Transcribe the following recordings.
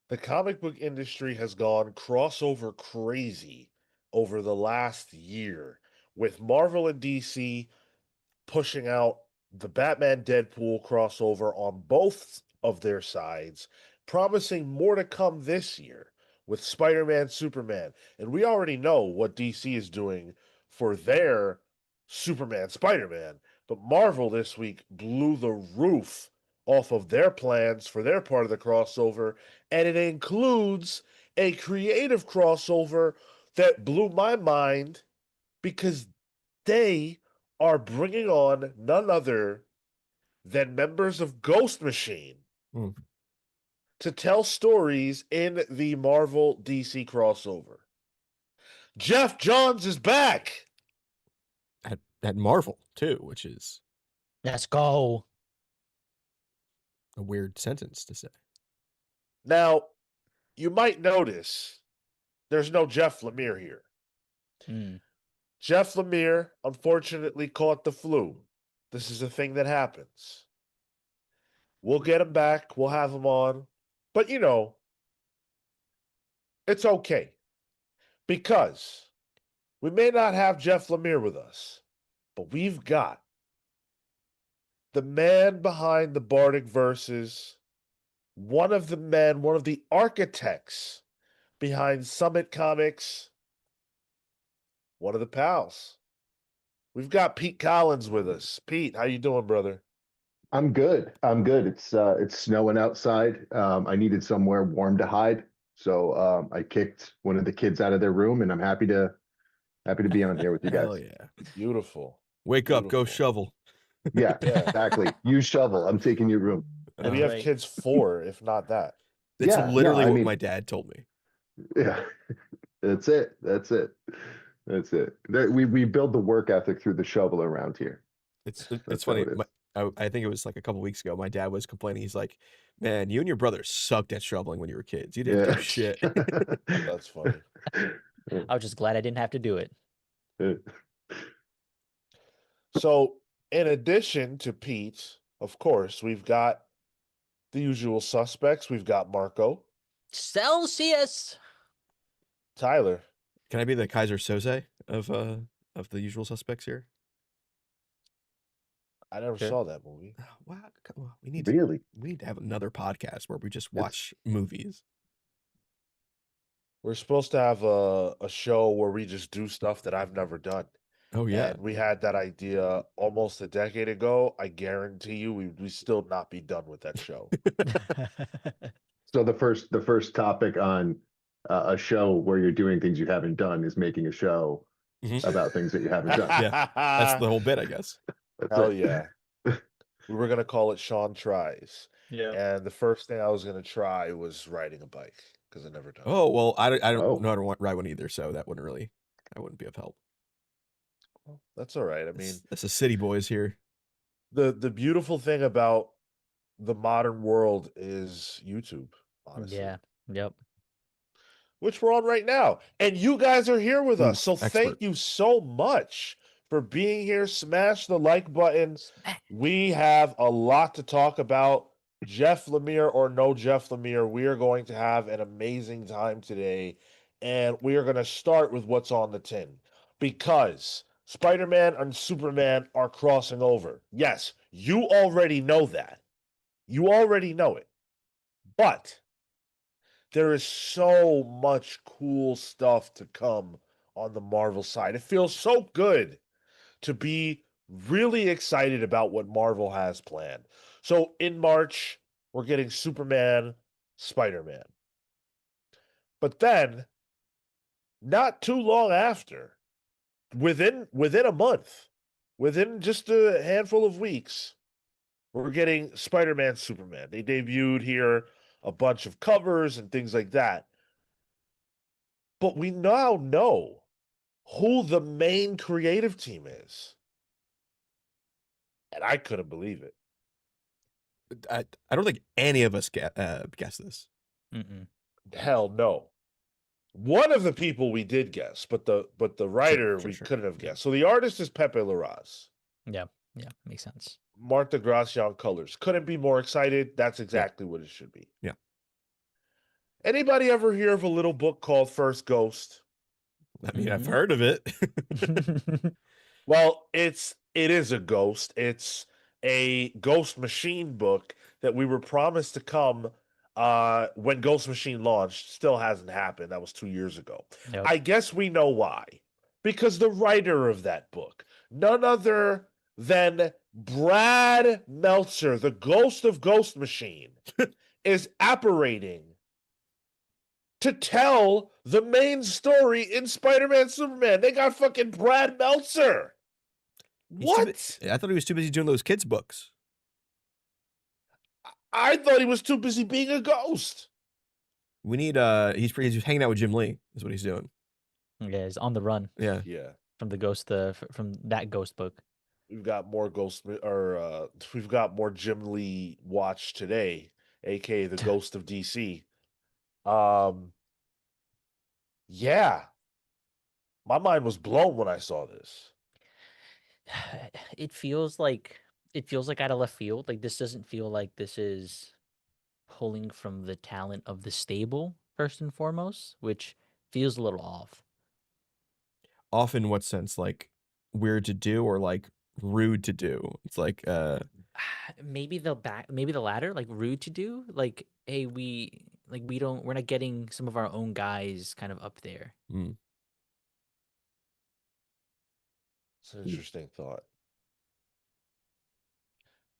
The comic book industry has gone crossover crazy over the last year, with Marvel and DC pushing out the Batman Deadpool crossover on both of their sides, promising more to come this year with Spider Man Superman. And we already know what DC is doing for their Superman Spider Man, but Marvel this week blew the roof off of their plans for their part of the crossover, and it includes a creative crossover that blew my mind because they are bringing on none other than members of Ghost Machine to tell stories in the Marvel DC crossover. Jeff Johns is back at Marvel too, which is Let's go. a weird sentence to say. Now, you might notice there's no Jeff Lemire here. Jeff Lemire unfortunately caught the flu. This is a thing that happens. We'll get him back. We'll have him on. But, you know, it's okay. Because we may not have Jeff Lemire with us, but we've got the man behind the Bardic Verses, one of the architects behind Summit Comics, one of the pals. We've got Pete Collins with us. Pete, how you doing, brother? I'm good. It's snowing outside. I needed somewhere warm to hide, so I kicked one of the kids out of their room, and I'm happy to be on here with you guys. Hell yeah! Beautiful. Wake up, go shovel. Yeah, exactly. Use shovel. I'm taking your room. And we have kids 4, if not that. It's Yeah, literally no, I what mean- my dad told me. Yeah, that's it. We build the work ethic through the shovel around here. It's That's funny. how it is. I think it was like a couple weeks ago. My dad was complaining. He's like, "Man, you and your brother sucked at shoveling when you were kids. You didn't do shit." That's funny. I was just glad I didn't have to do it. So, in addition to Pete, of course, we've got the usual suspects. We've got Marco, Celsius. Tyler. Can I be the Kaiser Soze of the usual suspects here? I never Sure. saw that movie. Oh, wow, come on. We need to have another podcast where we just watch movies. We're supposed to have a show where we just do stuff that I've never done. Oh yeah. And we had that idea almost a decade ago. I guarantee you we still not be done with that show. So the first topic on a show where you're doing things you haven't done is making a show about things that you haven't done. Yeah, that's the whole bit, I guess. Hell yeah. We were going to call it Sean Tries. Yeah. And the first thing I was going to try was riding a bike because I never done it. Oh well, I don't Oh. know how to ride one either, so that wouldn't be of help. Well, that's all right. I mean, That's the city boys here. the beautiful thing about the modern world is YouTube, honestly. Yeah. Yep. Which we're on right now. And you guys are here with us. So expert. thank you so much for being here. Smash the like button. We have a lot to talk about. Jeff Lemire or no Jeff Lemire, we are going to have an amazing time today. And we are going to start with what's on the tin. Because Spider-Man and Superman are crossing over. Yes, you already know that. You already know it. But there is so much cool stuff to come on the Marvel side. It feels so good to be really excited about what Marvel has planned. So in March, we're getting Superman, Spider-Man. But then, not too long after, within a month, within just a handful of weeks, we're getting Spider-Man, Superman. They debuted here a bunch of covers and things like that. But we now know who the main creative team is. And I couldn't believe it. I don't think any of us guessed this. Mm-mm. Hell no. One of the people we did guess, but the writer Sure. couldn't have guessed. So the artist is Pepe Larraz. Yeah. Yeah. Makes sense. Martha Gracia on colors. Couldn't be more excited. That's exactly what it should be. Yeah. Anybody ever hear of a little book called First Ghost? I mean, I've Mhm. heard of it. Well, it is a ghost. It's a Ghost Machine book that we were promised to come when Ghost Machine launched. Still hasn't happened. That was 2 years ago. Yep. I guess we know why. Because the writer of that book, none other than Brad Meltzer, the ghost of Ghost Machine, is apparating to tell the main story in Spider-Man Superman. They got fucking Brad Meltzer. He's too bu- What? I thought he was too busy doing those kids' books. I thought he was too busy being a ghost. We need he's hanging out with Jim Lee, is what he's doing. Yeah, he's on the run Yeah. Yeah. from the ghost, from that ghost book. We've got more we've got more Jim Lee watch today, aka the Ghost of DC. Yeah. My mind was blown when I saw this. It feels like out of left field. Like this doesn't feel like this is pulling from the talent of the stable first and foremost, which feels a little off. Off in what sense? Like weird to do or like rude to do? It's like Maybe the latter, like rude to do. Like, hey, we're not getting some of our own guys kind of up there. mm, It's an interesting thought.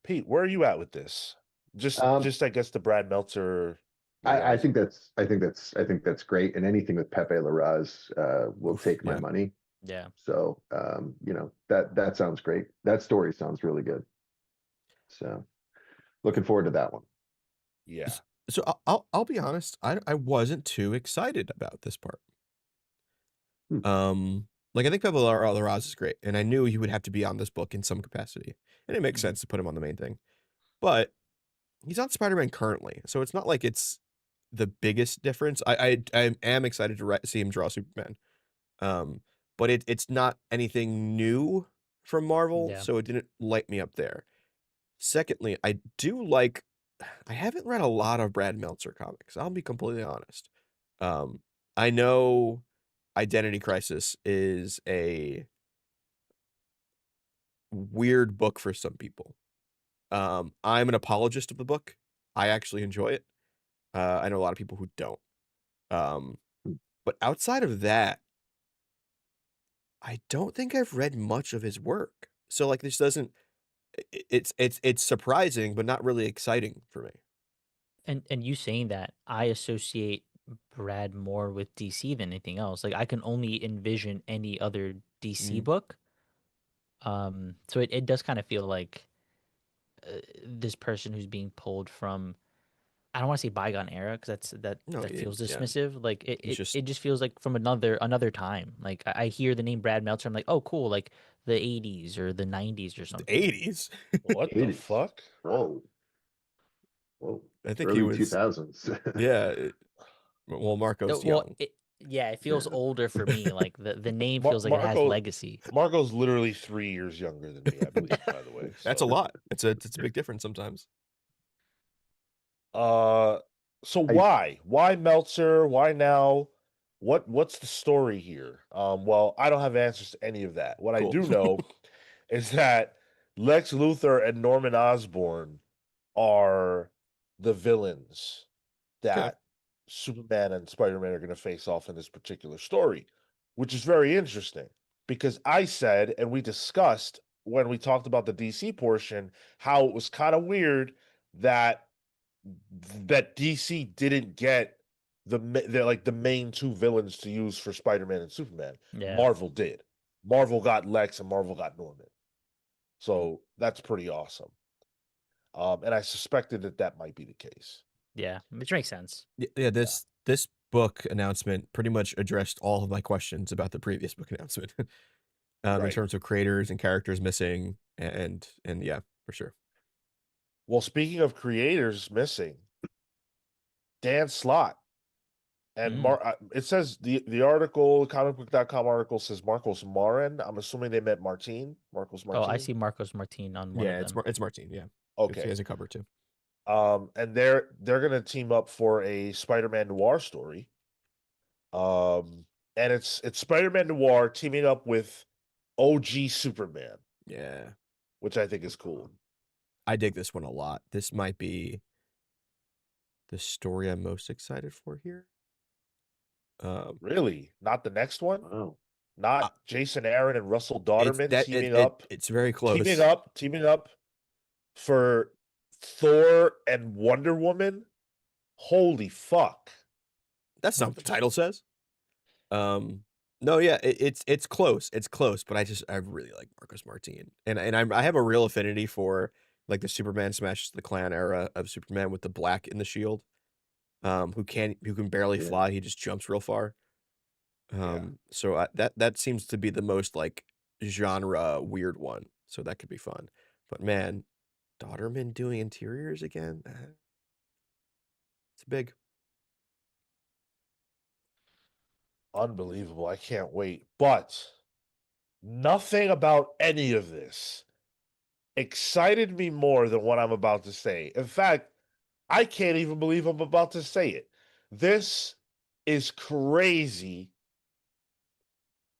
Pete, where are you at with this? Just I guess the Brad Meltzer. I think that's great. And anything with Pepe Larraz will oof, take my yeah. money. Yeah. So that sounds great. That story sounds really good. So looking forward to that one. Yeah. So I'll be honest, I wasn't too excited about this part. Like I think Pepe Larraz is great, and I knew he would have to be on this book in some capacity, and it makes sense to put him on the main thing. But he's on Spider-Man currently, so it's not like it's the biggest difference. I am excited to see him draw Superman, but it's not anything new from Marvel, Yeah. so it didn't light me up there. Secondly, I haven't read a lot of Brad Meltzer comics. I'll be completely honest. I know Identity Crisis is a weird book for some people. I'm an apologist of the book. I actually enjoy it. I know a lot of people who don't. But outside of that, I don't think I've read much of his work. So like this doesn't it's surprising but not really exciting for me. And you saying that, I associate Brad more with DC than anything else. Like I can only envision any other DC book. So it does kind of feel like this person who's being pulled from, I don't want to say bygone era because that No, feels yeah. dismissive. Like He's just it just feels like from another time. Like I hear the name Brad Meltzer, I'm like, oh cool, like the 80s or the 90s or the something. 80s. What the 80s. fuck? Whoa. I think he Early was 2000s. yeah. Well, Marco's young. It feels older for me. Like the name Mar- feels like it has Marco- legacy. Marco's literally 3 years younger than me, I believe, by the way. That's a so. lot. It's a big difference sometimes. So why Meltzer? Why now? What's the story here? Well, I don't have answers to any of that. What I Cool. do know is that Lex Luthor and Norman Osborn are the villains that Superman and Spider-Man are going to face off in this particular story, which is very interesting because I said, and we discussed when we talked about the DC portion, how it was kind of weird that DC didn't get the main two villains to use for Spider-Man and Superman. Yeah. Marvel did. Marvel got Lex and Marvel got Norman. So that's pretty awesome. And I suspected that might be the case. Yeah, which makes sense. Yeah, this book announcement pretty much addressed all of my questions about the previous book announcement. In Right. terms of creators and characters missing and yeah, for sure. Well, speaking of creators missing, Dan Slott and it says the article, comicbook.com article says Marcos Marin. I'm assuming they meant Martin. Marcos Martin. Oh, I see Marcos Martin on one Yeah, of them. it's Martin. Yeah, Okay. he has a cover too. And they're gonna team up for a Spider-Man Noir story. And it's Spider-Man Noir teaming up with OG Superman, Yeah. which I think is cool. I dig this one a lot. This might be the story I'm most excited for here. Really? Not the next one? Wow. Not Jason Aaron and Russell It's Dauterman that teaming up? it's very Teaming close. up for Thor and Wonder Woman? Holy fuck. That's not what the title says. No, yeah, it's close. It's close, but I really like Marcus Martin, and I have a real affinity for like the Superman smashes the Klan era of Superman with the black in the shield, who can barely Yeah. fly. He just jumps real far. So that seems to be the most like genre weird one. So that could be fun. But man, Daughterman doing interiors again? It's big. Unbelievable. I can't wait. But nothing about any of this excited me more than what I'm about to say. In fact, I can't even believe I'm about to say it. This is crazy,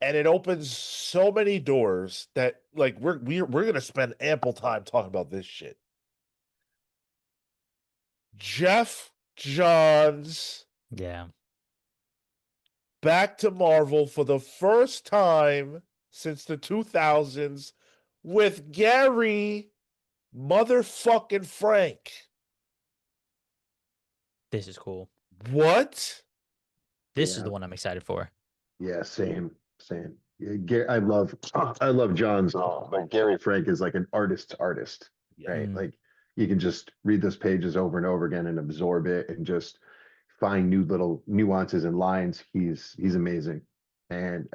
and it opens so many doors that like we're gonna spend ample time talking about this shit. Jeff Johns Yeah. back to Marvel for the first time since the 2000s with Gary motherfucking Frank. This is cool. What? This is Yeah. the one I'm excited for. Yeah, same. Yeah, I love John's, but Gary Frank is like an artist's artist, Yeah. right? Like you can just read those pages over and over again and absorb it and just find new little nuances and lines. He's amazing. And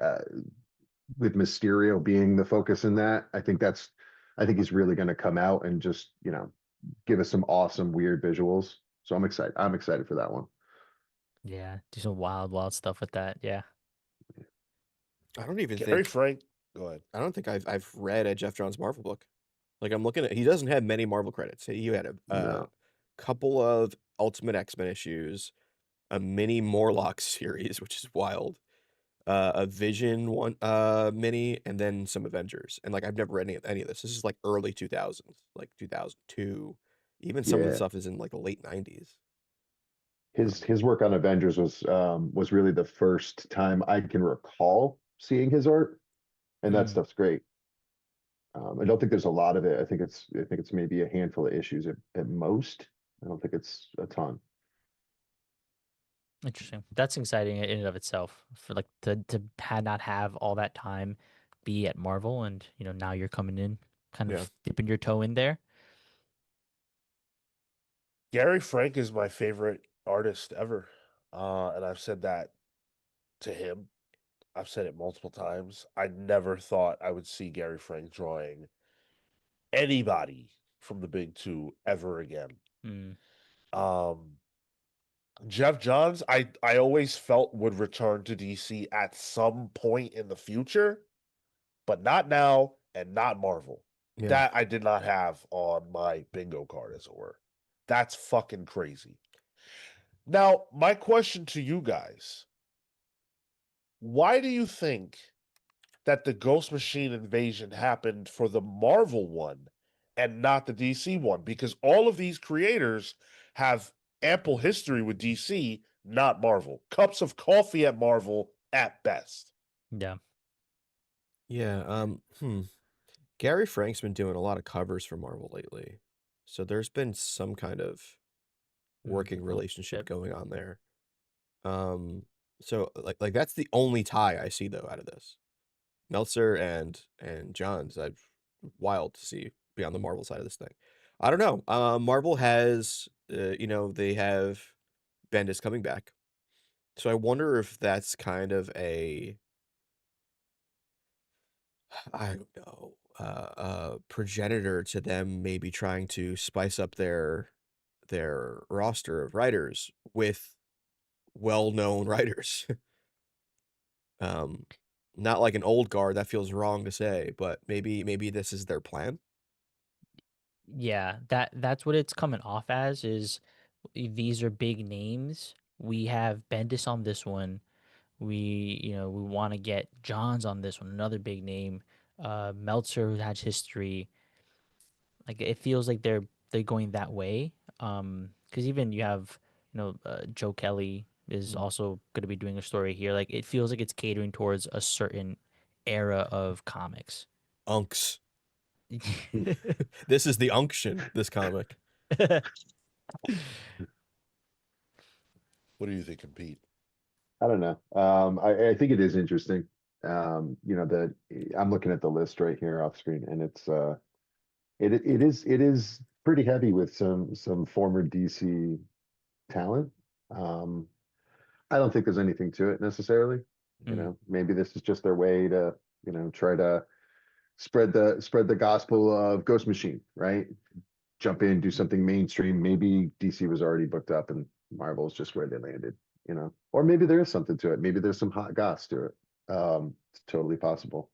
with Mysterio being the focus in that, I think he's really going to come out and just, give us some awesome weird visuals. So I'm excited. I'm excited for that one. Yeah. Do some wild stuff with that. Yeah. I don't even Gary think Frank. Go ahead. I don't think I've read a Jeff Johns Marvel book. Like I'm looking at, he doesn't have many Marvel credits. He had a No. couple of Ultimate X-Men issues, a mini Morlock series, which is wild, a Vision one mini, and then some Avengers. And like I've never read any of this. This is like early 2000s, like 2002. Even some of the Yeah. stuff is in like the late 90s. His work on Avengers was really the first time I can recall seeing his art, and that Mm, stuff's great. I don't think there's a lot of it. I think it's maybe a handful of issues at most. I don't think it's a ton. interesting. That's exciting in and of itself for like to not have all that time be at Marvel, and now you're coming in, kind Yeah. of dipping your toe in there. Gary Frank is my favorite artist ever. And I've said that to him. I've said it multiple times. I never thought I would see Gary Frank drawing anybody from the big two ever again. Mm, Um, Jeff Johns, I always felt would return to DC at some point in the future, but not now and not Marvel. Yeah. That I did not have on my bingo card, as it were. That's fucking crazy. Now, my question to you guys, why do you think that the Ghost Machine invasion happened for the Marvel one and not the DC one? Because all of these creators have ample history with DC, not Marvel. Cups of coffee at Marvel at best. yeah. Yeah. Gary Frank's been doing a lot of covers for Marvel lately. So there's been some kind of working relationship Yep. going on there. So like that's the only tie I see though out of this. Meltzer and Johns, I've wild to see be on the Marvel side of this thing. I don't know. Marvel has they have Bendis coming back. So I wonder if that's kind of a I don't know, progenitor to them maybe trying to spice up their roster of writers with well-known writers. Um, not like an old guard, that feels wrong to say, but maybe this is their plan. Yeah, that's what it's coming off as is these are big names. We have Bendis on this one. We want to get Johns on this one, another big name. Meltzer who has history. Like it feels like they're going that way. Because even you have Joe Kelly is also going to be doing a story here. Like it feels like it's catering towards a certain era of comics. Unks. This is the unction, this comic. What do you think, Pete? I don't know. I think it is interesting. I'm looking at the list right here off screen, and it is pretty heavy with some former DC talent. Um, I don't think there's anything to it necessarily. Mm, Maybe this is just their way to, try to spread the gospel of Ghost Machine, right? Jump in, do something mainstream. Maybe DC was already booked up and Marvel's just where they landed. Or maybe there is something to it. Maybe there's some hot goss to it. It's totally possible.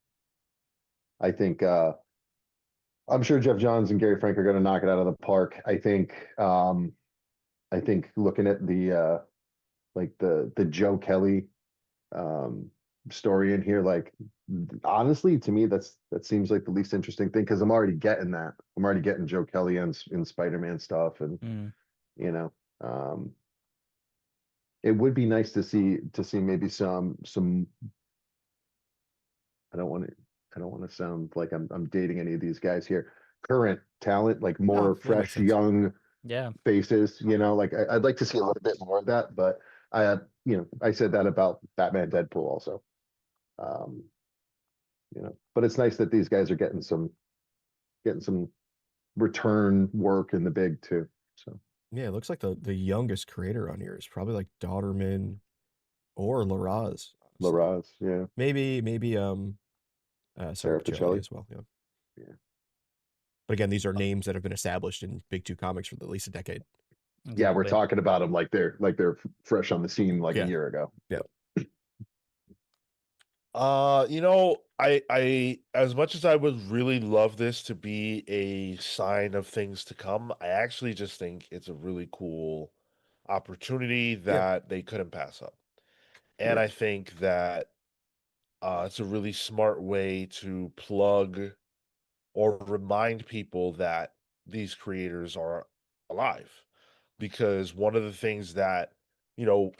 I think I'm sure Jeff Johns and Gary Frank are going to knock it out of the park. I think looking at the like the Joe Kelly um story in here, like honestly to me that seems like the least interesting thing because I'm already getting Joe Kelly in Spider-Man stuff, and mm. you know um it would be nice to see maybe some I don't want to sound like I'm dating any of these guys here, current talent, like No, more that makes fresh sense. young Yeah. faces, like I'd like to see a little bit more of that, but I said that about Batman Deadpool also. um but it's nice that these guys are getting some return work in the big too. So Yeah, it looks like the youngest creator on here is probably like Daughterman or Laraz, honestly. Laraz, yeah, Maybe Sarah Sarah Pacelli Pacelli, as well. Yeah. yeah, But again, these are names that have been established in Big Two comics for at least a decade. yeah. We're Exactly. talking about them like they're fresh on the scene like a Yeah. year ago. Yeah. I as much as I would really love this to be a sign of things to come, I actually just think it's a really cool opportunity Yeah. that they couldn't pass up. And Yeah, I think that it's a really smart way to plug or remind people that these creators are alive. Because one of the things that,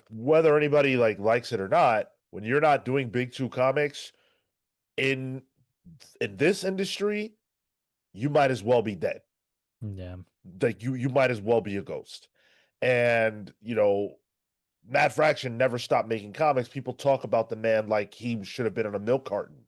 whether anybody likes it or not, when you're not doing big two comics in this industry, you might as well be dead. Yeah. Like you might as well be a ghost. And Matt Fraction never stopped making comics. People talk about the man like he should have been on a milk carton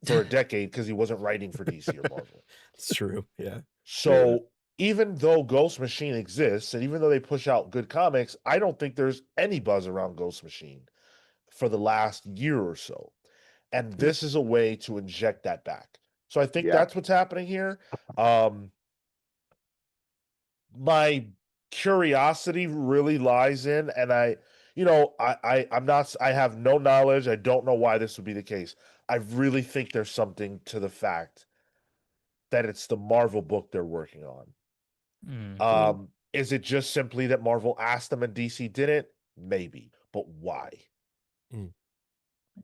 for a decade because he wasn't writing for DC or Marvel. It's true. Yeah. yeah, So even though Ghost Machine exists, and even though they push out good comics, I don't think there's any buzz around Ghost Machine for the last year or so. And mm, this is a way to inject that back. So I think yeah, that's what's happening here. Um, my curiosity really lies in, and I'm not, I have no knowledge. I don't know why this would be the case. I really think there's something to the fact that it's the Marvel book they're working on. Mm, Is it just simply that Marvel asked them and DC didn't? Maybe, but why? Mm.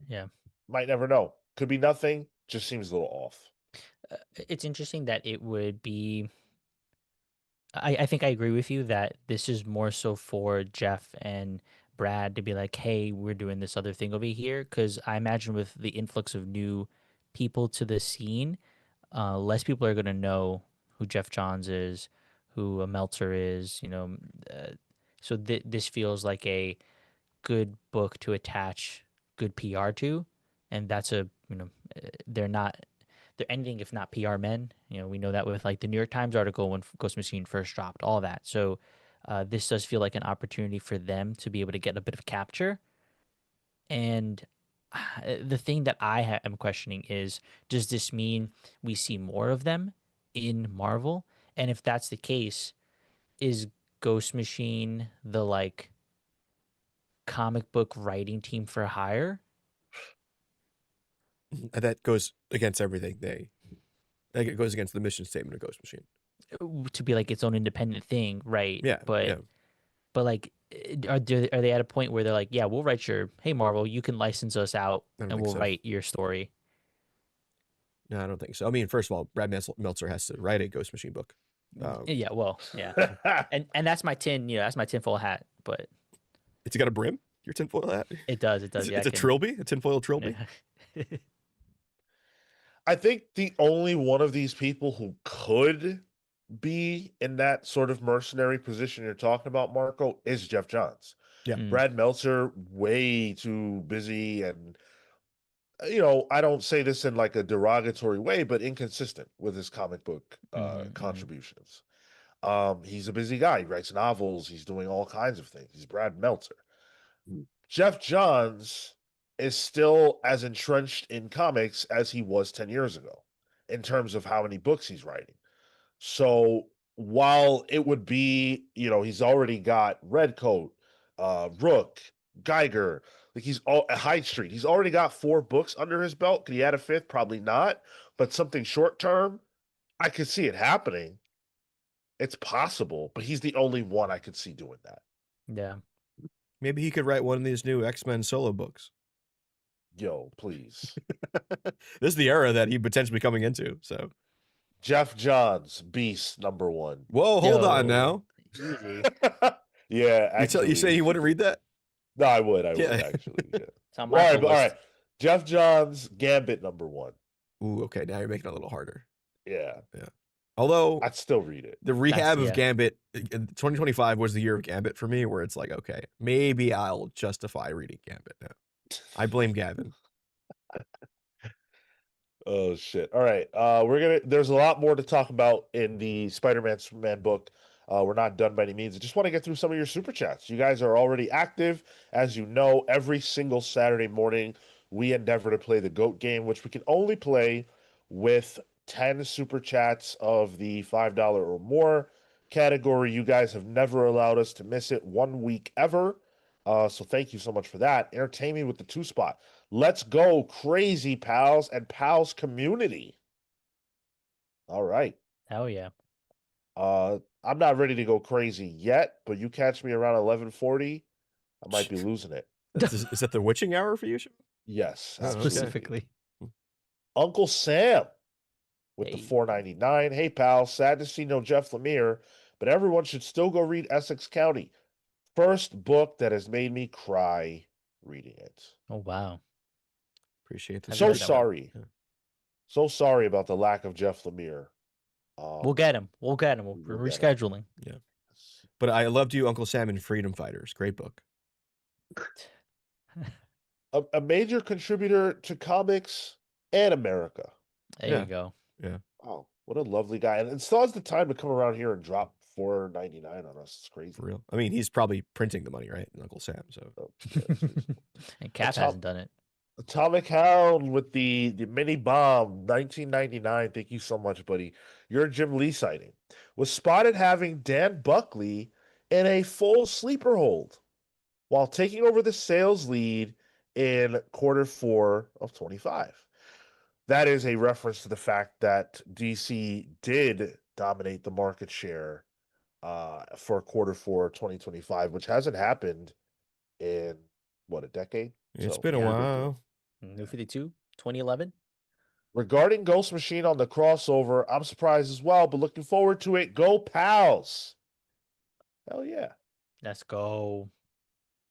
yeah. Might never know. Could be nothing. Just seems a little off. It's interesting that it would be. I think I agree with you that this is more so for Jeff and Brad to be like, hey, we're doing this other thing over here. Because I imagine with the influx of new people to the scene, less people are going to know who Jeff Johns is, who a Meltzer is, Uh, so this feels like a good book to attach good PR to, and that's they're not they're anything if not PR men. We know that with like the New York Times article when Ghost Machine first dropped, all that. So this does feel like an opportunity for them to be able to get a bit of capture. And the thing that am questioning is, does this mean we see more of them in Marvel? And if that's the case, is Ghost Machine the like comic book writing team for hire? And that goes against everything they. Like it goes against the mission statement of Ghost Machine. to be like its own independent thing, right? Yeah, But yeah. like, are they at a point where they're like, yeah, we'll write your, hey Marvel, you can license us out I don't and think we'll so. write your story. No, I don't think so. I mean, first of all, Brad Meltzer has to write a Ghost Machine book. Yeah, well, yeah, and that's my that's my tinfoil hat. But It's got a brim. Your tinfoil hat. it does. Yeah, It's a trilby, a tinfoil trilby. Yeah. I think the only one of these people who could be in that sort of mercenary position you're talking about, Marco, is Jeff Johns. Yeah. Brad Meltzer, way too busy, and I don't say this in like a derogatory way, but inconsistent with his comic book contributions. He's a busy guy. He writes novels. He's doing all kinds of things. He's Brad Meltzer. Jeff Johns is still as entrenched in comics as he was 10 years ago in terms of how many books he's writing. So while it would be, he's already got Redcoat, Rook, Geiger, like he's all Hyde Street. He's already got 4 books under his belt. Could he add a 5th? Probably not. But something short term, I could see it happening. It's possible, but he's the only one I could see doing that. Yeah. Maybe he could write one of these new X-Men solo books. Yo, please. This is the era that he potentially coming into. So Jeff Johns, Beast #1. whoa, hold on Yo. now. Easy. Yeah, actually. You say he wouldn't read that? No, I would Yeah. actually. Yeah. It's on All my right, full all list. right. Jeff Johns, Gambit #1. Ooh, okay. Now you're making it a little harder. Yeah, Although I'd still read it. the rehab of yeah. Gambit, 2025 was the year of Gambit for me, where it's like, okay, maybe I'll justify reading Gambit now. I blame Gavin. Oh shit. All right. There's a lot more to talk about in the Spider-Man Superman book. We're not done by any means. I just want to get through some of your super chats. You guys are already active. As you know, every single Saturday morning, we endeavor to play the GOAT game, which we can only play with 10 super chats of the $5 or more category. You guys have never allowed us to miss it 1 week ever. So thank you so much for that. Entertain me with the 2 spot. Let's go crazy pals and pals community. All right. Hell yeah. I'm not ready to go crazy yet, but you catch me around 11:40, I might be losing it. Is that the witching hour for you? Yes, Oh, okay. absolutely. Specifically. Uncle Sam with the Hey. $4.99. Hey pal, sad to see no Jeff Lemire, but everyone should still go read Essex County. First book that has made me cry reading it. Oh wow. Appreciate the I've So heard that one. sorry. Yeah. So sorry about the lack of Jeff Lemire. We'll get him. We'll get him. We're we'll get him. rescheduling. But I loved you, Uncle Sam, and Freedom Fighters. Great book. A major contributor to comics and America. There Yeah. you go. Oh, what a lovely guy. And still has the time to come around here and drop $4.99 on us. It's crazy. For real. I mean, he's probably printing the money, right? Uncle Sam. So Oh, yeah, it's reasonable. And Cap top- hasn't done it. Atomic Hound with the mini bomb, 1999. Thank you so much, buddy. Your Jim Lee sighting was spotted having Dan Buckley in a full sleeper hold while taking over the sales lead in Q4 of 25. That is a reference to the fact that DC did dominate the market share for Q4 2025, which hasn't happened in what, a decade? it's So, been a yeah. while. New 52, 2011. Regarding Ghost Machine on the crossover, I'm surprised as well, but looking forward to it. Go Pals! Hell yeah. Let's go.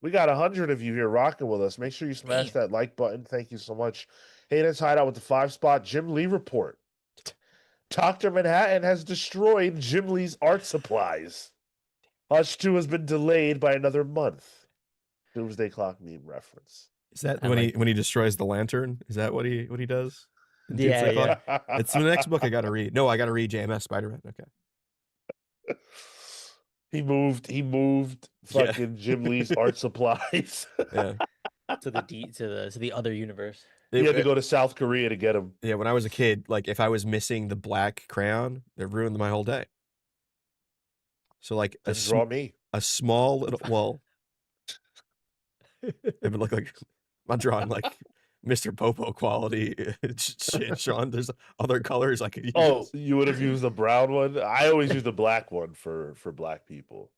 We got 100 of you here rocking with us. Make sure you smash Damn. that like button. Thank you so much. Hayden's Hideout with the 5 spot. Jim Lee report. Dr. Manhattan has destroyed Jim Lee's art supplies. Hush 2 has been delayed by another month. Doomsday Clock meme reference. Is that I when like he destroys the lantern? Is that what he does? in Yeah, Doomsday yeah. Clock? It's the next book I got to read. No, I got to read JMS Spider-Man. Okay. He moved Yeah. fucking Jim Lee's art supplies. Yeah. To the other universe. He had to go to South Korea to get him. Yeah, when I was a kid, like if I was missing the black crayon, it ruined my whole day. So like Didn't draw me. a small little it would look like I'm drawing like Mr. Popo quality shit, Sean. There's other colors I could use. Oh, you would have used the brown one. I always use the black one for black people.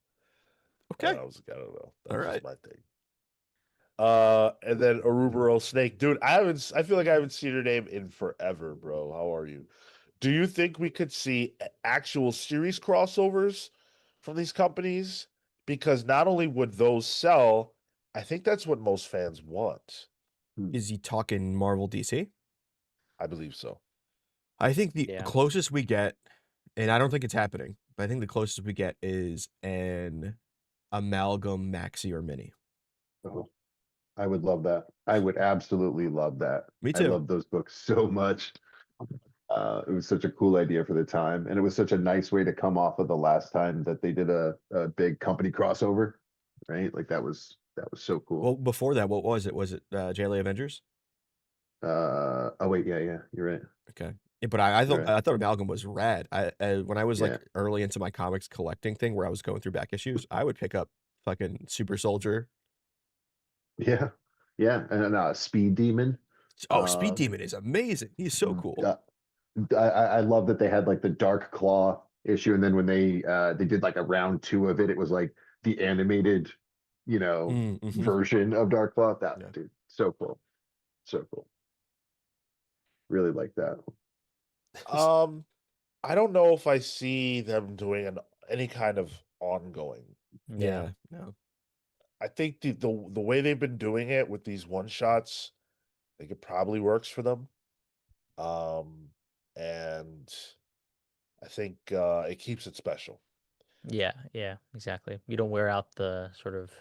Okay. I don't know. That's All just right. my thing. And then Arubaro Snake, dude. I feel like I haven't seen your name in forever, bro. How are you? Do you think we could see actual series crossovers from these companies? Because not only would those sell, I think that's what most fans want. Is he talking Marvel DC? I believe so. I think the Yeah. closest we get, and I don't think it's happening, but I think the closest we get is an amalgam maxi or mini. Oh, I would love that. I would absolutely love that. Me I too. love those books so much. It was such a cool idea for the time, and it was such a nice way to come off of the last time that they did a big company crossover, right? Like that was so cool. Well, before that, what was it? Was it JLA Avengers? Oh wait, yeah, you're right. Okay. Yeah, but I You're thought right. I thought amalgam was rad. When I was Yeah. like early into my comics collecting thing where I was going through back issues, I would pick up fucking Super Soldier. Yeah, yeah, and Speed Demon. Oh, Speed Um, Demon is amazing. He's so cool. I love that they had like the Dark Claw issue, and then when they did like a round 2 of it, it was like the animated, Mm-hmm. version of Dark Claw. That Yeah. dude, so cool, so cool. Really like that. I don't know if I see them doing any kind of ongoing. Yeah. No. I think the way they've been doing it with these one shots, I think it probably works for them. And I think it keeps it special. Yeah, exactly. You don't wear out the sort of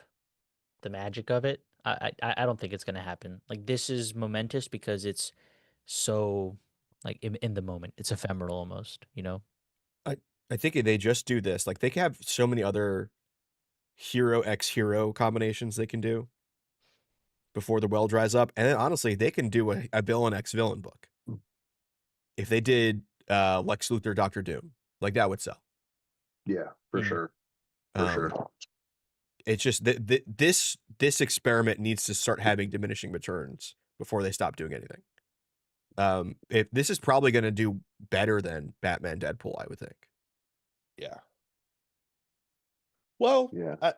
the magic of it. I don't think it's gonna happen. Like this is momentous because it's so like in the moment. It's ephemeral almost, you know? I think they just do this. Like they can have so many other hero x hero combinations they can do before the well dries up. And then honestly, they can do a villain x villain book. If they did Lex Luthor Doctor Doom, like that would sell. Yeah, for Mhm. sure, for sure. It's just that this experiment needs to start having diminishing returns before they stop doing anything. If this is probably going to do better than Batman Deadpool, I would think. Yeah. Well, Yeah,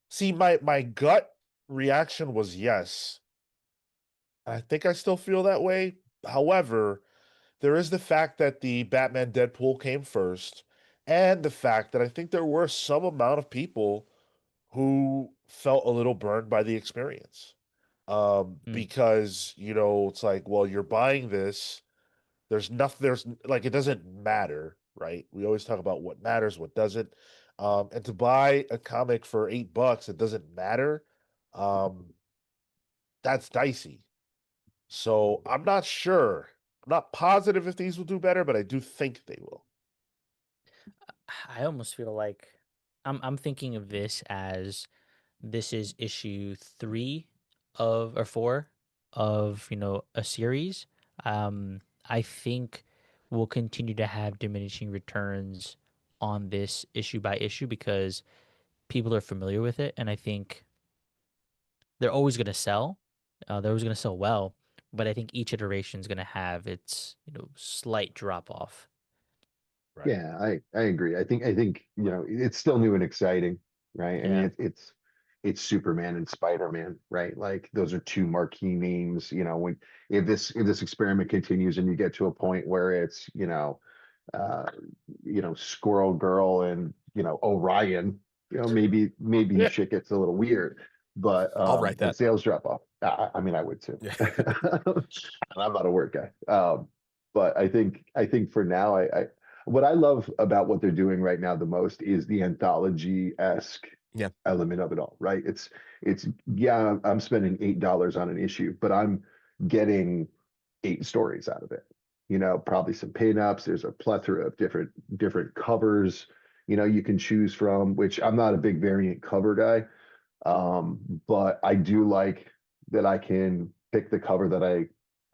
see, my gut reaction was yes. I think I still feel that way. However, there is the fact that the Batman Deadpool came first, and the fact that I think there were some amount of people who felt a little burned by the experience. Mm. Because, it's like, well, you're buying this. There's like, it doesn't matter, right? We always talk about what matters, what doesn't. And to buy a comic for $8, it doesn't matter. Um, that's dicey. So I'm not sure. I'm not positive if these will do better, but I do think they will. I almost feel like I'm thinking of this as this is issue 3 of or 4 of, a series. I think we'll continue to have diminishing returns on this issue by issue because people are familiar with it, and I think they're always going to sell. They're always going to sell well, but I think each iteration is going to have its, slight drop off. Right. yeah, I agree. I think it's still new and exciting, right? I mean, Yeah. it's Superman and Spider-Man, right? Like those are two marquee names. When if this experiment continues and you get to a point where it's uh, Squirrel Girl and Orion, maybe Yeah. shit gets a little weird, but I'll write and that. sales drop off. I mean, I would too. Yeah. And I'm not a word guy, but I think for now, I what I love about what they're doing right now the most is the anthology-esque Yeah. element of it all, right? It's yeah, I'm spending $8 on an issue, but I'm getting 8 stories out of it. Probably some pinups. There's a plethora of different covers, you can choose from, which I'm not a big variant cover guy. But I do like that I can pick the cover that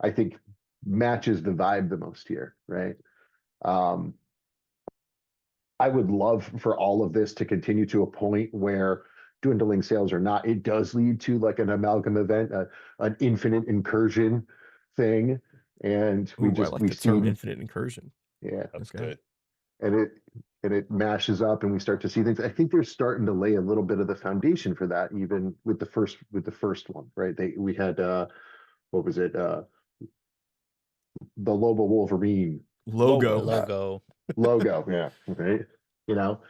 I think matches the vibe the most here, right? Um, I would love for all of this to continue to a point where dwindling sales or not, it does lead to like an amalgam event, an infinite incursion thing. And Ooh, I like we the term see, infinite incursion. yeah, That's Okay. good. and it mashes up and we start to see things. I think they're starting to lay a little bit of the foundation for that, even with the first one, right? We had what was it? The Lobo Wolverine Logo. Logo. logo. Yeah. Right. You know,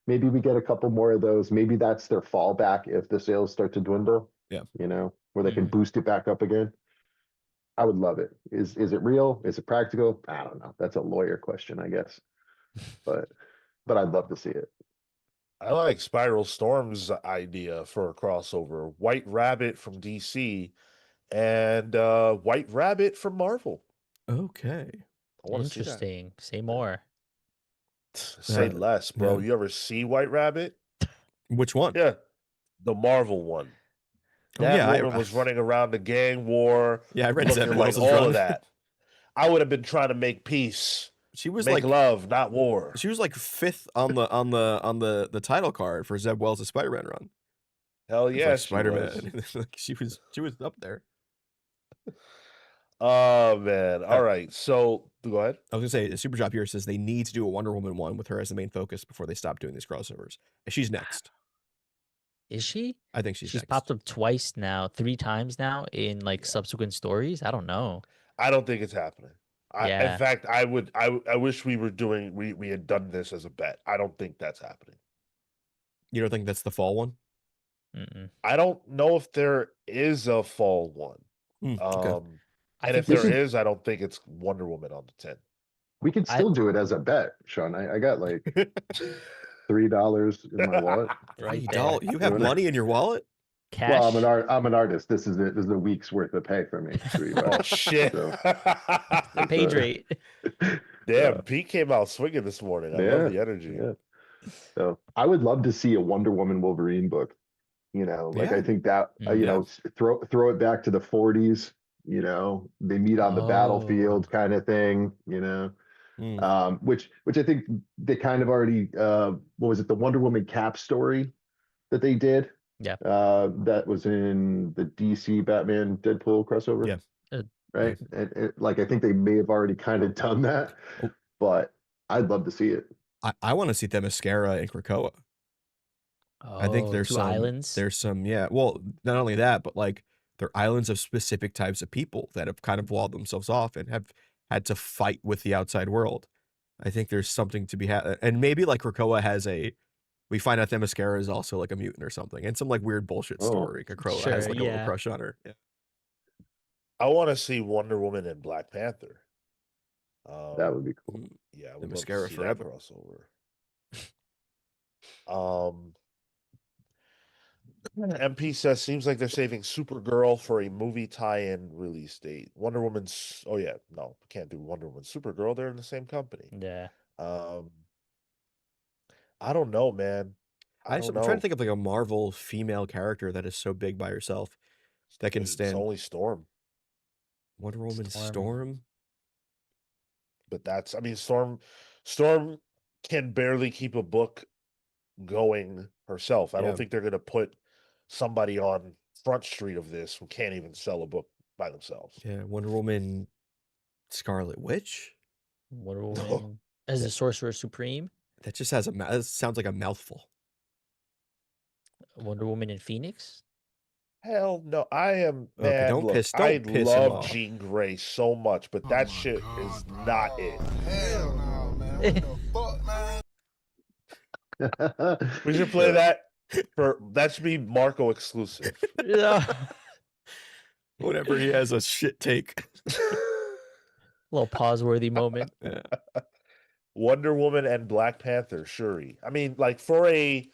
maybe we get a couple more of those. Maybe that's their fallback if the sales start to dwindle. Yeah. You know, where they can Mhm. boost it back up again. I would love it. Is it real? Is it practical? I don't know. That's a lawyer question, I guess. But I'd love to see it. I like Spiral Storm's idea for a crossover. White Rabbit from DC and White Rabbit from Marvel. Okay. I want to see that. Interesting. Say more. Say less, bro. yeah. You ever see White Rabbit? Which one? Yeah, the Marvel one. Oh, That yeah, woman was running around the gang war, Yeah, I read Zeb looking like Wells' all run. of that. I would have been trying to make peace, She was make like love, not war. she was like 5th on the title card for Zeb Wells' Spider-Man run. Hell It's yeah, like she was. Spider-Man. Like she was up there. Oh man! All right, so go ahead. I was gonna say, Super Drop here says they need to do a Wonder Woman one with her as the main focus before they stop doing these crossovers. And she's next. Is she? I think she's She's next. popped up twice now, 3 times now in like subsequent stories. I don't know. I don't think it's happening. In Yeah. fact, I wish we were doing we had done this as a bet. I don't think that's happening. You don't think that's the fall one? Mm-mm. I don't know if there is a fall one. Okay. I And think if there there's- is, I don't think it's Wonder Woman on the 10. We could still do it as a bet, Sean. I got like $3 in my wallet. right $3. there. You have money in your wallet? Cash. Well, I'm an artist. This is a week's worth of pay for me. $3. Oh shit! So, The page rate. Damn, Pete came out swinging this morning. I love the energy. Yeah. So I would love to see a Wonder Woman Wolverine book. You know, like Yeah. I think that you know, throw it back to the 40s. You know, they meet on the battlefield kind of thing. You know, which I think they kind of already. What was it? The Wonder Woman Cap story that they did. Yeah. That was in the DC Batman Deadpool crossover. Yeah. Right. And like I think they may have already kind of done that, but I'd love to see it. I want to see Themyscira and Krakoa. I think there's 2 some islands. There's some, yeah. Well, not only that, but like they're islands of specific types of people that have kind of walled themselves off and have had to fight with the outside world. I think there's something to be had, and maybe like Krakoa has we find out Themyscira is also like a mutant or something, and some like weird bullshit story. Krakoa has like a little crush on her. Yeah. I want to see Wonder Woman and Black Panther. That would be cool. Yeah, I The would love to mascara see forever. that crossover. MP says seems like they're saving Supergirl for a movie tie-in release date. Wonder Woman's oh yeah, no, can't do Wonder Woman. Supergirl, they're in the same company. Yeah. I don't know, man. I'm trying to think of like a Marvel female character that is so big by herself that can stand. It's only Storm. Wonder Woman, Storm. But that's, I mean, Storm can barely keep a book going herself. I don't think they're going to put somebody on Front Street of this who can't even sell a book by themselves. Yeah, Wonder Woman, Scarlet Witch. Wonder Woman as the Sorcerer Supreme. That just has that sounds like a mouthful. Wonder Woman and Phoenix. Hell no, I am Okay, man. don't Look, piss I him love off. Jean Grey so much, but that shit is not it. Hell no, man. What the fuck, man? We should play that that should be Marco exclusive. Yeah. Whenever he has a shit take. Little pause-worthy moment. Yeah. Wonder Woman and Black Panther, Shuri. I mean, like for a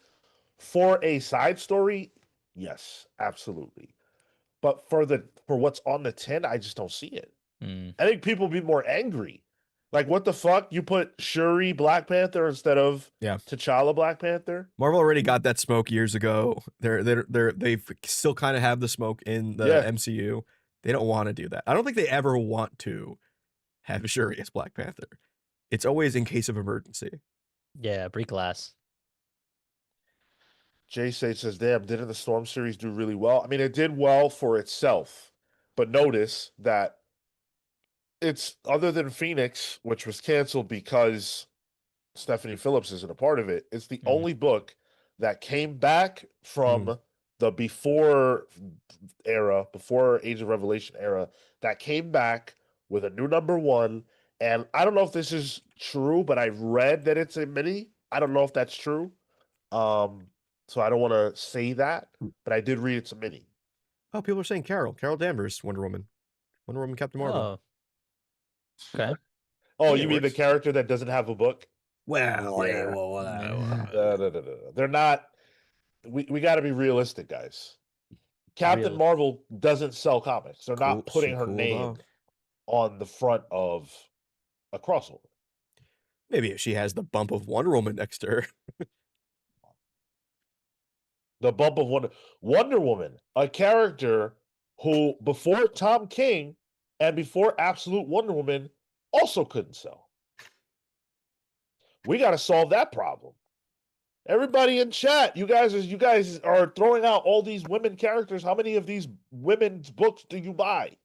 side story, yes, absolutely. But for what's on the 10, I just don't see it. I think people be more angry. Like, what the fuck? You put Shuri Black Panther instead of T'Challa Black Panther? Marvel already got that smoke years ago. They still kind of have the smoke in the MCU. They don't want to do that. I don't think they ever want to have Shuri as Black Panther. It's always in case of emergency. Yeah, break glass. Jay says, "Damn, didn't the Storm series do really well? I mean, it did well for itself, but notice that it's other than Phoenix, which was canceled because Stephanie Phillips isn't a part of it. It's the only book that came back from the before era, before Age of Revelation era, that came back with a new #1. And I don't know if this is true, but I've read that it's a mini. I don't know if that's true. So I don't want to say that, but I did read it's a mini. Oh, people are saying Carol Danvers, Wonder Woman, Captain Marvel. Oh, okay. Oh, Yeah, you it mean the works. character that doesn't have a book? Well, Yeah. No. They're not. We got to be realistic, guys. Captain Real. Marvel doesn't sell comics. They're Cool, not putting she her cool, name though. on the front of a crossover. Maybe if she has the bump of Wonder Woman next to her. The bump of Wonder Woman, a character who before Tom King and before Absolute Wonder Woman also couldn't sell. We got to solve that problem. Everybody in chat, you guys are throwing out all these women characters. How many of these women's books do you buy?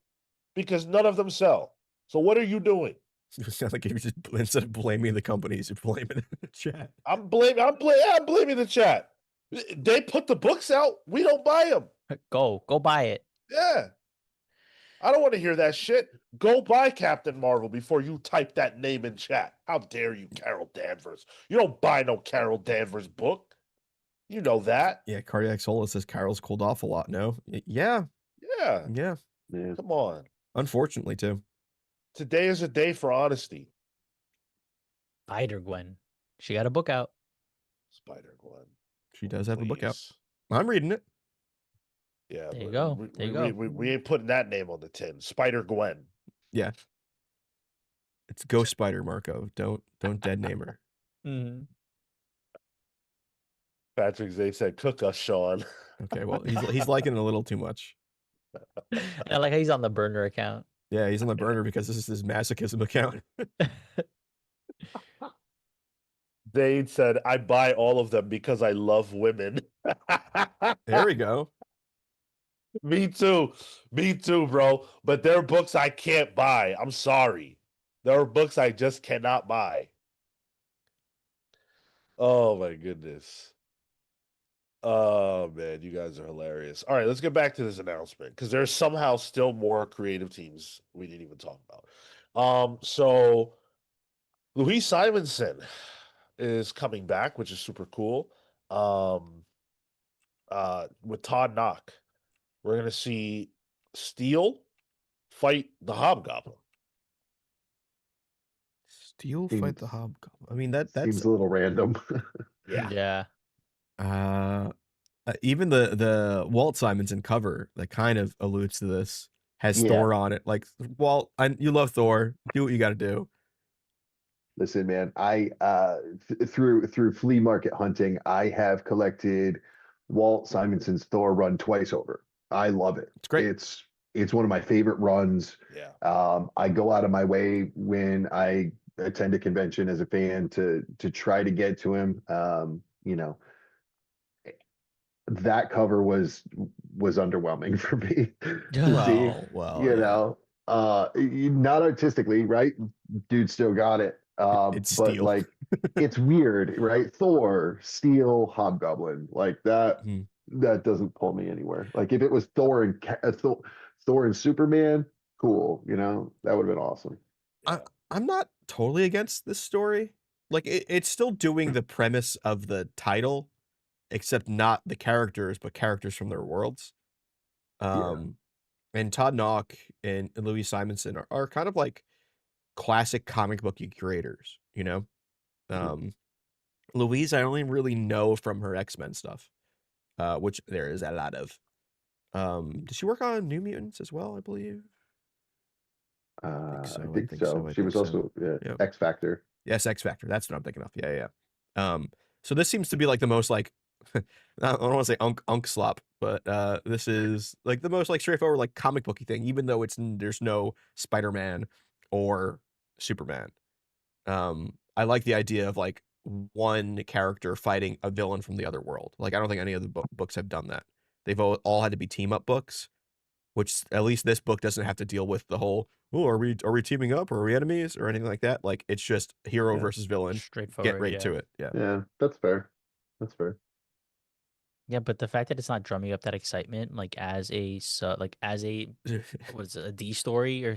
Because none of them sell. So what are you doing? It sounds like if you just instead of blaming the companies, you're blaming the chat. I'm blaming the chat. They put the books out. We don't buy them. Go buy it. Yeah. I don't want to hear that shit. Go buy Captain Marvel before you type that name in chat. How dare you, Carol Danvers? You don't buy no Carol Danvers book. You know that. Yeah, Cardiac Soul says Carol's cooled off a lot. No, yeah, Yeah. yeah. Come on. Unfortunately, too. Today is a day for honesty. Spider-Gwen. She got a book out. Spider-Gwen. She does have a book out. Please. I'm reading it. Yeah, There you but go. There you go. We ain't putting that name on the tin. Spider-Gwen. Yeah. It's Ghost Spider, Marco. Don't dead name her. Mhm. Patrick Zay said, "Cook us, Sean." Okay, well, he's liking it a little too much. I like how he's on the burner account. Yeah, he's on the burner because this is his masochism account. Dade said, "I buy all of them because I love women." There we go. Me too, bro. But there are books I can't buy. I'm sorry. There are books I just cannot buy. Oh my goodness. Oh man, you guys are hilarious. All right, let's get back to this announcement because there's somehow still more creative teams we didn't even talk about. So Louise Simonson is coming back, which is super cool. With Todd Knock, we're gonna see Steel fight the Hobgoblin. Steel fight the Seems- Hobgoblin. I mean that's Seems a little random. Yeah. even the Walt Simonson cover that kind of alludes to this has Yeah. Thor on it. Like, Walt, you love Thor. Do what you got to do. Listen, man, I through flea market hunting, I have collected Walt Simonson's Thor run twice over. I love it. It's great. It's one of my favorite runs. Yeah. I go out of my way when I attend a convention as a fan to try to get to him. You know, that cover was underwhelming for me to see. Well, You yeah. know, not artistically, right? Dude still got it. It's But Steel. like, it's weird, right? Thor, Steel, Hobgoblin, like that. Mhm. That doesn't pull me anywhere. Like if it was Thor and Thor and Superman, cool. You know, that would have been awesome. I'm not totally against this story. Like, it's still doing the premise of the title, except not the characters, but characters from their worlds. And Todd Knock and Louise Simonson are kind of like classic comic booky creators, you know? Louise, I only really know from her X-Men stuff, which there is a lot of. Did she work on New Mutants as well, I believe? I so, I think think so. so, I She was think so. also Yep. X Factor. Yes, X Factor. That's what I'm thinking of. Yeah. So this seems to be like the most like I don't want to say unk slop, but this is like the most like straightforward like comic booky thing, even though there's no Spider-Man or Superman. I like the idea of like one character fighting a villain from the other world. Like I don't think any of the books have done that. They've all had to be team up books, which at least this book doesn't have to deal with the whole, oh, are we teaming up or are we enemies or anything like that. Like it's just hero Yeah. versus villain. Get Straightforward. right Yeah. to it. Yeah. Yeah, that's fair. That's fair. Yeah, but the fact that it's not drumming up that excitement, like as a like as a what is it, a D story or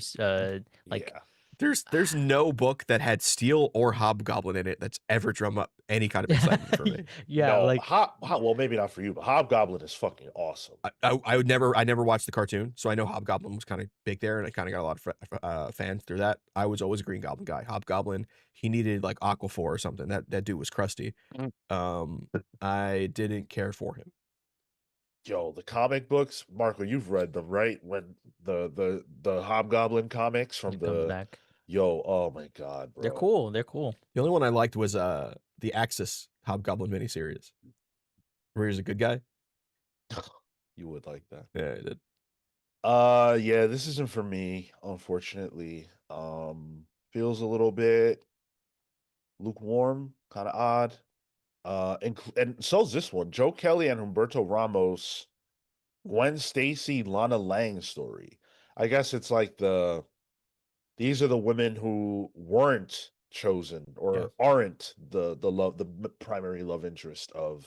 like Yeah. There's no book that had Steel or Hobgoblin in it that's ever drum up any kind of excitement for me. yeah, No, like well, maybe not for you, but Hobgoblin is fucking awesome. I never watched the cartoon, so I know Hobgoblin was kind of big there, and I kind of got a lot of fans through that. I was always a Green Goblin guy. Hobgoblin, he needed like Aquaphor or something. That dude was crusty. I didn't care for him. Yo, the comic books, Marco, you've read them, right? When the Hobgoblin comics from it comes the back. yo, oh my god, bro. They're cool. They're cool. The only one I liked was the Axis Hobgoblin miniseries, where he's a good guy. You would like that. Yeah, I did. Yeah, this isn't for me, unfortunately. Feels a little bit lukewarm, kind of odd. And so's this one. Joe Kelly and Humberto Ramos, Gwen Stacy, Lana Lang story. I guess it's like these are the women who weren't chosen or aren't the primary love interest of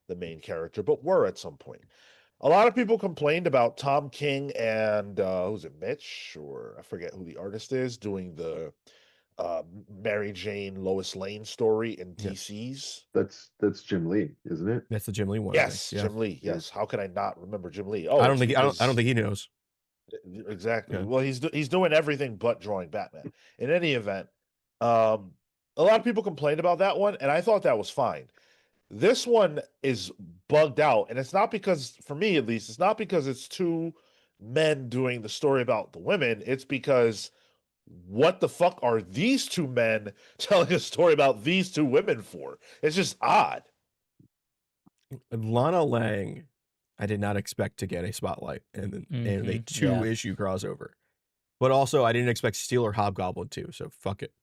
the main character, but were at some point. A lot of people complained about Tom King and who's it, Mitch, or I forget who the artist is, doing the Mary Jane Lois Lane story in Yeah. DC's. That's Jim Lee, isn't it? That's the Jim Lee one. I Yes, think. Yeah. Jim Lee. Yeah. Yes. How can I not remember Jim Lee? Oh, I don't it's think I don't because- think he knows. exactly. Yeah. Well, he's doing everything but drawing Batman. In any event, a lot of people complained about that one, and I thought that was fine. This one is bugged out, and it's not because, for me at least, it's not because it's two men doing the story about the women. It's because what the fuck are these two men telling a story about these two women for? It's just odd. Lana Lang, I did not expect to get a spotlight and a Mhm, 2-issue crossover. But also I didn't expect Steel or Hobgoblin too, so fuck it.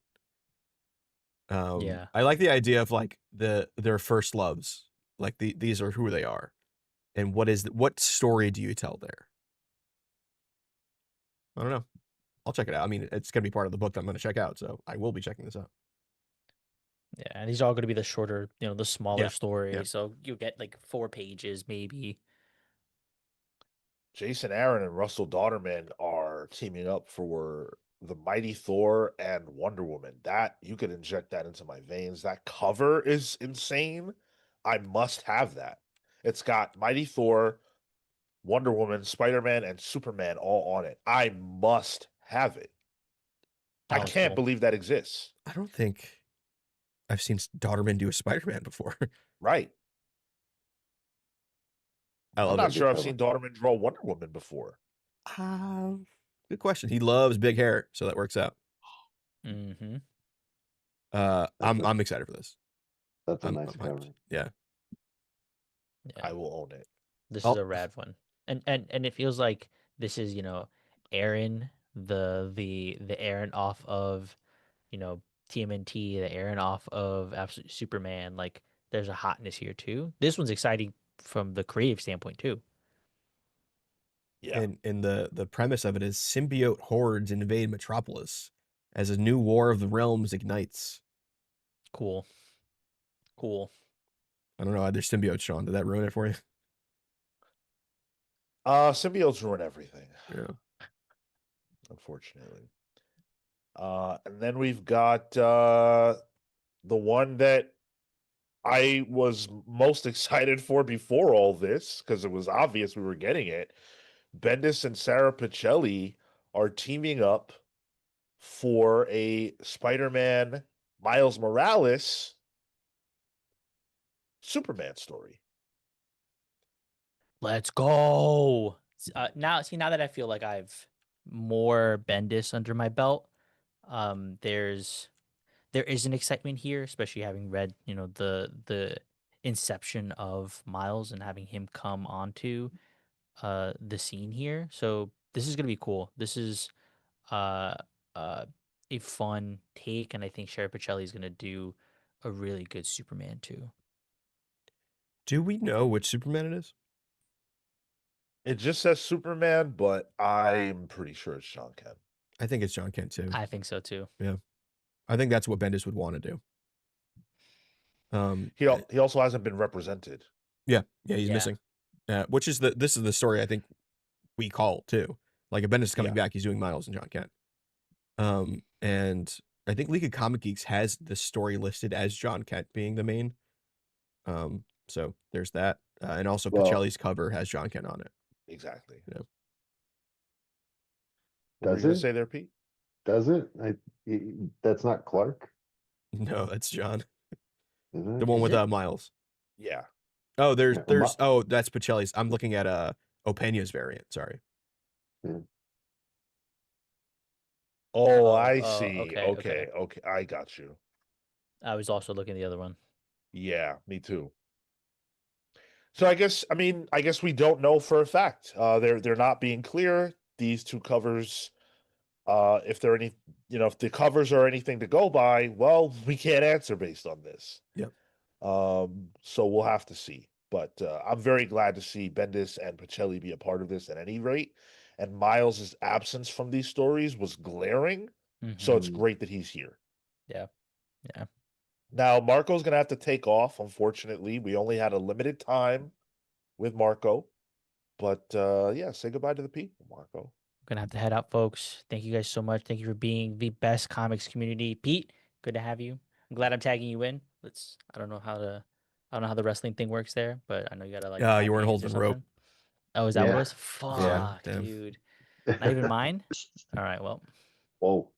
Yeah. I like the idea of like their first loves. Like these are who they are. And what story do you tell there? I don't know. I'll check it out. I mean, it's gonna be part of the book that I'm gonna check out, so I will be checking this out. Yeah, and these are all going to be the shorter, the smaller Yeah, stories. yeah. So you get like 4 pages, maybe. Jason Aaron and Russell Dauterman are teaming up for the Mighty Thor and Wonder Woman. That you could inject that into my veins. That cover is insane. I must have that. It's got Mighty Thor, Wonder Woman, Spider-Man, and Superman all on it. I must have it. That I one's can't cool. believe that exists. I don't think I've seen Daughterman do a Spider-Man before. Right. I I'm love not it. sure I've seen Dauterman draw Wonder Woman before. Good question. He loves big hair, so that works out. Mm-hmm. I'm excited for this. That's a I'm nice hyped. cover. Yeah. Yeah. I will own it. This Oh. is a rad one, and it feels like this is Aaron, the Aaron off of TMNT, the Aaron off of Absolute Superman. Like there's a hotness here too. This one's exciting from the creative standpoint too. Yeah. And the premise of it is symbiote hordes invade Metropolis as a new war of the realms ignites. Cool. I don't know. They're symbiotes, Sean. Did that ruin it for you? Symbiotes ruin everything, Yeah. unfortunately. And then we've got the one that I was most excited for before all this, because it was obvious we were getting it. Bendis and Sarah Pichelli are teaming up for a Spider-Man Miles Morales Superman story. Let's go. Now that I feel like I've more Bendis under my belt, there is an excitement here, especially having read, the inception of Miles and having him come onto the scene here. So this is gonna be cool. This is uh a fun take, and I think Sherry Pacelli is gonna do a really good Superman too. Do we know which Superman it is? It just says Superman, but I'm pretty sure it's Sean Kent. I think it's John Kent too. I think so too. I think that's what Bendis would want to do. He also hasn't been represented. Yeah, he's Yeah. missing. Which is this is the story I think we call too. Like if Bendis is coming Yeah. back, he's doing Miles and John Kent. And I think League of Comic Geeks has the story listed as John Kent being the main. So there's that. And also Well- Pacelli's cover has John Kent on it. Exactly. Yeah. What were Does you gonna it? say there, Pete? Does it? That's not Clark, No, that's John. is The it? one Is with it? Miles. Yeah. Oh, there's Yeah, well, oh, that's Pacelli's. I'm looking at Opena's variant, sorry. Oh, Oh, I oh, see. okay. Okay. I got you. I was also looking at the other one. Yeah, me too. So I guess we don't know for a fact. They're not being clear. These two covers, if they're any, if the covers are anything to go by, well, we can't answer based on this. Yep. So we'll have to see. But I'm very glad to see Bendis and Pacelli be a part of this at any rate. And Miles's absence from these stories was glaring. So it's Mhm. great that he's here. Yeah. Now, Marco's going to have to take off, unfortunately. We only had a limited time with Marco. But yeah, say goodbye to the people, Marco. Gonna have to head out, folks. Thank you guys so much. Thank you for being the best comics community. Pete, good to have you. I'm glad I'm tagging you in. I don't know how the wrestling thing works there, but I know you gotta like tag You weren't names or holding rope. something. Oh, is that what it Yeah. was? Fuck, Yeah. Damn. dude. Not even mine? All right, well. Whoa.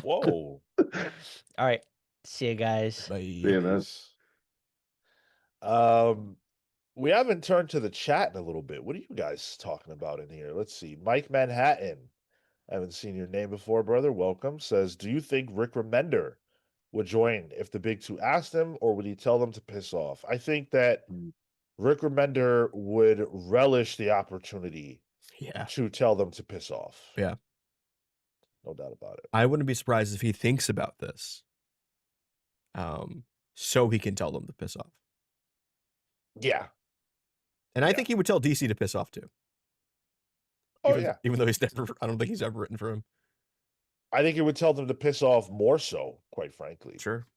Whoa. All right. See you guys. Bye. Yeah, man. Peace. We haven't turned to the chat in a little bit. What are you guys talking about in here? Let's see. Mike Manhattan. I haven't seen your name before, brother. Welcome. Says, do you think Rick Remender would join if the big two asked him, or would he tell them to piss off? I think that Mm. Rick Remender would relish the opportunity Yeah. to tell them to piss off. Yeah. No doubt about it. I wouldn't be surprised if he thinks about this. So he can tell them to piss off. Yeah. And I Yeah. think he would tell DC to piss off too. Oh, even, yeah. Even though I don't think he's ever written for him. I think it would tell them to piss off more so, quite frankly. Sure.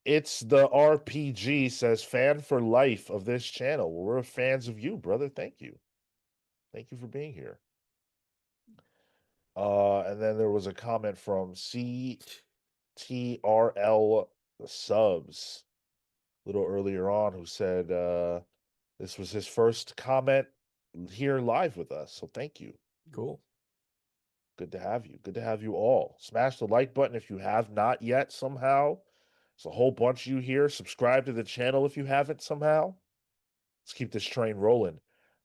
It's the RPG, says fan for life of this channel. Well, we're fans of you, brother. Thank you. Thank you for being here. And then there was a comment from CTRL subs a little earlier on who said this was his first comment here live with us. So thank you. Cool. Good to have you. Good to have you all. Smash the like button if you have not yet somehow. There's a whole bunch of you here. Subscribe to the channel if you haven't somehow. Let's keep this train rolling.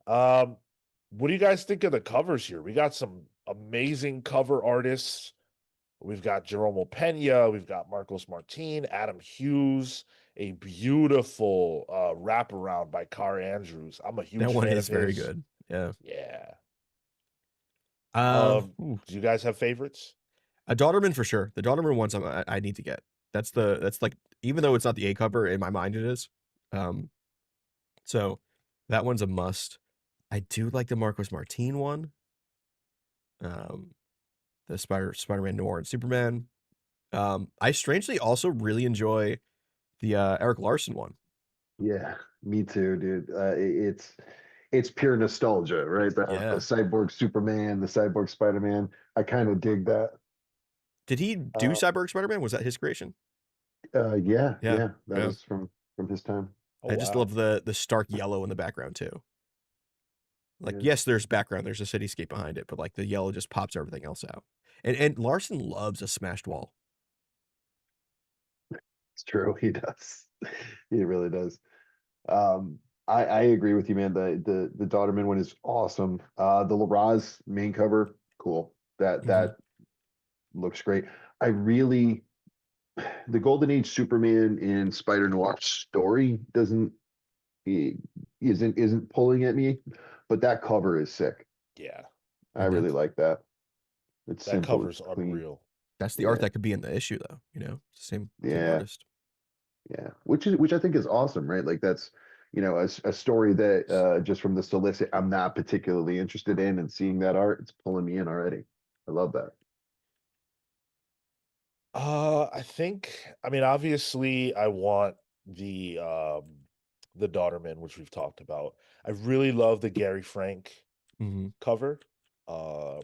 What do you guys think of the covers here? We got some amazing cover artists. We've got Jerome Pena. We've got Marcos Martin, Adam Hughes, a beautiful wraparound by Car Andrews. I'm a huge That one fan is of very his. good. Yeah. Yeah. Ooh. Do you guys have favorites? A Daughterman for sure. The Daughterman ones I need to get. That's like, even though it's not the A cover, in my mind it is. So that one's a must. I do like the Marcos Martin one. The Spider-Man Noir and Superman. I strangely also really enjoy the Eric Larson one. Yeah, me too, dude. It's pure nostalgia, right? The Cyborg Superman, the Cyborg Spider-Man. I kind of dig that. Did he do Cyborg Spider-Man? Was that his creation? Yeah. That Yeah. was from his time. Oh, I just wow. love the stark yellow in the background too. Like, Yeah. yes, there's background, there's a cityscape behind it, but like the yellow just pops everything else out. And Larson loves a smashed wall. It's true. He does. He really does. I agree with you, man. The Daughterman one is awesome. The Laraz main cover, cool. That looks great. The Golden Age Superman in Spider Noir story isn't pulling at me, but that cover is sick. Yeah. I really like that. It's That simple, cover's it's clean. unreal. That's the Yeah. art that could be in the issue, though. You know, same Yeah. artist. Yeah, which I think is awesome, right? Like that's, a story that just from the solicit I'm not particularly interested in, and seeing that art, it's pulling me in already. I love that. I mean, obviously I want the Daughterman, which we've talked about. I really love the Gary Frank Mm-hmm. cover. Um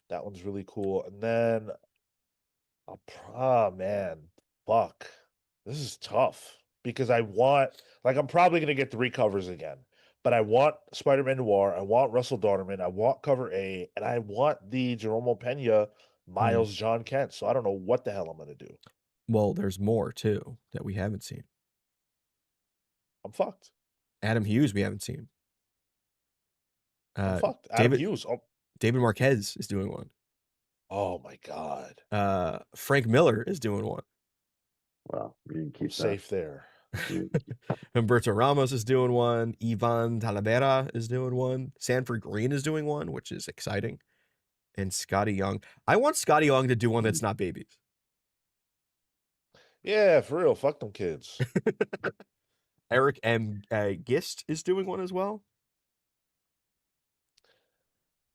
that one's really cool. And then man, fuck. This is tough because I'm probably gonna get 3 covers again. But I want Spider-Man Noir, I want Russell Dauterman, I want cover A, and I want the Jerome Pena Miles John Kent. So I don't know what the hell I'm gonna do. Well, there's more too that we haven't seen. I'm fucked. Adam Hughes, we haven't seen. I'm fucked. Adam Hughes. David Marquez is doing one. Oh my God. Frank Miller is doing one. Wow, we didn't I'm keep that. safe there. Humberto Ramos is doing one. Ivan Talavera is doing one. Sanford Green is doing one, which is exciting. And Scotty Young. I want Scotty Young to do one that's not babies. Yeah, for real. Fuck them kids. Eric M. Gist is doing one as well.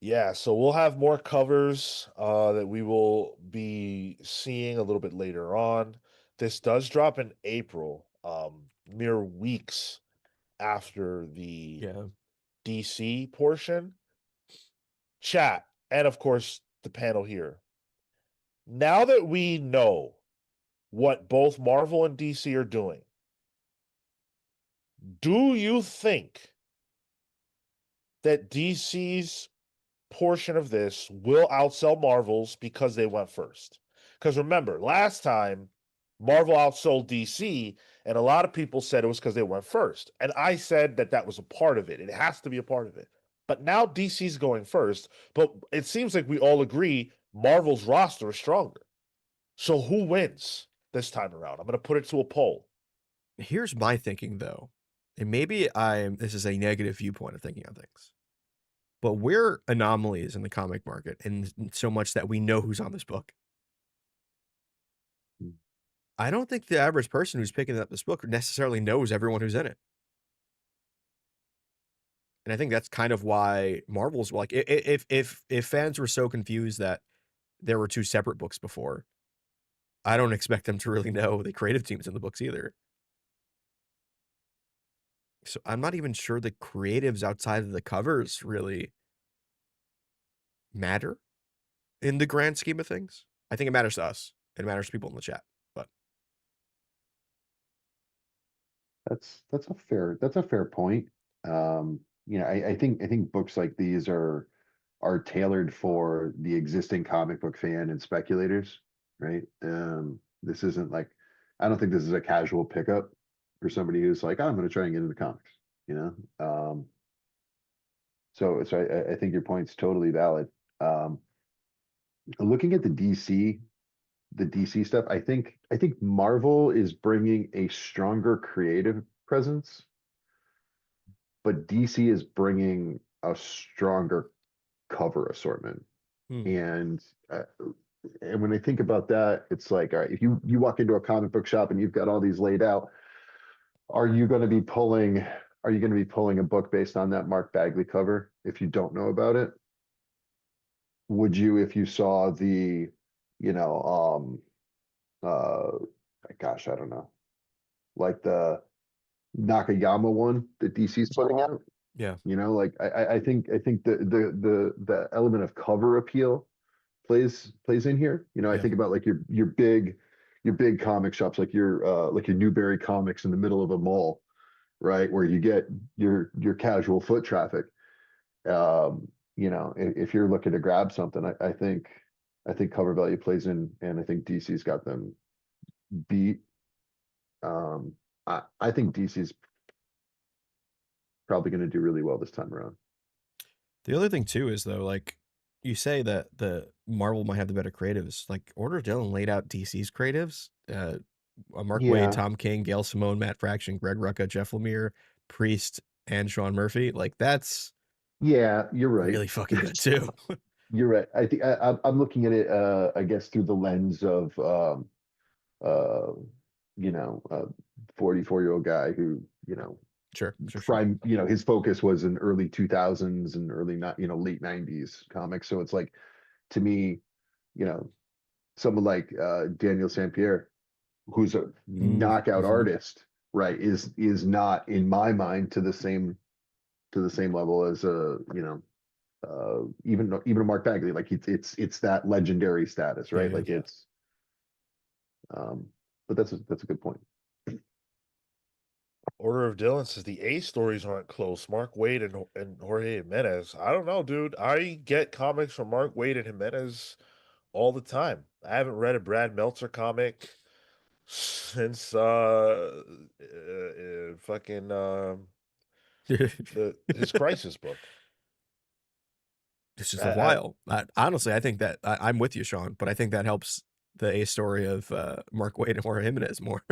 Yeah, so we'll have more covers that we will be seeing a little bit later on. This does drop in April, mere weeks after the Yeah. DC portion. Chat, and of course the panel here. Now that we know what both Marvel and DC are doing, do you think that DC's portion of this will outsell Marvel's because they went first? Because remember, last time Marvel outsold DC, and a lot of people said it was because they went first. And I said that that was a part of it. It has to be a part of it. But now DC's going first, but it seems like we all agree Marvel's roster is stronger. So who wins this time around? I'm going to put it to a poll. Here's my thinking, though. And maybe this is a negative viewpoint of thinking on things. But we're anomalies in the comic market, and so much that we know who's on this book. I don't think the average person who's picking up this book necessarily knows everyone who's in it. And I think that's kind of why Marvel's like, if fans were so confused that there were 2 separate books before, I don't expect them to really know the creative teams in the books either. So I'm not even sure the creatives outside of the covers really matter in the grand scheme of things. I think it matters to us. It matters to people in the chat. But That's a fair point. I think books like these are tailored for the existing comic book fan and speculators, right? This isn't like, I don't think this is a casual pickup for somebody who's like, I'm going to try and get into comics, So I think your point's totally valid. Looking at the DC stuff, I think Marvel is bringing a stronger creative presence, but DC is bringing a stronger cover assortment. And when I think about that, it's like, all right, if you walk into a comic book shop and you've got all these laid out, are you going to be pulling a book based on that Mark Bagley cover if you don't know about it? Would you, if you saw the, gosh, I don't know, like the Nakayama one that DC's putting out? yeah, Like I think the element of cover appeal plays in here. I think about like your big comic shops, like your Newberry Comics in the middle of a mall, right, where you get your casual foot traffic. If you're looking to grab something, I think cover value plays in, and I think DC's got them beat. I think DC's probably going to do really well this time around. The other thing too is, though, like you say that the Marvel might have the better creatives. Like Order of Dylan laid out DC's creatives. Mark Waid, Tom King, Gail Simone, Matt Fraction, Greg Rucka, Jeff Lemire, Priest, and Sean Murphy. Like that's you're right. really fucking good too. You're right. I think I'm looking at it, I guess, through the lens of, uh, 44-year-old guy who, Sure. prime, his focus was in early 2000s and late 90s comics. So it's like, to me, you know, someone like Daniel St. Pierre, who's a knockout Mhm. artist, right, is not, in my mind, to the same level as even a Mark Bagley. Like it's that legendary status, right? Yeah. Like Yeah. it's but that's a good point. Order of Dylan says the A stories aren't close. Mark Waid and Jorge Jimenez. I don't know, dude. I get comics from Mark Waid and Jimenez all the time. I haven't read a Brad Meltzer comic since fucking his Crisis book. It's just a while. Honestly, I think that I'm with you, Sean, but I think that helps the A story of Mark Waid and Jorge Jimenez more.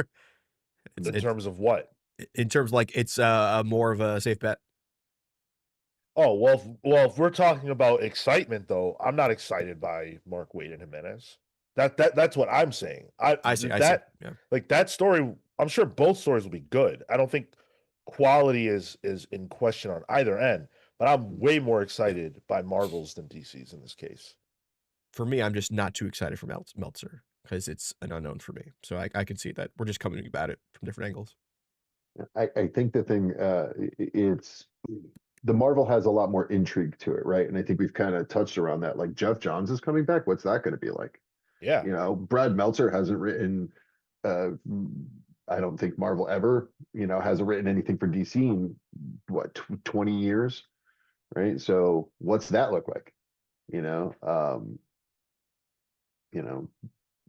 In It's terms of what? in terms like it's more of a safe bet. Oh, if we're talking about excitement, though, I'm not excited by Mark Waid and Jimenez. That's what I'm saying. I see. Yeah. Like that story. I'm sure both stories will be good. I don't think quality is in question on either end, but I'm way more excited by Marvel's than DC's in this case. For me, I'm just not too excited for Meltzer because it's an unknown for me. So I can see that we're just coming about it from different angles. I think the thing, it's the Marvel has a lot more intrigue to it, right? And I think we've kind of touched around that. Like Jeff Johns is coming back. What's that going to be like? Yeah, Brad Meltzer hasn't written. Uh, I don't think Marvel ever, hasn't written anything for DC in what 20 years, right? So what's that look like? You know, um, you know,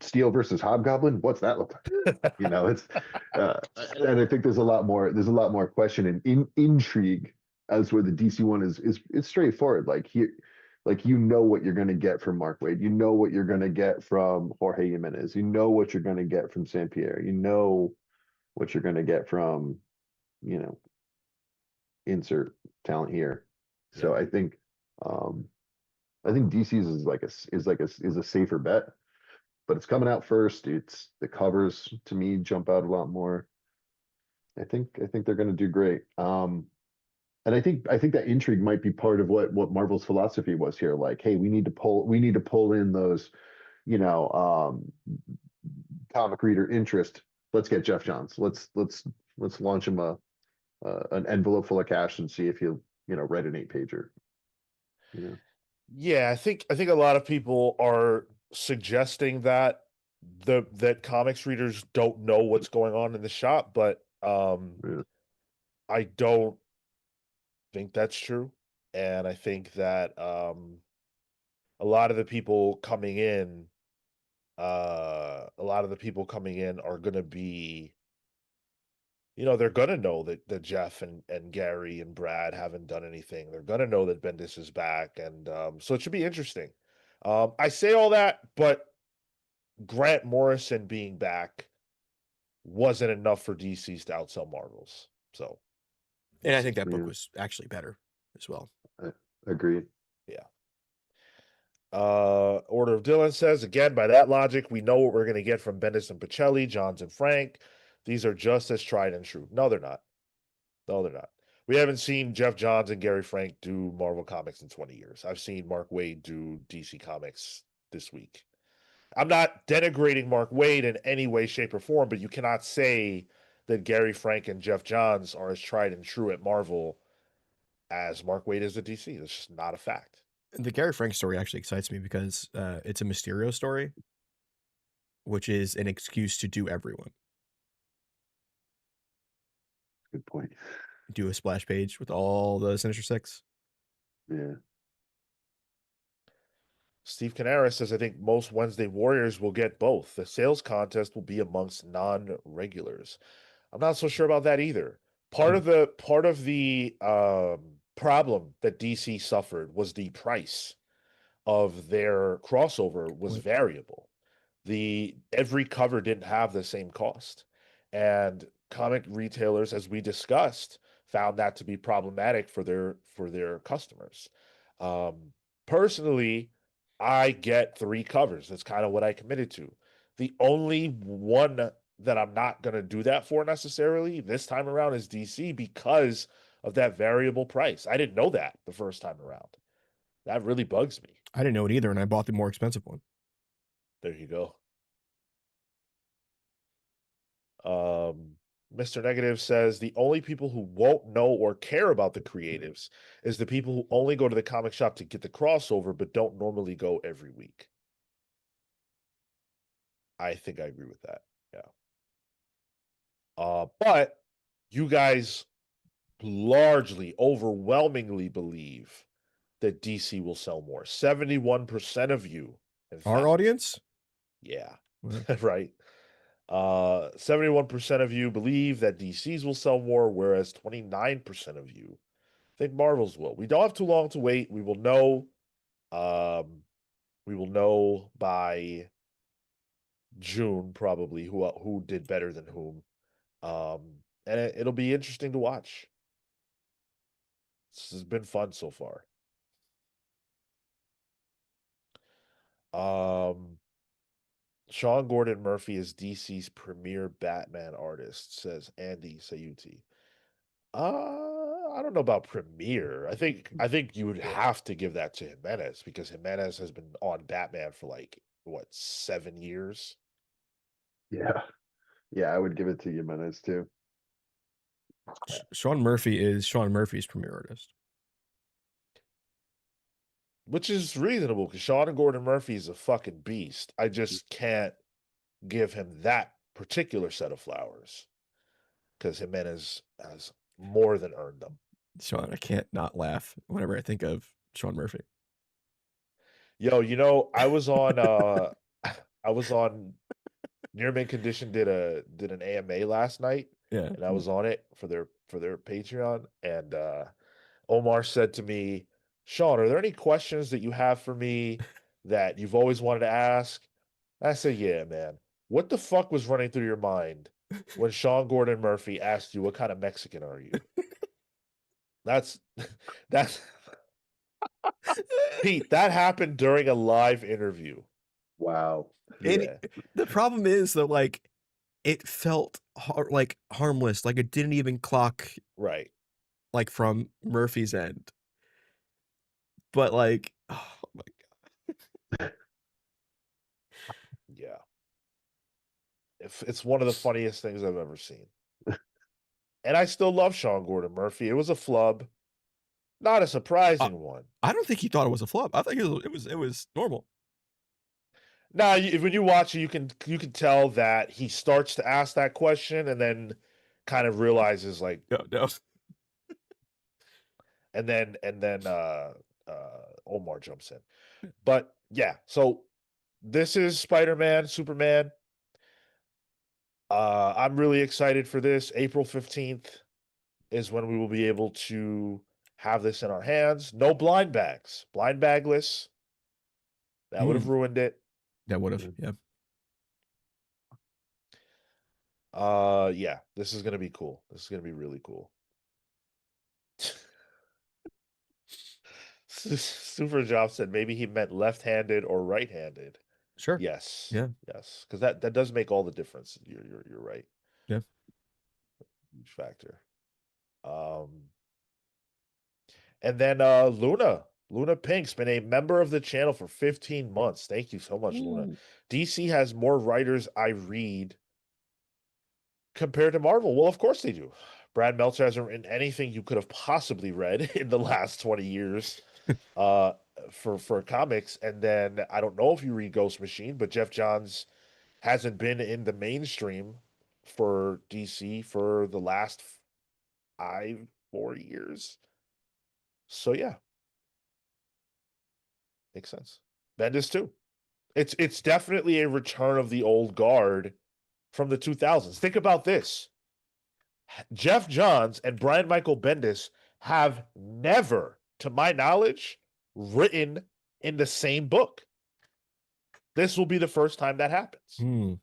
Steel versus Hobgoblin. What's that look like? It's and I think there's a lot more question and intrigue as where the DC one is it's straightforward. Like here, like what you're gonna get from Mark Waid, what you're gonna get from Jorge Jimenez, what you're gonna get from Saint Pierre, what you're gonna get from, you know, insert talent here. So yeah. I think DC's is a safer bet, but it's coming out first. It's the covers to me jump out a lot more. I think they're going to do great. And I think that intrigue might be part of what Marvel's philosophy was here. Like, hey, we need to pull in those, you know, comic reader interest. Let's get Jeff Johns. Let's launch him an envelope full of cash and see if he'll read an 8-pager. Yeah, I think a lot of people are suggesting that that comics readers don't know what's going on in the shop, but Yeah. I don't think that's true. And I think that a lot of the people coming in are gonna be, they're gonna know that Jeff and Gary and Brad haven't done anything. They're gonna know that Bendis is back, and so it should be interesting. I say all that, but Grant Morrison being back wasn't enough for DC's to outsell Marvel's. So, And I think that book Yeah. was actually better as well. Agreed. yeah. Order of Dylan says, again, by that logic, we know what we're going to get from Bendis and Pacelli, Johns and Frank. These are just as tried and true. No, they're not. No, they're not. We haven't seen Jeff Johns and Gary Frank do Marvel Comics in 20 years. I've seen Mark Waid do DC Comics this week. I'm not denigrating Mark Waid in any way, shape, or form, but you cannot say that Gary Frank and Jeff Johns are as tried and true at Marvel as Mark Waid is at DC. That's just not a fact. The Gary Frank story actually excites me because it's a Mysterio story, which is an excuse to do everyone. Good point. Do a splash page with all the Sinister Six. Yeah. Steve Canara says, I think most Wednesday Warriors will get both. The sales contest will be amongst non-regulars. I'm not so sure about that either. Part of the problem that DC suffered was the price of their crossover was variable. Every cover didn't have the same cost. And comic retailers, as we discussed, found that to be problematic for their customers. Personally, I get 3 covers. That's kind of what I committed to. The only one that I'm not going to do that for necessarily this time around is DC because of that variable price. I didn't know that the first time around. That really bugs me. I didn't know it either, and I bought the more expensive one. There you go. Mr. Negative says the only people who won't know or care about the creatives is the people who only go to the comic shop to get the crossover but don't normally go every week. I think I agree with that. Yeah. But you guys largely, overwhelmingly believe that DC will sell more. 71% of you, in Our fact. audience? Yeah. Well, Right. 71% of you believe that DC's will sell more, whereas 29% of you think Marvel's will. We don't have too long to wait. We will know. We will know by June probably who did better than whom. And it'll be interesting to watch. This has been fun so far. Sean Gordon Murphy is DC's premier Batman artist, says Andy Sayuti. I don't know about premier. I think you would have to give that to Jimenez because Jimenez has been on Batman for like what 7 years. Yeah. Yeah, I would give it to Jimenez too. Sean Murphy is Sean Murphy's premier artist. Which is reasonable because Sean Gordon Murphy is a fucking beast. I just can't give him that particular set of flowers because Jimenez has more than earned them. Sean, I can't not laugh whenever I think of Sean Murphy. Yo, I was on I was on Near Mint Condition did an AMA last night, Yeah. and I was on it for their Patreon, and Omar said to me, Sean, are there any questions that you have for me that you've always wanted to ask? I said, yeah, man. What the fuck was running through your mind when Sean Gordon Murphy asked you what kind of Mexican are you? That's Pete, that happened during a live interview. Wow. And Yeah. the problem is that like it felt like harmless, like it didn't even clock Right. like from Murphy's end. But like, oh my god. Yeah. It's one of the funniest things I've ever seen. And I still love Sean Gordon Murphy. It was a flub. Not a surprising one. I don't think he thought it was a flop. I think it was normal. Now, when you watch it, you can tell that he starts to ask that question and then kind of realizes like, No. and then Omar jumps in. But yeah, so this is Spider-Man, Superman. I'm really excited for this. April 15th is when we will be able to have this in our hands. No blind bags, blind bagless. That would have ruined it. That would have, yeah. Yeah, this is gonna be cool. This is gonna be really cool. Super Job said maybe he meant left-handed or right-handed. Sure. Yes. Yeah. Yes, because that does make all the difference. You're right. Yeah. Huge factor. And then Luna Pink's been a member of the channel for 15 months. Thank you so much, Luna. DC has more writers I read compared to Marvel. Well, of course they do. Brad Meltzer hasn't written anything you could have possibly read in the last 20 years for comics. And then I don't know if you read Ghost Machine, but Jeff Johns hasn't been in the mainstream for DC for the last 4 years. So yeah. Makes sense. Bendis too. It's definitely a return of the old guard from the 2000s. Think about this. Jeff Johns and Brian Michael Bendis have never, to my knowledge, written in the same book. This will be the first time that happens.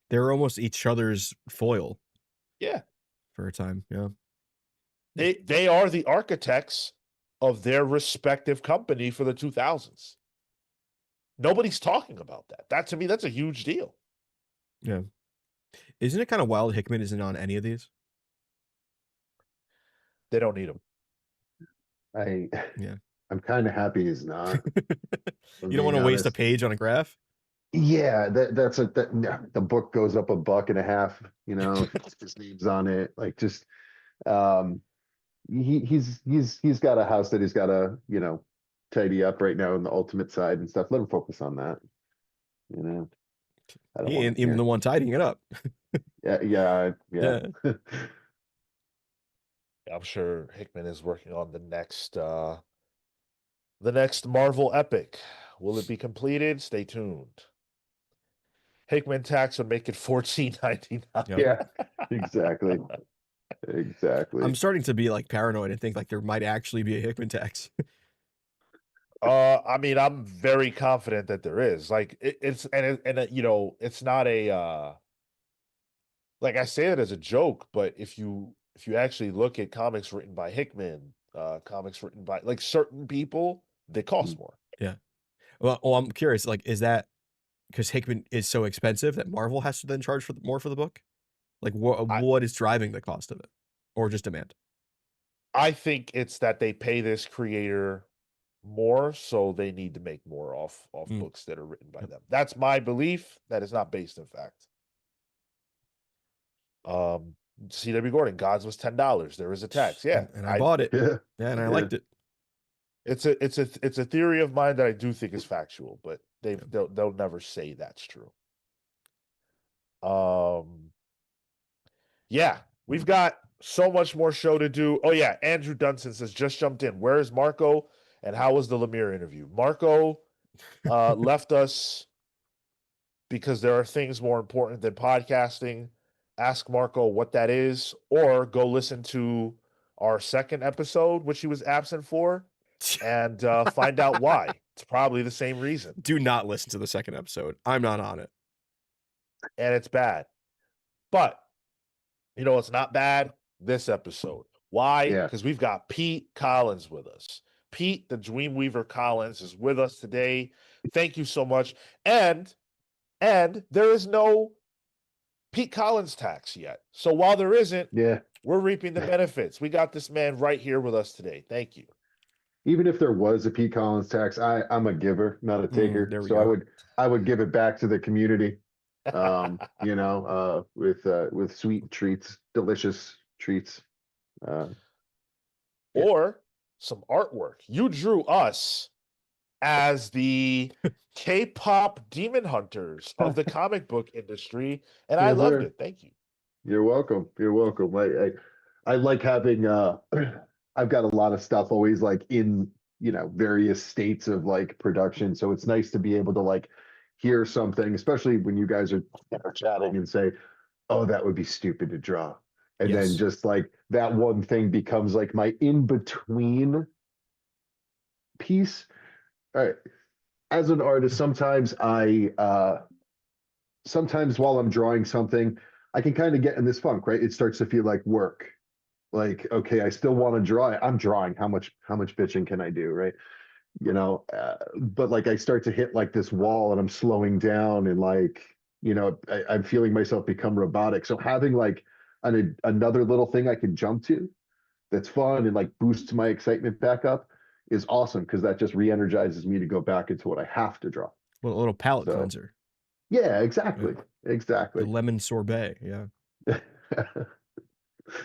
They're almost each other's foil. Yeah. For a time, yeah. They are the architects of their respective company for the 2000s. Nobody's talking about that. That to me, that's a huge deal. Yeah. Isn't it kind of wild Hickman isn't on any of these? They don't need him. Yeah. I'm kind of happy he's not. You don't want to waste a page on a graph? Yeah, the book goes up $1.50, you know, if his name's on it. Like just he's got a house that he's got to, you know, tidy up right now on the Ultimate side and stuff. Let him focus on that. You know. I don't He want ain't to even the one tidying it up. yeah. I'm sure Hickman is working on the next Marvel epic. Will it be completed? Stay tuned. Hickman tax would make it $14.99. Yep. Yeah, exactly. Exactly. I'm starting to be like paranoid and think like there might actually be a Hickman tax. I mean, I'm very confident that there is. Like you know, it's not a like I say it as a joke, but if you actually look at comics written by Hickman, comics written by like certain people, they cost more. Yeah. Well, I'm curious. Like, is that because Hickman is so expensive that Marvel has to then charge for more for the book? Like, what is driving the cost of it, or just demand? I think it's that they pay this creator more, so they need to make more off books that are written by them. That's my belief. That is not based in fact. C.W. Gordon, Gods was $10. There is a tax. Yeah, and I bought it. Yeah, and I liked it. It's a theory of mine that I do think is factual, but they'll never say that's true. Yeah, we've got so much more show to do. Oh yeah, Andrew Dunson says just jumped in. Where is Marco? And how was the Lemire interview? Marco left us because there are things more important than podcasting. Ask Marco what that is, or go listen to our second episode, which he was absent for, and find out why. It's probably the same reason. Do not listen to the second episode. I'm not on it. And it's bad. But, you know, it's not bad this episode. Why? Yeah. Because we've got Pete Collins with us. Pete, the Dreamweaver Collins, is with us today. Thank you so much. And there is no Pete Collins tax yet. So while there isn't, yeah. we're reaping the benefits. We got this man right here with us today. Thank you. Even if there was a Pete Collins tax, I'm a giver, not a taker. There we So go. I would give it back to the community. You know, with sweet treats, delicious treats. Yeah. Or some artwork. You drew us as the K-pop demon hunters of the comic book industry, and I Yes, loved sir. it. Thank you. You're welcome. You're welcome. I like having I've got a lot of stuff always like in, you know, various states of like production. So it's nice to be able to like hear something, especially when you guys are chatting and say, oh, that would be stupid to draw. And Yes. then just like that one thing becomes like my in-between piece. All right. As an artist, sometimes sometimes while I'm drawing something, I can kind of get in this funk, right? It starts to feel like work. Like, okay, I still want to draw it. I'm drawing. How much bitching can I do, right? You know, but like I start to hit like this wall and I'm slowing down and like, you know, I'm feeling myself become robotic. So having like another little thing I can jump to that's fun and like boosts my excitement back up is awesome because that just re-energizes me to go back into what I have to draw. A little palate So, cleanser. yeah, exactly. The Exactly. lemon sorbet. Yeah.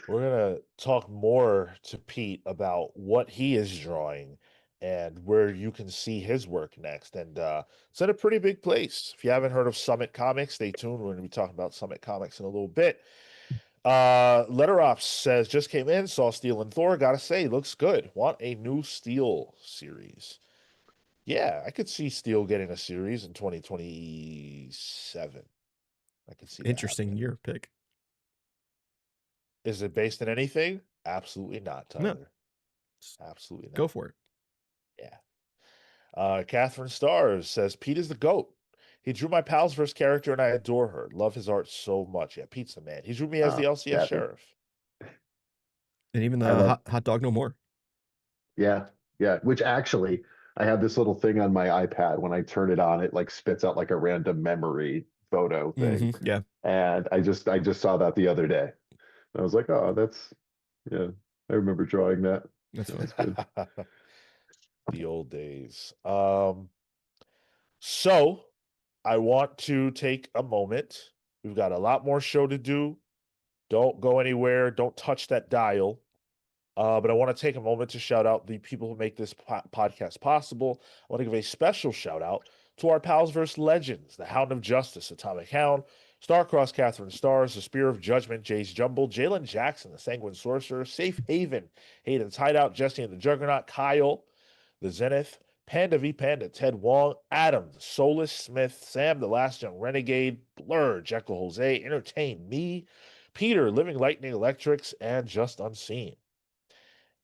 We're going to talk more to Pete about what he is drawing and where you can see his work next. And it's in a pretty big place. If you haven't heard of Summit Comics, stay tuned. We're going to be talking about Summit Comics in a little bit. Letterops says, just came in, saw Steel and Thor. Gotta say, looks good. Want a new Steel series. Yeah, I could see Steel getting a series in 2027. I could see that Interesting happening. year pick. Is it based on anything? Absolutely not, No. Tyler. Absolutely not. Go for it. Yeah. Catherine Stars says, Pete is the GOAT. He drew my Pals verse character and I adore her. Love his art so much. Yeah, Pete's the man. He drew me as the LCS Catherine. sheriff. And even I love- hot dog no more. Yeah. Which actually, I have this little thing on my iPad. When I turn it on, it like spits out like a random memory photo thing. Yeah. And I just saw that the other day. I was like, oh, that's yeah. I remember drawing that. That's That's fun. good. The old days. So I want to take a moment. We've got a lot more show to do. Don't go anywhere. Don't touch that dial. But I want to take a moment to shout out the people who make this podcast possible. I want to give a special shout out to our pals vs. Legends, the Hound of Justice, Atomic Hound, Starcross, Catherine Stars, the Spear of Judgment, Jace Jumble, Jalen Jackson, the Sanguine Sorcerer, Safe Haven, Hayden's Hideout, Jesse and the Juggernaut, Kyle, the Zenith, Panda v Panda, Ted Wong, Adam, the Soulless Smith, Sam, the Last Young Renegade, Blur, Jekyll Jose, Entertain Me, Peter, Living Lightning Electrics, and Just Unseen.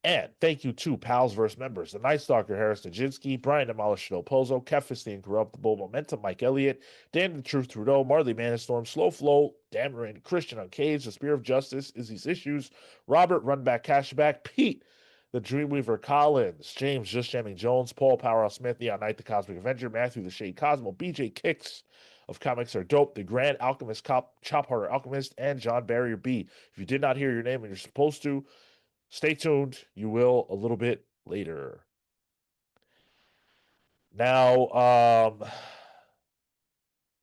And thank you to Pals vs. Members, the Night Stalker, Harris Nijinsky, Brian Demolition Pozo, Kefis the Incorruptible, Momentum, Mike Elliott, Dan the Truth Trudeau, Marley Manistorm, Slow Flow, Damarin, Christian Uncaged, The Spear of Justice, Izzy's Issues, Robert Runback Cashback, Pete, the Dreamweaver Collins, James Just Jamming Jones, Paul Powerhouse Smith, Neon Knight, the Cosmic Avenger, Matthew the Shade Cosmo, BJ Kicks of Comics Are Dope, the Grand Alchemist, Chop Harder Alchemist, and John Barrier B. If you did not hear your name and you're supposed to, stay tuned. You will a little bit later. Now,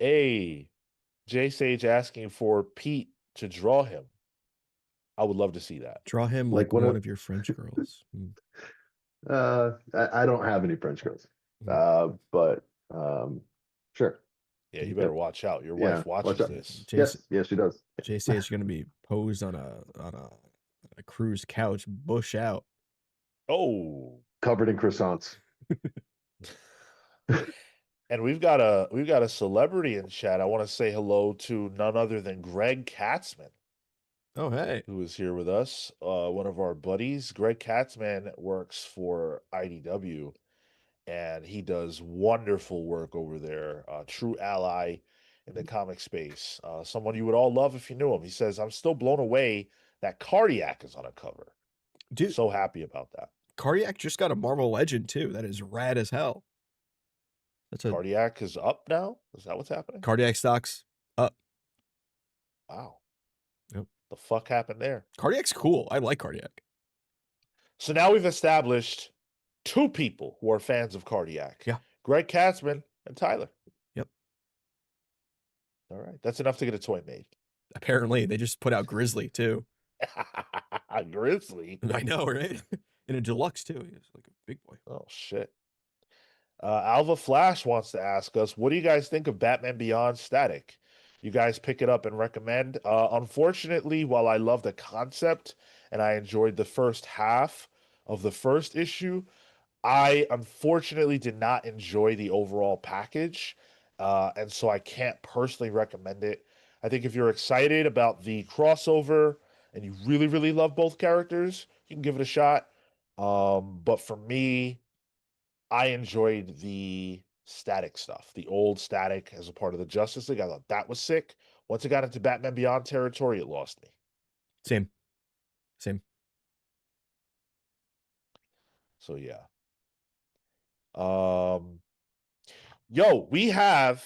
J Sage asking for Pete to draw him. I would love to see that. Draw him Like like one one of- of your French girls. I don't have any French girls. Mm. But sure. Yeah, you better watch out. Your Yeah, wife watch watches out. this. Yes, she does. JC is gonna be posed on a cruise couch, bush out. Oh, Covered in croissants. and we've got a celebrity in chat. I want to say hello to none other than Greg Katzman, Oh hey. who is here with us. One of our buddies. Greg Katzman works for IDW, and he does wonderful work over there. True ally in the comic space. Someone you would all love if you knew him. He says, "I'm still blown away that Cardiac is on a cover." Dude, So happy about that. Cardiac just got a Marvel Legend too. That is rad as hell. That's a Cardiac is up now. Is that what's happening? Cardiac stocks up. Wow. Yep. The fuck happened there? Cardiac's cool. I like Cardiac. So now we've established two people who are fans of Cardiac. Yeah. Greg Katzman and Tyler. Yep. All right. That's enough to get a toy made. Apparently, they just put out Grizzly too. Grizzly. I know, right? In a deluxe too. He's like a big boy. Oh shit. Alva Flash wants to ask us, what do you guys think of Batman Beyond Static? You guys pick it up and recommend? Unfortunately, while I love the concept and I enjoyed the first half of the first issue, I unfortunately did not enjoy the overall package. And so I can't personally recommend it. I think if you're excited about the crossover and you really, really love both characters, you can give it a shot. But for me, I enjoyed the Static stuff, the old Static as a part of the Justice League. I thought that was sick. Once it got into Batman Beyond territory, it lost me. Same. So yeah. Yo, we have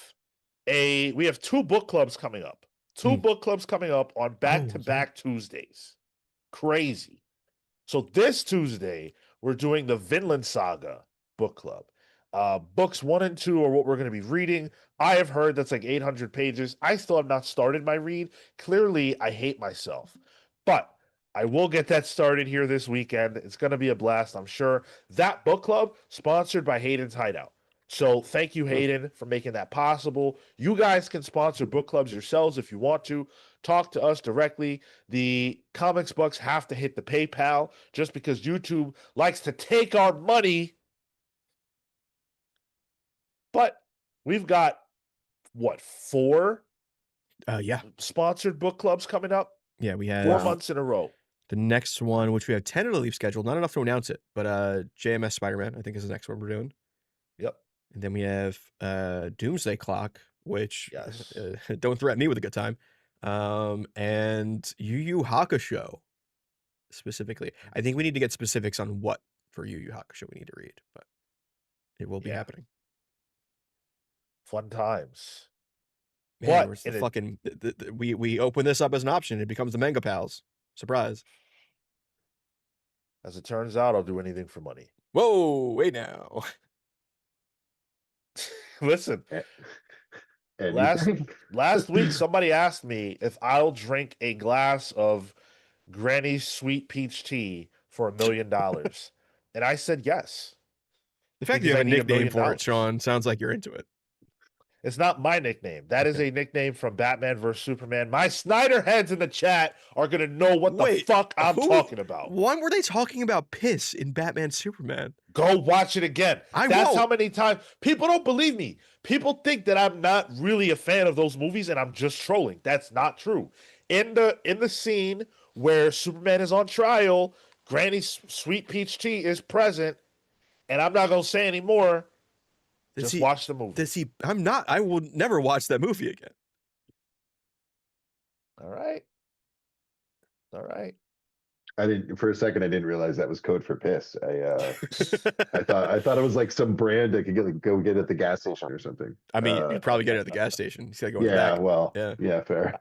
two book clubs coming up. Two book clubs coming up on back-to-back Tuesdays. Crazy. So this Tuesday, we're doing the Vinland Saga book club. Books 1 and 2 are what we're going to be reading. I have heard that's like 800 pages. I still have not started my read. Clearly, I hate myself. But I will get that started here this weekend. It's going to be a blast, I'm sure. That book club, sponsored by Hayden's Hideout. So thank you, Hayden, for making that possible. You guys can sponsor book clubs yourselves if you want to. Talk to us directly. The Comics Bucks have to hit the PayPal just because YouTube likes to take our money. But we've got, what, 4 Yeah. sponsored book clubs coming up? Yeah, we 4 have months in a row. the next one, which we have tentatively scheduled. Not enough to announce it, but JMS Spider-Man, I think, is the next one we're doing. Yep. And then we have Doomsday Clock, which Yes. don't threaten me with a good time. And Yu Yu Hakusho specifically. I think we need to get specifics on what for Yu Yu Hakusho we need to read. But It will be Yeah. happening. Fun times. Man, But where's the in a- fucking we open this up as an option, it becomes the Manga Pals. Surprise. As it turns out, I'll do anything for money. Whoa, wait now. Listen, last Anything? last week somebody asked me if I'll drink a glass of Granny's sweet peach tea for $1 million. And I said yes. The fact Because you have I a need $1 nickname million. for it, Sean, sounds like you're into it. It's not my nickname. That is Okay. a nickname from Batman vs. Superman. My Snyder heads in the chat are going to know what the fuck I'm talking about. When were they talking about piss in Batman Superman? Go watch it again. I That's won't. how many times people don't believe me. People think that I'm not really a fan of those movies and I'm just trolling. That's not true. In the scene where Superman is on trial, Granny's sweet peach tea is present, and I'm not gonna say any more. Just watch the movie. I will never watch that movie again. All right. All right. For a second I didn't realize that was code for piss. I thought it was like some brand I could go get at the gas station or something. I mean, you probably get it at the gas station. You gotta go in the Yeah, back. well, Yeah. yeah, fair.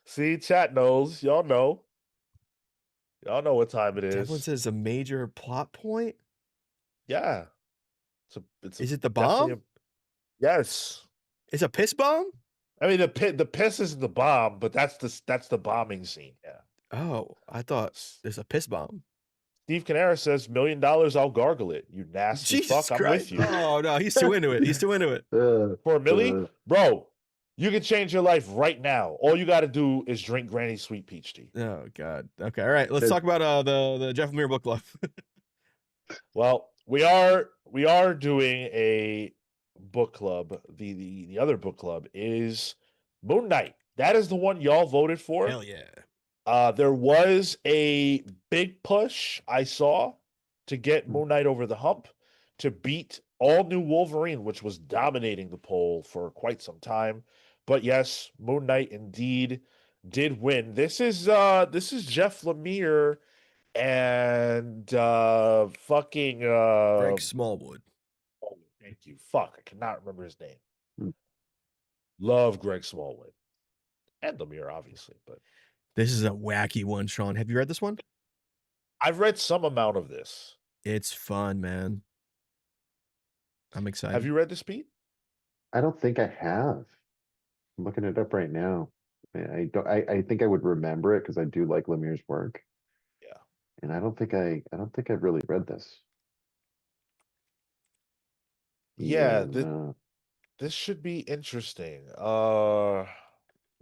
See, chat knows. Y'all know. Y'all know what time it is. Devlin says a major plot point. Yeah. Is it the definitely bomb? Yes. It's a piss bomb? I mean, the piss isn't the bomb, but that's the bombing scene. Yeah. Oh, I thought there's a piss bomb. Steve Canara says, $1 million, I'll gargle it. You nasty Jesus fuck. Christ. I'm with you. Oh no, he's too into it. He's too into it. For $1 million, bro, you can change your life right now. All you got to do is drink Granny's sweet peach tea. Oh God. Okay. All right. Let's talk about the Jeff Lemire book club. Well, we are doing a book club. The other book club is Moon Knight. That is the one y'all voted for. Hell yeah. There was a big push I saw to get Moon Knight over the hump to beat All New Wolverine, which was dominating the poll for quite some time. But yes, Moon Knight indeed did win. This is Jeff Lemire and fucking Greg Smallwood. Oh, thank you. Fuck, I cannot remember his name. Love Greg Smallwood. And Lemire, obviously, but This is a wacky one, Sean. Have you read this one? I've read some amount of this. It's fun, man. I'm excited. Have you read this, Pete? I don't think I have. I'm looking it up right now. I think I would remember it because I do like Lemire's work. Yeah. And I don't think I've really read this. Yeah, this should be interesting.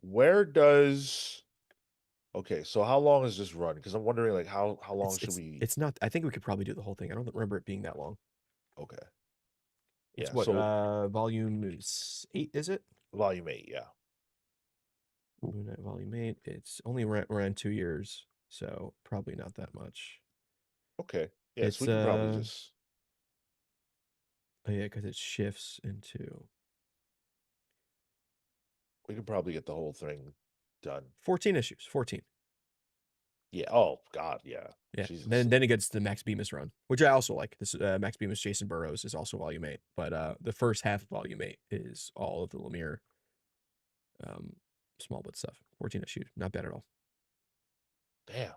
Where does Okay, so how long is this run? Because I'm wondering like how long should we It's not I think we could probably do the whole thing. I don't remember it being that long. Okay. It's Yeah, what so volume 8, is it? volume 8, yeah. Moon Knight volume 8. It's only around 2 years, so probably not that much. Okay. Yeah, It's so we can probably just Oh yeah, because it shifts into we could probably get the whole thing done. 14 issues. 14. Yeah. Oh God, yeah. Yeah. Jesus. Then it gets the Max Bemis run, which I also like. This Max Bemis Jason Burrows is also volume 8, but the first half of volume 8 is all of the Lemire Smallwood stuff. 14 issues, not bad at all. Damn.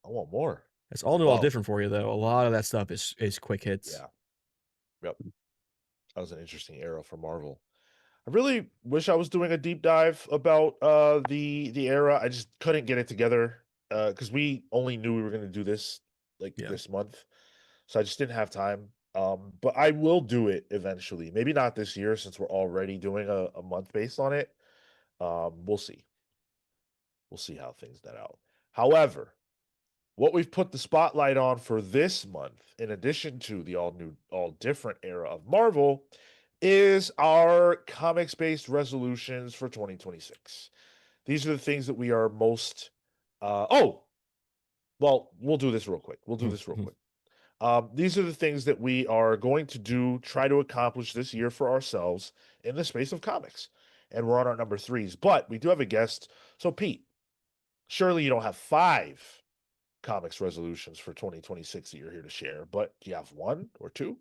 I want more. It's all new, all Wow. different for you though. A lot of that stuff is quick hits. Yeah. Yep. That was an interesting era for Marvel. I really wish I was doing a deep dive about the era. I just couldn't get it together because we only knew we were going to do this this month, so I just didn't have time. But I will do it eventually. Maybe not this year since we're already doing a month based on it. We'll see. We'll see how things net out. However, what we've put the spotlight on for this month, in addition to the all new, all different era of Marvel, is our comics-based resolutions for 2026. These are the things that we are most well, we'll do this real quick. These are the things that we are going to try to accomplish this year for ourselves in the space of comics. And we're on our number 3s, but we do have a guest. So Pete, surely you don't have 5 comics resolutions for 2026 that you're here to share, but do you have one or two?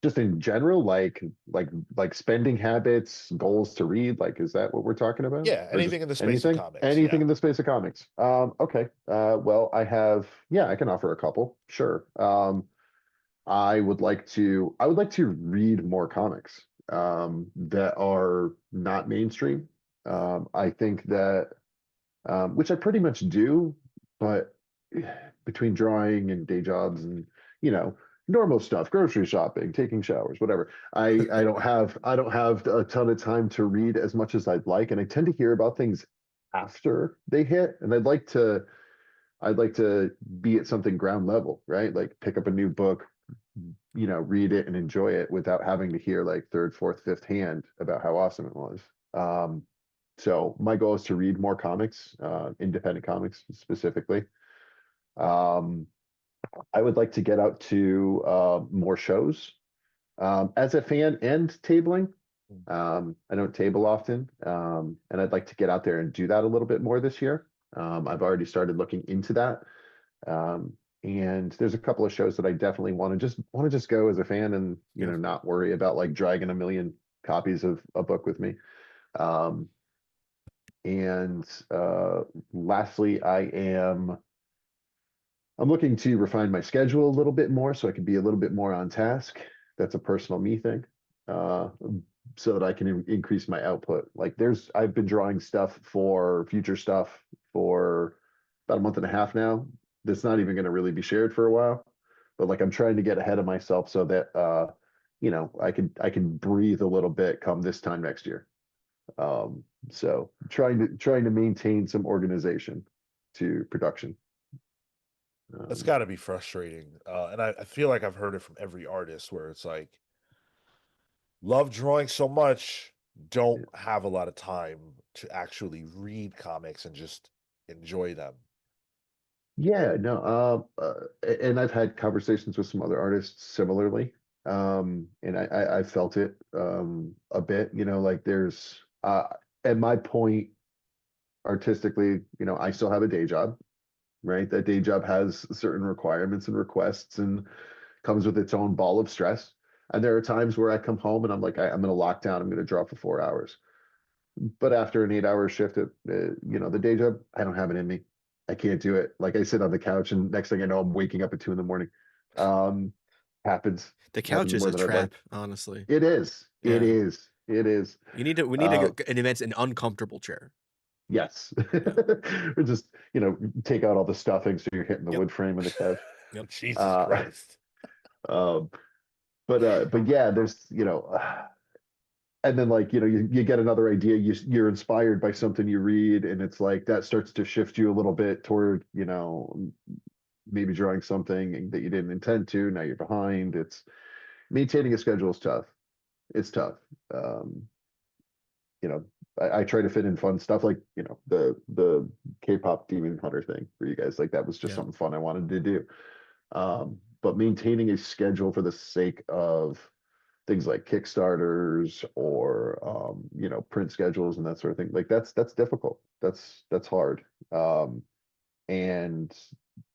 Just in general, like spending habits, goals to read, like is that what we're talking about? Yeah, Or just anything in the space of comics. anything Yeah. in the space of comics. Okay. Well, I can offer a couple. Sure. I would like to read more comics that are not mainstream. I think that which I pretty much do, but between drawing and day jobs and you know normal stuff, grocery shopping, taking showers, whatever, I don't have a ton of time to read as much as I'd like, and I tend to hear about things after they hit, and I'd like to be at something ground level, right? Like pick up a new book, read it and enjoy it without having to hear like third, fourth, fifth hand about how awesome it was. So my goal is to read more comics, independent comics specifically. Um, I would like to get out to more shows. As a fan and tabling, I don't table often, and I'd like to get out there and do that a little bit more this year. I've already started looking into that. And there's a couple of shows that I definitely want to just go as a fan and not worry about like dragging a million copies of a book with me. And lastly, I'm looking to refine my schedule a little bit more so I can be a little bit more on task. That's a personal me thing. So that I can increase my output. Like I've been drawing stuff for future stuff for about a month and a half now. That's not even going to really be shared for a while. But like I'm trying to get ahead of myself so that I can breathe a little bit come this time next year. So trying to maintain some organization to production. That's got to be frustrating. And I feel like I've heard it from every artist where it's like, love drawing so much, don't have a lot of time to actually read comics and just enjoy them. Yeah, no, and I've had conversations with some other artists similarly. And I felt it a bit, like there's at my point artistically, I still have a day job, right? That day job has certain requirements and requests and comes with its own ball of stress. And there are times where I come home and I'm like, I'm going to lock down, I'm going to draw for 4 hours. But after an 8 hour shift at, the day job, I don't have it in me. I can't do it. Like I sit on the couch and next thing I know, I'm waking up at 2 a.m. Happens. The couch Happens is more a than I'd like. trap, honestly. It is. It Yeah. is. It is. We need to invent an uncomfortable chair. Yes. Or just, take out all the stuffing so you're hitting the Yep. wood frame of the couch. Yep. Jesus Christ. But yeah, there's, and then like, you get another idea, you're inspired by something you read, and it's like that starts to shift you a little bit toward, maybe drawing something that you didn't intend to. Now you're behind. It's maintaining a schedule is tough. It's tough. I try to fit in fun stuff like, the K-pop Demon Hunter thing for you guys. Like that was just something fun I wanted to do. But maintaining a schedule for the sake of things like Kickstarters or print schedules and that sort of thing, like that's difficult. That's hard. And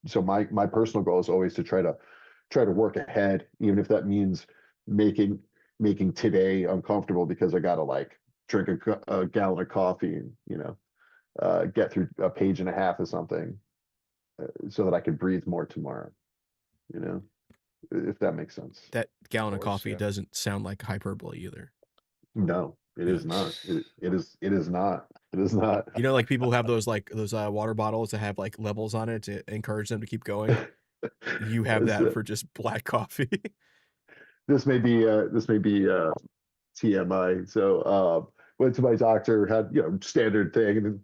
so my personal goal is always to try to work ahead, even if that means making today uncomfortable because I gotta like drink a gallon of coffee and get through a page and a half of something so that I can breathe more tomorrow. If that makes sense. That gallon of course, coffee yeah. doesn't sound like hyperbole either. No, it is not. It is not. It is not. Like people who have those water bottles that have like levels on it to encourage them to keep going. You have that for just black coffee. This may be TMI. So went to my doctor, had standard thing, and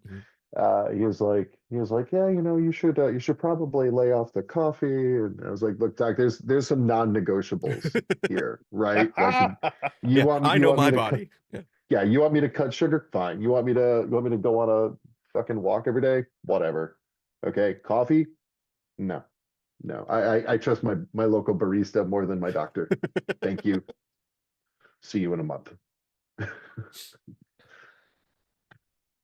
he was like, yeah, you should probably lay off the coffee. And I was like, look, doc, there's some non-negotiables here, right? Like you want me, I you know want me my to body. yeah, you want me to cut sugar? Fine. You want me to go on a fucking walk every day? Whatever. Okay. Coffee? No. No. I trust my local barista more than my doctor. Thank you. See you in a month.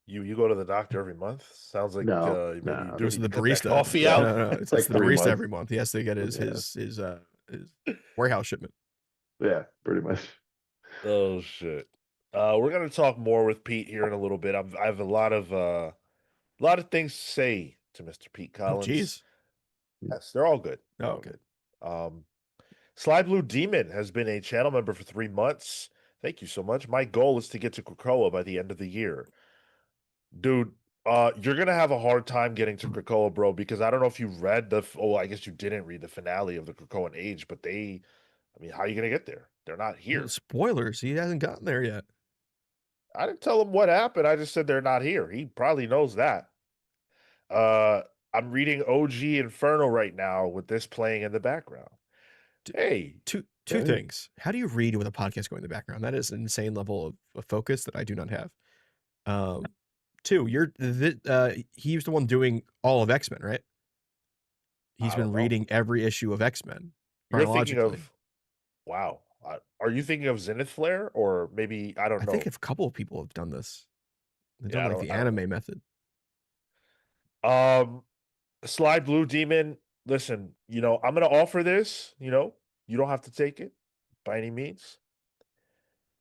You go to the doctor every month? Sounds like No, maybe no, you it do Goes need to to the cut that barista. coffee Yeah. out. No, It's it's like the 3 barista months. every month. He has to get his his warehouse shipment. Yeah, pretty much. Oh shit. We're gonna talk more with Pete here in a little bit. I have a lot of things to say to Mr. Pete Oh, Collins. geez. Yes, they're all good. They're Oh, all okay. good. Sly Blue Demon has been a channel member for 3 months. Thank you so much. My goal is to get to Krakoa by the end of the year. Dude, you're gonna have a hard time getting to Krakoa, bro, because I don't know if you read I guess you didn't read the finale of the Krakoan Age, but I mean, how are you gonna get there? They're not here. Well, spoilers. He hasn't gotten there yet. I didn't tell him what happened. I just said they're not here. He probably knows that. Uh, I'm reading OG Inferno right now with this playing in the background. Hey, Two Yeah. things. How do you read with a podcast going in the background? That is an insane level of focus that I do not have. Two, he was the one doing all of X-Men, right? He's I been don't know. reading every issue of X-Men You're thinking chronologically. of wow. Are you thinking of Zenith Flare or maybe I don't I know? think a couple of people have done this. They've Yeah, done like the I don't anime method. Slide Blue Demon. Listen, I'm gonna offer this. You don't have to take it by any means.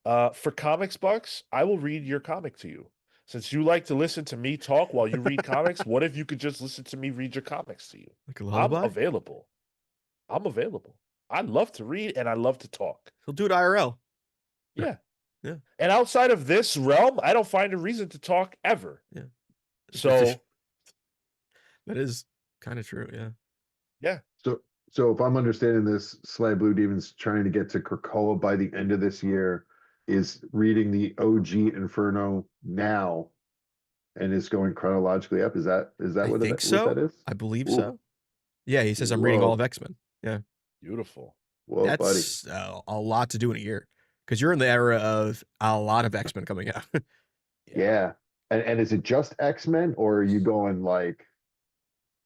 For comics bucks, I will read your comic to you. Since you like to listen to me talk while you read comics, what if you could just listen to me read your comics to you? Like a I'm lullaby. available. I love to read and I love to talk. He'll do it IRL. Yeah. Yeah. And outside of this realm, I don't find a reason to talk ever. Yeah. So that is kind of true. Yeah. yeah. So if I'm understanding this, Sly Blue Demon's trying to get to Krakoa by the end of this year, is reading the OG Inferno now, and is going chronologically up. Is that I what think what so. that is? I believe Ooh. so. Yeah, he says I'm reading all Whoa. of X-Men. Yeah. Beautiful. Whoa, buddy. That's a lot to do in a year because you're in the era of a lot of X-Men coming out. Yeah. And is it just X-Men, or are you going like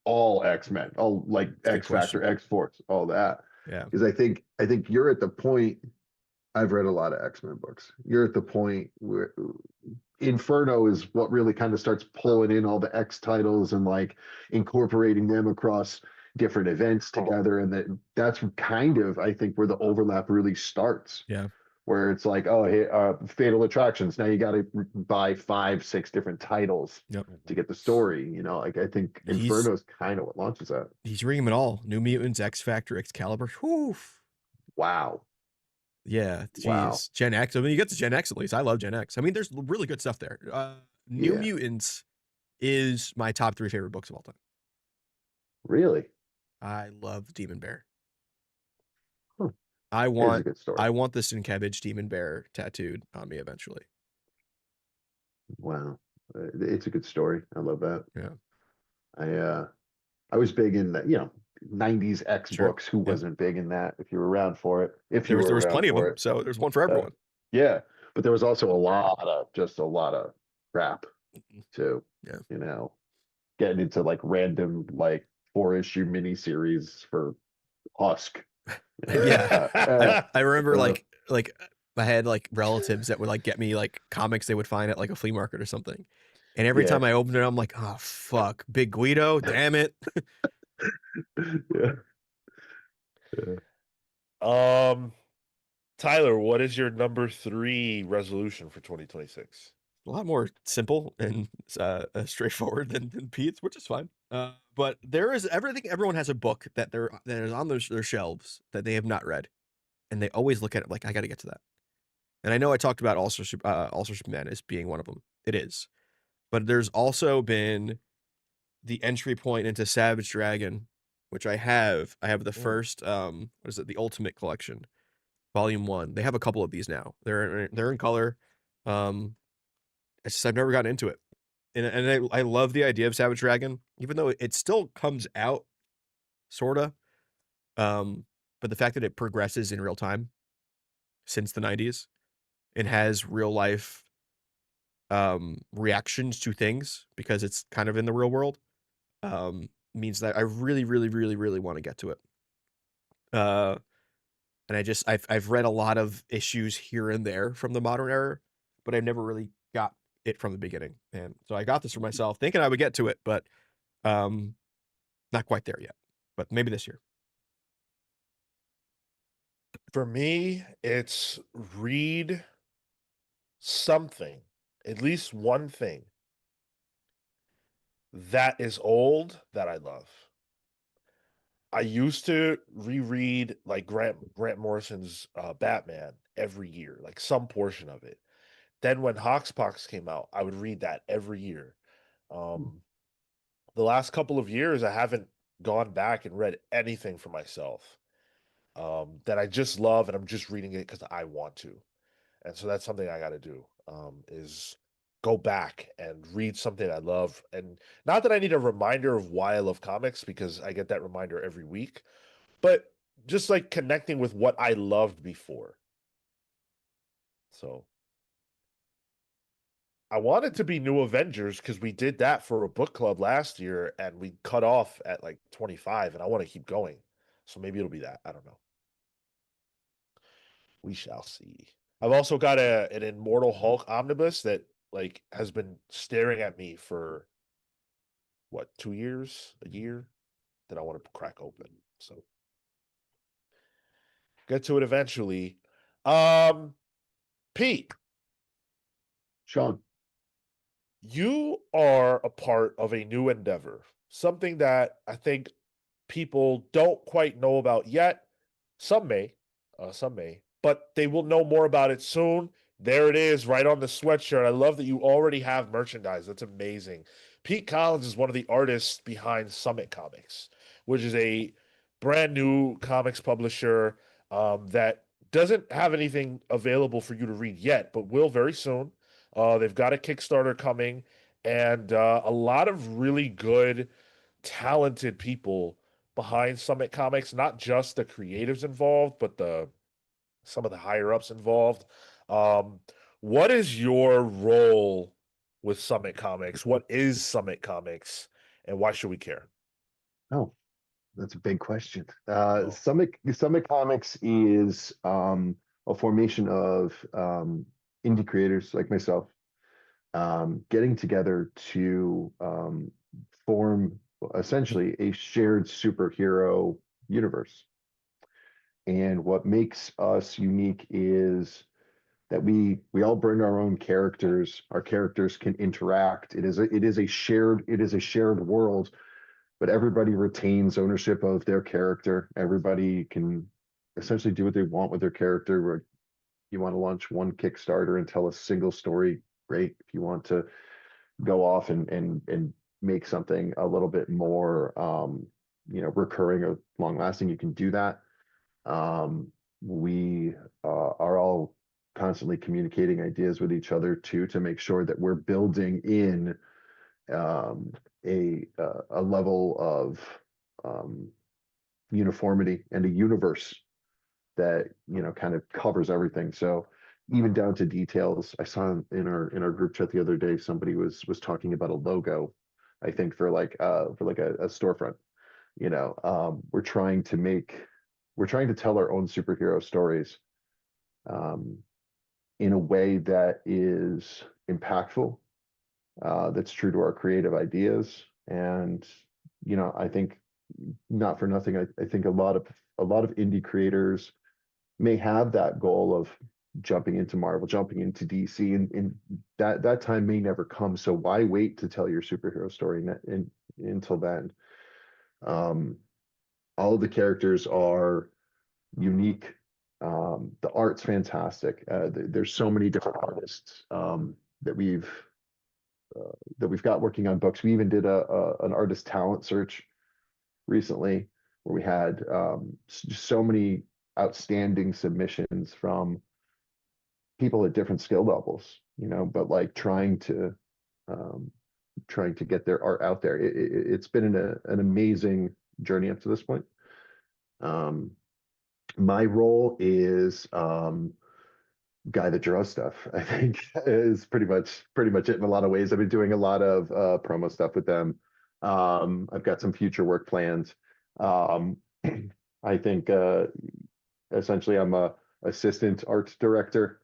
all X-Men, all like That's a good X Factor, question. X-Force, all that? Yeah. Because I think you're at the point. I've read a lot of X-Men books. You're at the point where Inferno is what really kind of starts pulling in all the X titles and like incorporating them across different events together, and that's kind of, I think, where the overlap really starts. Yeah. Where it's like, oh, hey, Fatal Attractions. Now you got to buy 5, 6 different titles Yep. to get the story. Like I think Inferno is kind of what launches that. He's reading them all. New Mutants, X Factor, Excalibur. Whew. Wow. Yeah. Jeez. Wow. Gen X. I mean, you get to Gen X at least. I love Gen X. I mean, there's really good stuff there. New Yeah. Mutants is my top 3 favorite books of all time. Really? I love Demon Bear. Huh. I It is a want good story. the Sienkiewicz Demon Bear tattooed on me eventually. Wow. It's a good story. I love that. Yeah. I was big in the 90s X Sure. books. Who Yeah. wasn't big in that? If you were around for it, There was plenty of them, so there's one for everyone. Yeah, but there was also a lot of crap too. Yeah. Getting into like random like 4-issue miniseries for Husk. Yeah. I remember like I had like relatives that would like get me like comics they would find at like a flea market or something. And every time I opened it, I'm like, oh fuck, Big Guido, damn it. Yeah. Tyler, what is your number 3 resolution for 2026? A lot more simple and straightforward than Pete's, which is fine. But there is everyone has a book that is on their shelves that they have not read, and they always look at it like, I got to get to that. And I know I talked about All Sorts of Men as being one of them. It is, but there's also been the entry point into Savage Dragon, which I have. I have the first what is it? The Ultimate Collection, Volume 1. They have a couple of these now. They're in color. It's just I've never gotten into it, and I love the idea of Savage Dragon, even though it still comes out, sorta. But the fact that it progresses in real time since the 90s and has real life reactions to things because it's kind of in the real world means that I really, really, really, really want to get to it. And I've read a lot of issues here and there from the modern era, but I've never really got it from the beginning. And so I got this for myself, thinking I would get to it, but not quite there yet. But maybe this year. For me, it's read something, at least one thing that is old that I love. I used to reread like Grant Morrison's Batman every year, like some portion of it. Then when Hoxpox came out, I would read that every year. The last couple of years, I haven't gone back and read anything for myself that I just love, and I'm just reading it because I want to. And so that's something I got to do is go back and read something I love. And not that I need a reminder of why I love comics, because I get that reminder every week, but just like connecting with what I loved before. So I want it to be New Avengers because we did that for a book club last year and we cut off at like 25, and I want to keep going. So maybe it'll be that. I don't know. We shall see. I've also got an Immortal Hulk omnibus that like has been staring at me for what, 2 years, a year, that I want to crack open. So get to it eventually. Pete, Sean. you are a part of a new endeavor, something that I think people don't quite know about yet. Some may, but they will know more about it soon. There it is, right on the sweatshirt. I love that you already have merchandise. That's amazing. Pete Collins is one of the artists behind Summit Comics, which is a brand new comics publisher that doesn't have anything available for you to read yet, but will very soon. They've got a Kickstarter coming, and a lot of really good, talented people behind Summit Comics, not just the creatives involved, but some of the higher ups involved. Um, what is your role with Summit Comics? What is Summit Comics, and why should we care? Oh, that's a big question. Oh. Summit Comics is a formation of indie creators like myself getting together to form essentially a shared superhero universe. And what makes us unique is that we all bring our own characters. Our characters can interact. It is a shared world, but everybody retains ownership of their character. Everybody can essentially do what they want with their character. Where you want to launch one Kickstarter and tell a single story, great. If you want to go off and make something a little bit more recurring or long lasting, you can do that. We are all constantly communicating ideas with each other too, to make sure that we're building in a level of uniformity and a universe that kind of covers everything. So even down to details. I saw in our group chat the other day, somebody was talking about a logo, I think for like a storefront. We're trying to tell our own superhero stories in a way that is impactful, that's true to our creative ideas. And I think, not for nothing, I think a lot of indie creators may have that goal of jumping into Marvel, jumping into DC, and that time may never come. So why wait to tell your superhero story until then? All of the characters are unique. The art's fantastic. There's so many different artists that we've got working on books. We even did an artist talent search recently, where we had so many outstanding submissions from people at different skill levels, but like trying to get their art out there. It's been an amazing journey up to this point. My role is guy that draws stuff. I think is pretty much it in a lot of ways. I've been doing a lot of promo stuff with them. I've got some future work plans. I think essentially I'm a assistant art director.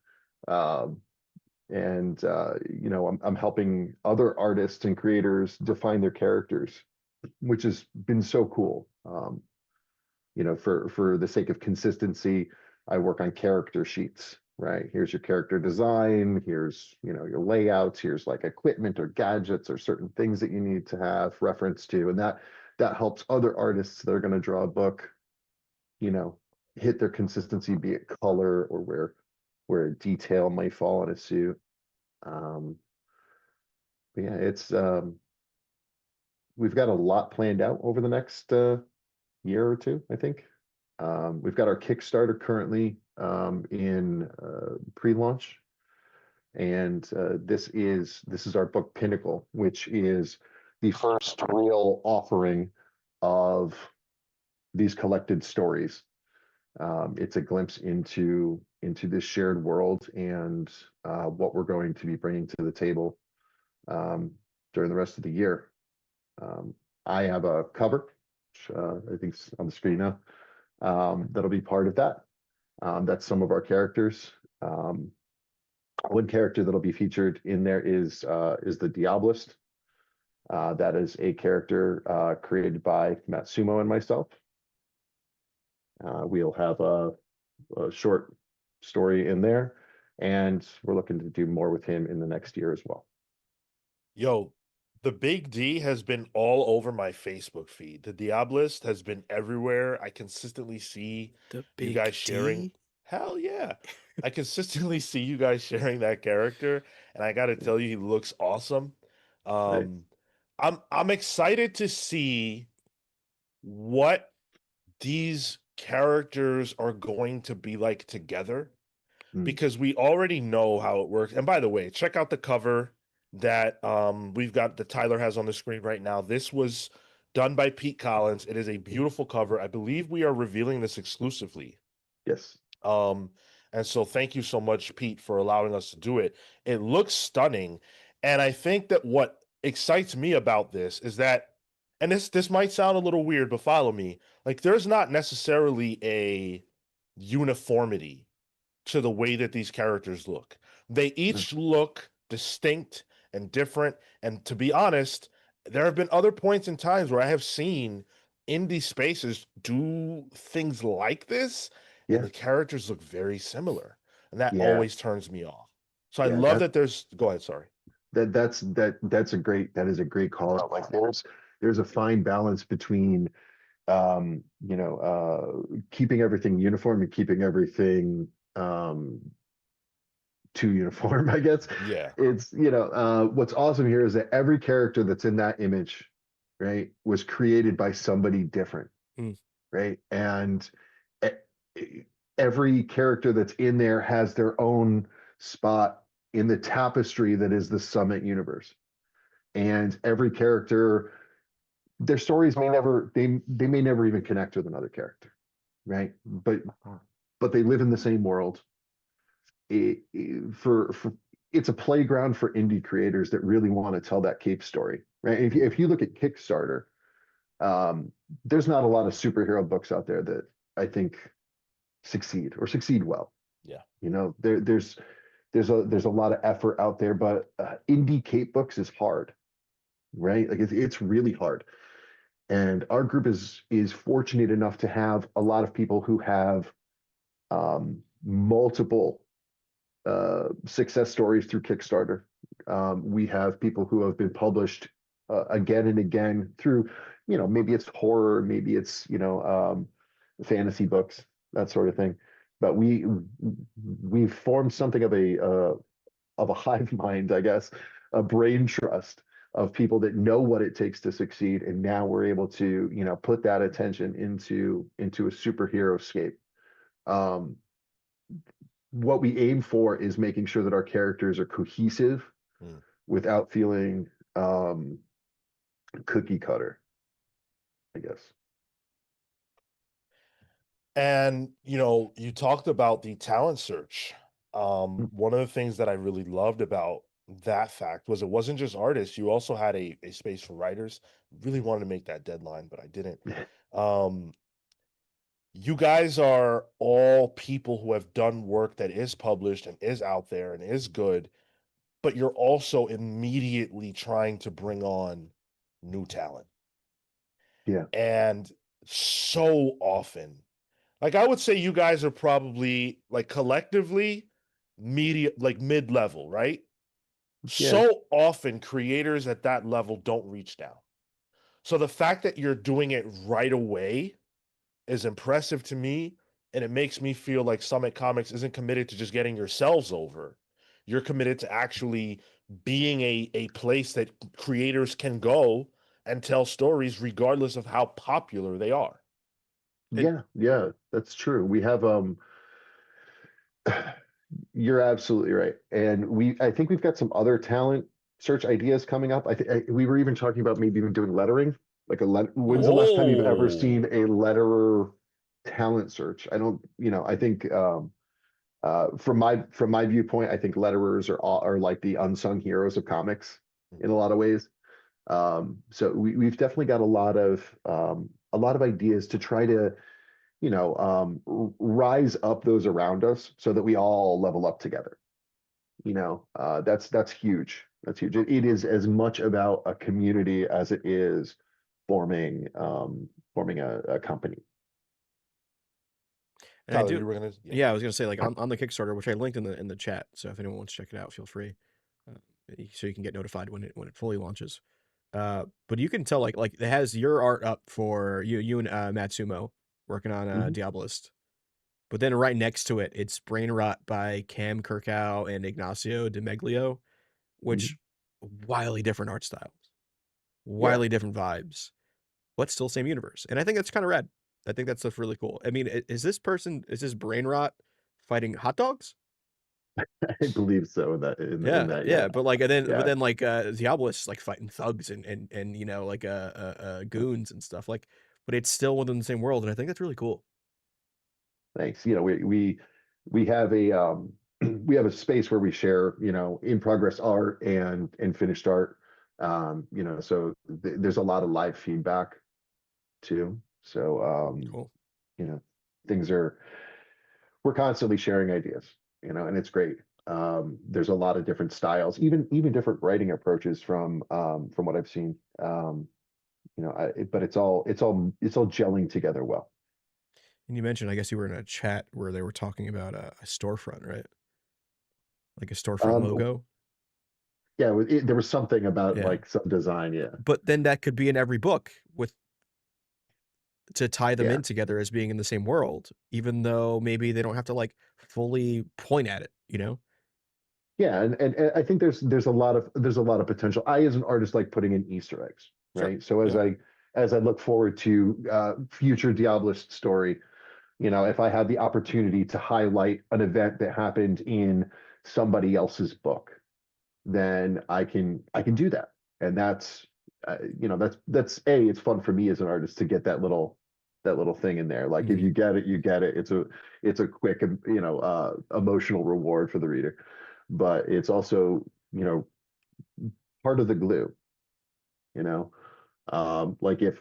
And I'm helping other artists and creators define their characters, which has been so cool. For the sake of consistency, I work on character sheets, right? Here's your character design, here's, your layouts, here's like equipment or gadgets or certain things that you need to have reference to. And that helps other artists that are going to draw a book, hit their consistency, be it color or where a detail might fall on a suit. But yeah, it's we've got a lot planned out over the next year or two, I think. We've got our Kickstarter currently in pre-launch, and this is our book Pinnacle, which is the first real offering of these collected stories. It's a glimpse into this shared world and what we're going to be bringing to the table during the rest of the year. I have a cover, which I think is on the screen now. That'll be part of that. That's some of our characters. One character that'll be featured in there is the Diabolist. That is a character created by Matsumo and myself. We'll have a short story in there, and we're looking to do more with him in the next year as well. Yo, the Big D has been all over my Facebook feed. The Diabolist has been everywhere. I consistently see The you big guys sharing. D? Hell yeah. I consistently see you guys sharing that character, and I got to tell you, he looks awesome. Right. I'm excited to see what these characters are going to be like together Mm. because we already know how it works. And by the way, check out the cover that we've got that Tyler has on the screen right now. This was done by Pete Collins. It is a beautiful cover. I believe we are revealing this exclusively. Yes. And so thank you so much, Pete, for allowing us to do it. It looks stunning. And I think that what excites me about this is that, and this might sound a little weird, but follow me. Like there's not necessarily a uniformity to the way that these characters look. They each look distinct and different. And to be honest, there have been other points in times where I have seen indie spaces do things like this, and Yeah. the characters look very similar. And that Yeah. always turns me off. So I Yeah. love that there's go ahead, sorry. That is a great call out. Like there's a fine balance between keeping everything uniform and keeping everything too uniform, I guess. Yeah. It's what's awesome here is that every character that's in that image, right, was created by somebody different. Mm. Right? And every character that's in there has their own spot in the tapestry that is the Summit universe. And every character, their stories may never they may never even connect with another character, right? But they live in the same world. For it's a playground for indie creators that really want to tell that Cape story, right? If you look at Kickstarter, there's not a lot of superhero books out there that I think succeed well. Yeah. There's a lot of effort out there, but indie Cape books is hard, right? Like it's really hard. And our group is fortunate enough to have a lot of people who have multiple success stories through Kickstarter. We have people who have been published again and again through, maybe it's horror, maybe it's fantasy books, that sort of thing. But we've formed something of a hive mind, I guess, a brain trust of people that know what it takes to succeed, and now we're able to put that attention into a superhero scape. What we aim for is making sure that our characters are cohesive without feeling cookie cutter, I guess. And you talked about the talent search. One of the things that I really loved about that fact was it wasn't just artists. You also had a space for writers. Really wanted to make that deadline, but I didn't. You guys are all people who have done work that is published and is out there and is good. but you're also immediately trying to bring on new talent. Yeah. And so often, like I would say you guys are probably like collectively like mid-level, right? Yeah. So often creators at that level don't reach down. So the fact that you're doing it right away is impressive to me, and it makes me feel like Summit Comics isn't committed to just getting yourselves over. You're committed to actually being a place that creators can go and tell stories regardless of how popular they are. Yeah, yeah, that's true. We have you're absolutely right. And I think we've got some other talent search ideas coming up. We were even talking about maybe even doing lettering. Like when's the last time you've ever seen a letterer talent search? I don't, I think from my viewpoint, I think letterers are like the unsung heroes of comics in a lot of ways. So we've definitely got a lot of ideas to try to rise up those around us so that we all level up together. That's huge. That's huge. It is as much about a community as it is forming a company. And I Tyler, do, you were gonna, yeah, I was gonna say, like, on the Kickstarter, which I linked in the chat, so if anyone wants to check it out, feel free, so you can get notified when it fully launches. But you can tell, like it has your art up for you and Matsumo working on Mhm. Diabolist, but then right next to it, it's Brain Rot by Cam Kirkow and Ignacio de Meglio, which wildly different art styles, Yeah. wildly different vibes, but still same universe. And I think that's kind of rad. I think that's stuff really cool. I mean, is this Brain Rot fighting hot dogs? I believe so in that, yeah. But like, Yeah. like, Diablo's like fighting thugs and like, goons and stuff, like, but it's still within the same world, and I think that's really cool. Thanks. We have a we have a space where we share, in progress art and finished art. So there's a lot of live feedback too. So Cool. you know, things are we're constantly sharing ideas, and it's great. There's a lot of different styles, even different writing approaches from what I've seen. But it's all gelling together well. And you mentioned, I guess you were in a chat where they were talking about a storefront, right? Like a storefront Um, logo. yeah, there was something about Yeah. like some design. Yeah, But then that could be in every book to tie them yeah, in together as being in the same world, even though maybe they don't have to like fully point at it, you know? yeah. And I think there's a lot of potential. I, as an artist, like putting in Easter eggs, Sure. right? So Yeah. as I look forward to future Diabolist story, if I had the opportunity to highlight an event that happened in somebody else's book, then I can do that. And that's it's fun for me as an artist to get that little thing in there. Like if you get it, you get it. It's a quick, emotional reward for the reader, but it's also, part of the glue, you know. Like if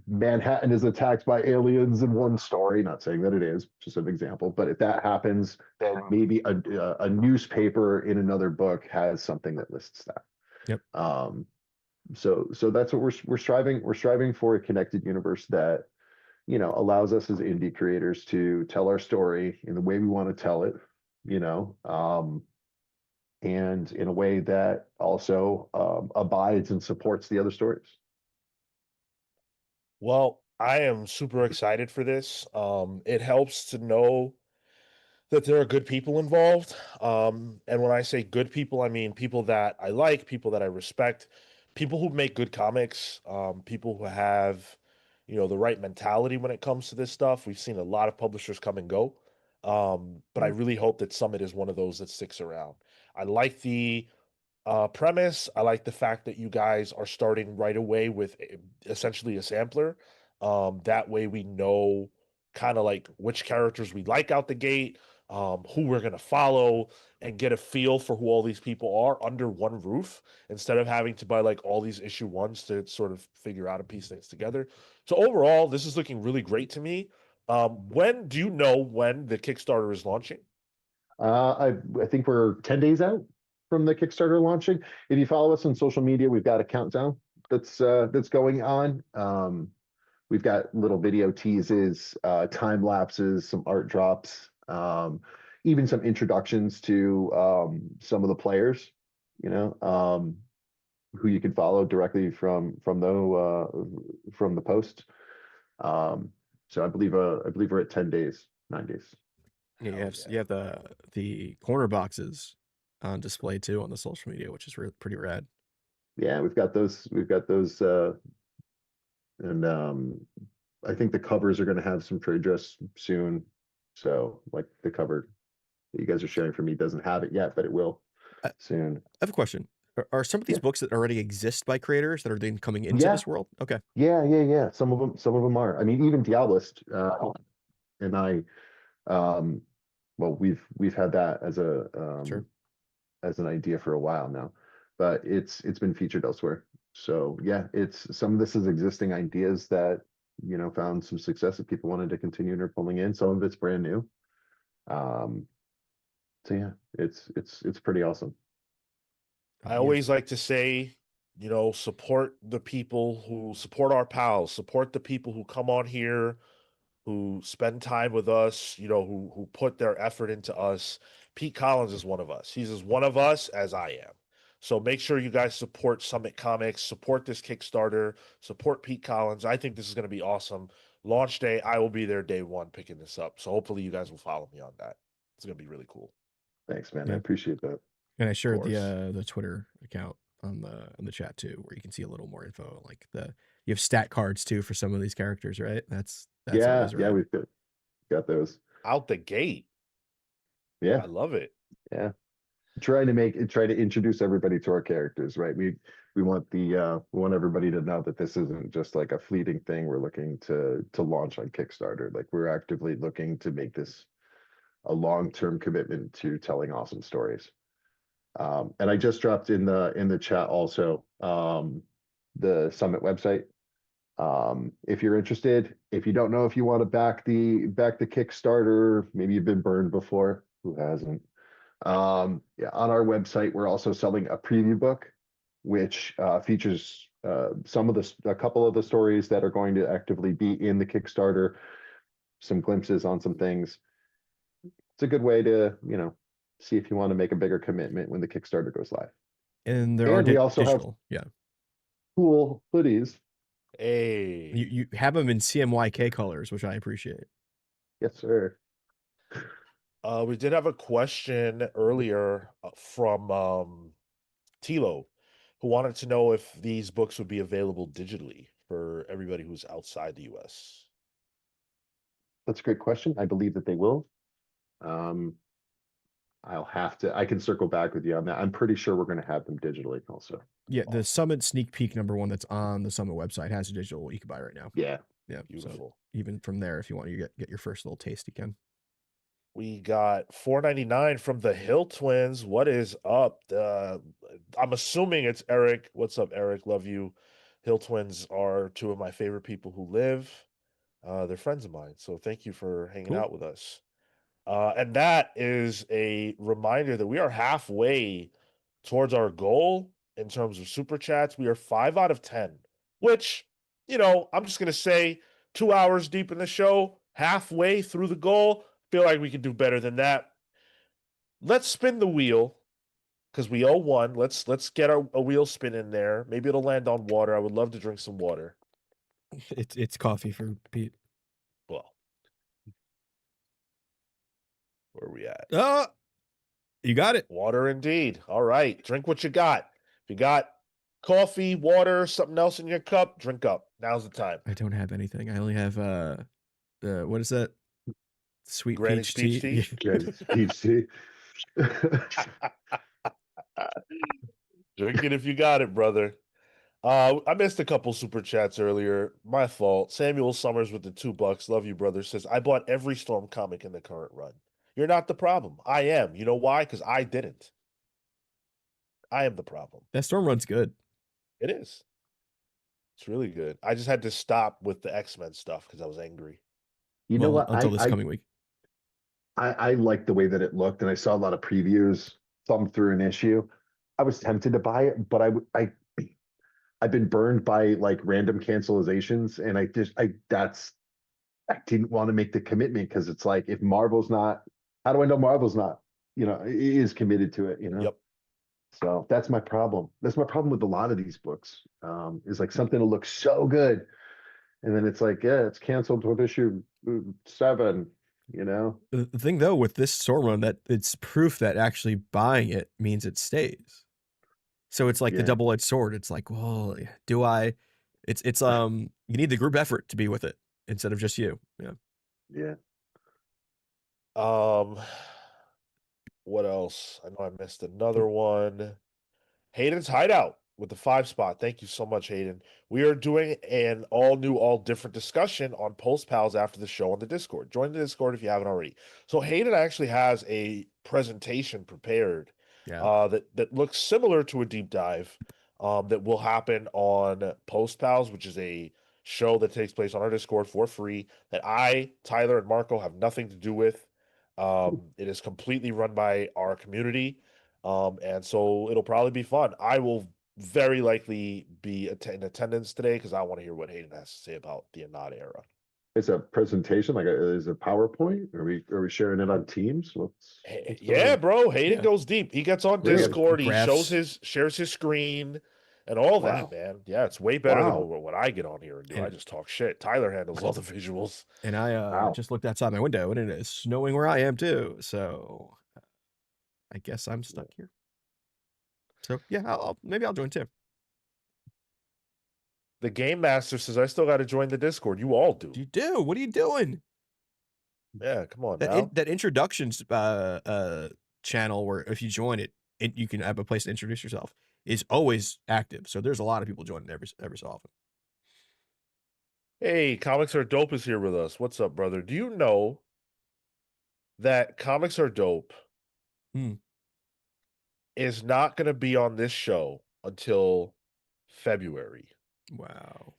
Manhattan is attacked by aliens in one story, not saying that it is, just an example, but if that happens, then maybe a newspaper in another book has something that lists that. Yep. So that's what we're striving for, a connected universe that allows us as indie creators to tell our story in the way we want to tell it, you know, and in a way that also abides and supports the other stories. Well, I am super excited for this. It helps to know that there are good people involved. And when I say good people, I mean people that I like, people that I respect, people who make good comics, people who have, the right mentality when it comes to this stuff. We've seen a lot of publishers come and go. But I really hope that Summit is one of those that sticks around. I like the premise. I like the fact that you guys are starting right away with essentially a sampler. That way we know kind of like which characters we like out the gate, who we're going to follow, and get a feel for who all these people are under one roof instead of having to buy like all these issue ones to sort of figure out and piece things together. So overall, this is looking really great to me. When do you know when the Kickstarter is launching? I think we're 10 days out. from the Kickstarter launching. If you follow us on social media, we've got a countdown that's going on. We've got little video teases, time lapses, some art drops, even some introductions to some of the players, you know, who you can follow directly from the post. So I believe we're at 10 days, 9 days. Yeah, Hell you have the corner boxes on display too on the social media, which is pretty rad. Yeah, we've got those, and I think the covers are going to have some trade dress soon. So like the cover that you guys are sharing for me doesn't have it yet, but it will soon. I have a question. Are some of these Yeah. books that already exist by creators that are then coming into Yeah. this world? Okay. Yeah. Some of them are. I mean, even Diabolist and I, well, we've had that as a Sure. as an idea for a while now, but it's been featured elsewhere. So yeah, it's some of this is existing ideas that, you know, found some success that people wanted to continue and are pulling in. Some of it's brand new. So yeah, it's pretty awesome. I always like to say, you know, support the people who support our pals, support the people who come on here, who spend time with us, you know, who put their effort into us. Pete Collins is one of us. He's as one of us as I am. So make sure you guys support Summit Comics, support this Kickstarter, support Pete Collins. I think this is going to be awesome. Launch day, I will be there day one picking this up. So hopefully you guys will follow me on that. It's going to be really cool. Thanks, man. Yeah. I appreciate that. And I shared course. the Twitter account on the chat too, where you can see a little more info. Like you have stat cards too for some of these characters, right? That's Yeah, always right. we've got those. Out the gate. Yeah, I love it. yeah. Try to introduce everybody to our characters, right? We want we want everybody to know that this isn't just like a fleeting thing we're looking to launch on Kickstarter. Like we're actively looking to make this a long-term commitment to telling awesome stories. And I just dropped in the chat also the Summit website. If you're interested, if you don't know if you want to back the Kickstarter, maybe you've been burned before. Who hasn't? Yeah, on our website, we're also selling a preview book, which features a couple of the stories that are going to actively be in the Kickstarter, some glimpses on some things. It's a good way to, you know, see if you want to make a bigger commitment when the Kickstarter goes live. And there are we also digital. have cool hoodies. Hey. You have them in CMYK colors, which I appreciate. Yes, sir. We did have a question earlier from Tilo, who wanted to know if these books would be available digitally for everybody who's outside the US. That's a great question. I believe that they will. I can circle back with you on that. I'm pretty sure we're going to have them digitally also. Yeah, the Summit sneak peek #1 that's on the Summit website has a digital you can buy right now. Yeah. Yeah. Beautiful. So even from there, if you want to get your first little taste, you can. We got $4.99 from the Hill Twins. What is up? I'm assuming it's Eric. What's up, Eric? Love you. Hill Twins are two of my favorite people who live. They're friends of mine. So thank you for hanging out with us. And that is a reminder that we are halfway towards our goal in terms of super chats. We are 5 out of 10, which, you know, I'm just going to say 2 hours deep in the show, halfway through the goal. Feel like we can do better than that. Let's spin the wheel because we owe one. Let's get a wheel spin in there. Maybe it'll land on water. I would love to drink some water. It's coffee for Pete. Well, where are we at? Oh, you got it. Water indeed. All right. Drink what you got. If you got coffee, water, something else in your cup, drink up. Now's the time. I don't have anything. I only have what is that? Sweet Granny's peach tea. Peach tea. Drink it if you got it, brother. I missed a couple super chats earlier. My fault. Samuel Summers with the $2. Love you, brother. Says, I bought every Storm comic in the current run. You're not the problem. I am. You know why? Because I didn't. I am the problem. That Storm run's good. It is. It's really good. I just had to stop with the X-Men stuff because I was angry. You know what? Until this coming week. I liked the way that it looked, and I saw a lot of previews thumb through an issue. I was tempted to buy it, but I've been burned by like random cancelizations, and I didn't want to make the commitment because it's like if Marvel's not, how do I know Marvel's not, is committed to it, Yep. So that's my problem. That's my problem with a lot of these books. Is like something will look so good, and then it's like, yeah, it's canceled with issue 7. The thing though with this sword run, that it's proof that actually buying it means it stays. So it's like the Yeah. double-edged sword. It's like, well, do I? It's you need the group effort to be with it instead of just you. Yeah. Yeah. What else? I know I missed another one. Hayden's Hideout with the 5 spot. Thank you so much, Hayden. We are doing an all new, all different discussion on Post Pals after the show on the Discord. Join the Discord if you haven't already. So Hayden actually has a presentation prepared that looks similar to a deep dive that will happen on Post Pals, which is a show that takes place on our Discord for free that I, Tyler, and Marco have nothing to do with. It is completely run by our community. And so it'll probably be fun. I will very likely be in attendance today because I want to hear what Hayden has to say about the Anad era. It's a presentation, like is a PowerPoint? Are we sharing it on Teams? What's Yeah, bro. Hayden Yeah. goes deep. He gets on Really? Discord. He Graphs. shares his screen and all that, Wow. man. Yeah, it's way better Wow. than what I get on here and do. And- I just talk shit. Tyler handles all the visuals. And I Wow. just looked outside my window and it is snowing where I am too. So I guess I'm stuck here. So yeah, maybe I'll join too. The Game Master says I still got to join the Discord. You all do. You do? What are you doing? Yeah, come on That now. that introductions channel where if you join it, you can have a place to introduce yourself is always active. So there's a lot of people joining every so often. Hey, Comics Are Dope is here with us. What's up, brother? Do you know that Comics Are Dope is not going to be on this show until February? Wow.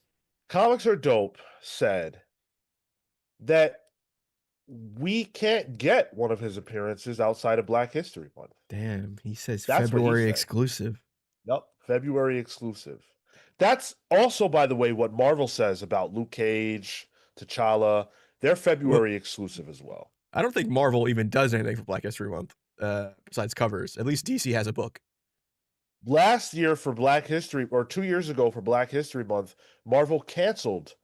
Comics Are Dope said that we can't get one of his appearances outside of Black History Month. Damn, he says That's what he February said. exclusive. Yep, February exclusive. That's also, by the way, what Marvel says about Luke Cage, T'Challa. They're February exclusive as well. I don't think Marvel even does anything for Black History Month besides covers. At least DC has a book. Last year for Black History, or 2 years ago for Black History Month, Marvel canceled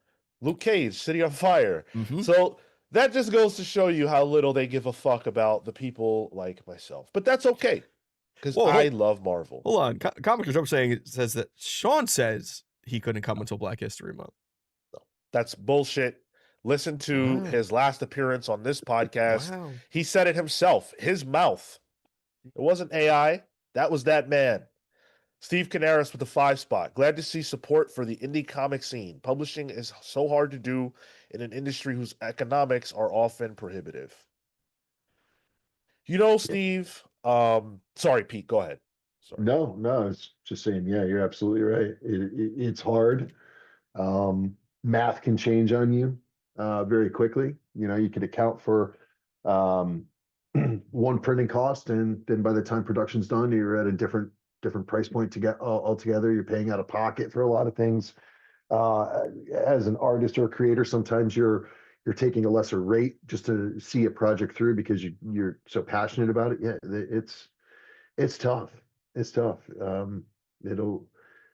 Luke Cage, City on Fire. Mm-hmm. So that just goes to show you how little they give a fuck about the people like myself. But that's okay, because I love Marvel. Hold on. Comic Joe says that Sean says he couldn't come until Black History Month. That's bullshit. Listen to his last appearance on this podcast. Wow. He said it himself, his mouth. It wasn't AI. That was that man. Steve Canaris with the 5 spot. Glad to see support for the indie comic scene. Publishing is so hard to do in an industry whose economics are often prohibitive. Steve, sorry, Pete, go ahead. Sorry. No, it's just saying, yeah, you're absolutely right. It's hard. Math can change on you very quickly. You could account for one printing cost, and then by the time production's done, you're at a different price point to get altogether. You're paying out of pocket for a lot of things. As an artist or creator, sometimes you're taking a lesser rate just to see a project through because you're so passionate about it. Yeah, it's tough. It's tough.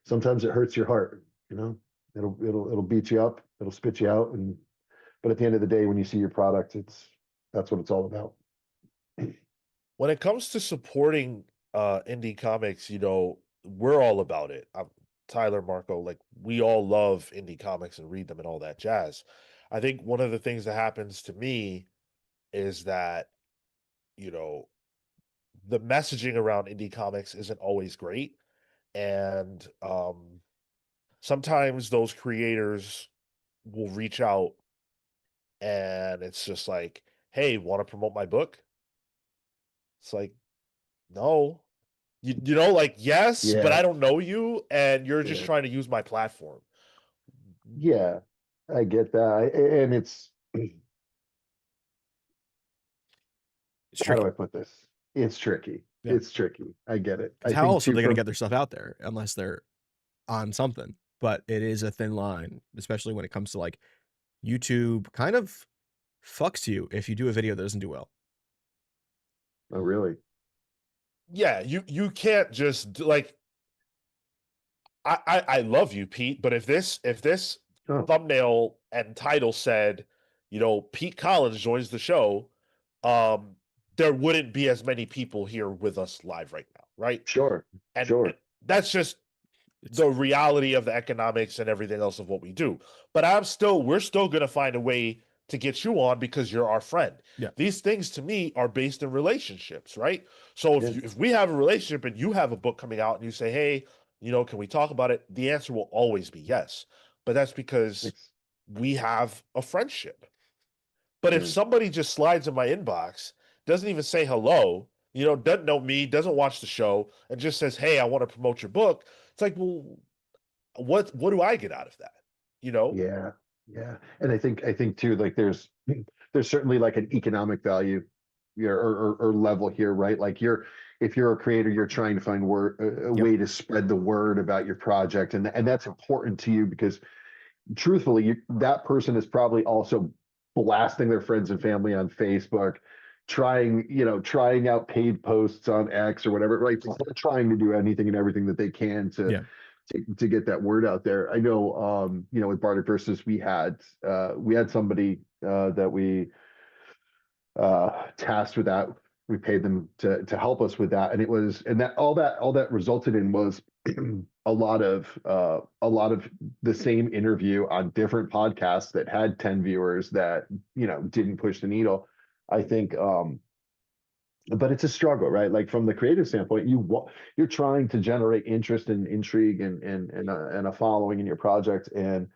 Sometimes it hurts your heart. It'll beat you up. It'll spit you out. But at the end of the day, when you see your product, that's what it's all about. When it comes to supporting indie comics, we're all about it. Tyler, Marco, like we all love indie comics and read them and all that jazz. I think one of the things that happens to me is that, the messaging around indie comics isn't always great. And sometimes those creators will reach out and it's just like, hey, want to promote my book? It's like, no. Yes, but Yeah. I don't know you, and you're just trying to use my platform. Yeah, I get that. And it's how do I put this? It's tricky. Yeah. It's tricky. I get it. I How think else are too, they going to from get their stuff out there unless they're on something? But it is a thin line, especially when it comes to like YouTube kind of fucks you if you do a video that doesn't do well. oh really? Yeah, you can't just like I love you, Pete, but if this Oh, thumbnail and title said, you know, Pete Collins joins the show, there wouldn't be as many people here with us live right now, right? sure, And sure. that's just It's the reality of the economics and everything else of what we do. But we're still going to find a way to get you on because you're our friend. Yeah. These things to me are based in relationships, right? So Yeah. if we have a relationship and you have a book coming out and you say, "Hey, you know, can we talk about it?" The answer will always be yes. But that's because It's, we have a friendship. But if yeah. somebody just slides in my inbox, doesn't even say hello, you know, doesn't know me, doesn't watch the show, and just says, "Hey, I want to promote your book," it's like, well, what do I get out of that? You know? Yeah, yeah, and I think too, like there's certainly like an economic value, yeah, or level here, right? Like if you're a creator, you're trying to find a Yep. way to spread the word about your project, and that's important to you because truthfully, that person is probably also blasting their friends and family on Facebook, trying out paid posts on X or whatever, right? They're trying to do anything and everything that they can to Yeah. to get that word out there. I know, with Bardic Versus, we had somebody that we tasked with that. We paid them to help us with that, and it was and that all that resulted in was a lot of the same interview on different podcasts that had 10 viewers that didn't push the needle. I think but it's a struggle, right? Like from the creative standpoint, you're trying to generate interest and intrigue and a following in your project. And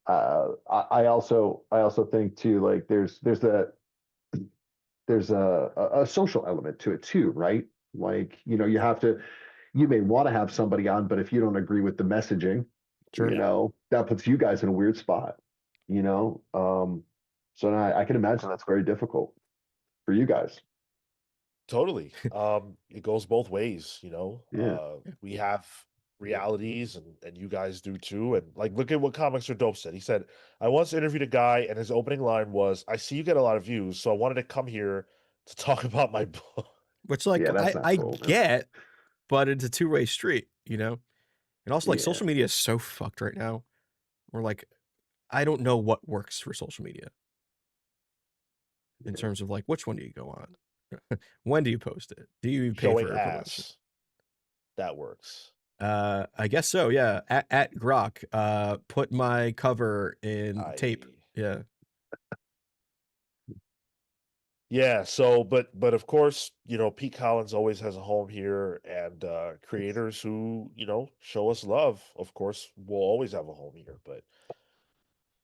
I also think too, like there's a social element to it too, right? Like, you may want to have somebody on, but if you don't agree with the messaging, Sure. that puts you guys in a weird spot, you know? So I can imagine that's very difficult for you guys. Totally. It goes both ways, you know. Yeah. We have realities and you guys do too. And like look at what Comics Are Dope said. He said, "I once interviewed a guy and his opening line was, 'I see you get a lot of views, so I wanted to come here to talk about my book.'" Which like Yeah, that's not I cool, man. get, but it's a two-way street, you know? And also like Yeah. social media is so fucked right now. We're like, I don't know what works for social media in terms of like which one do you go on? When do you post it? Do you pay Showing for a promotion? ass. That works. I guess so, yeah. At Grok, put my cover in tape. I Yeah. Yeah, so but of course, you know, Pete Collins always has a home here and creators who, you know, show us love, of course, will always have a home here, but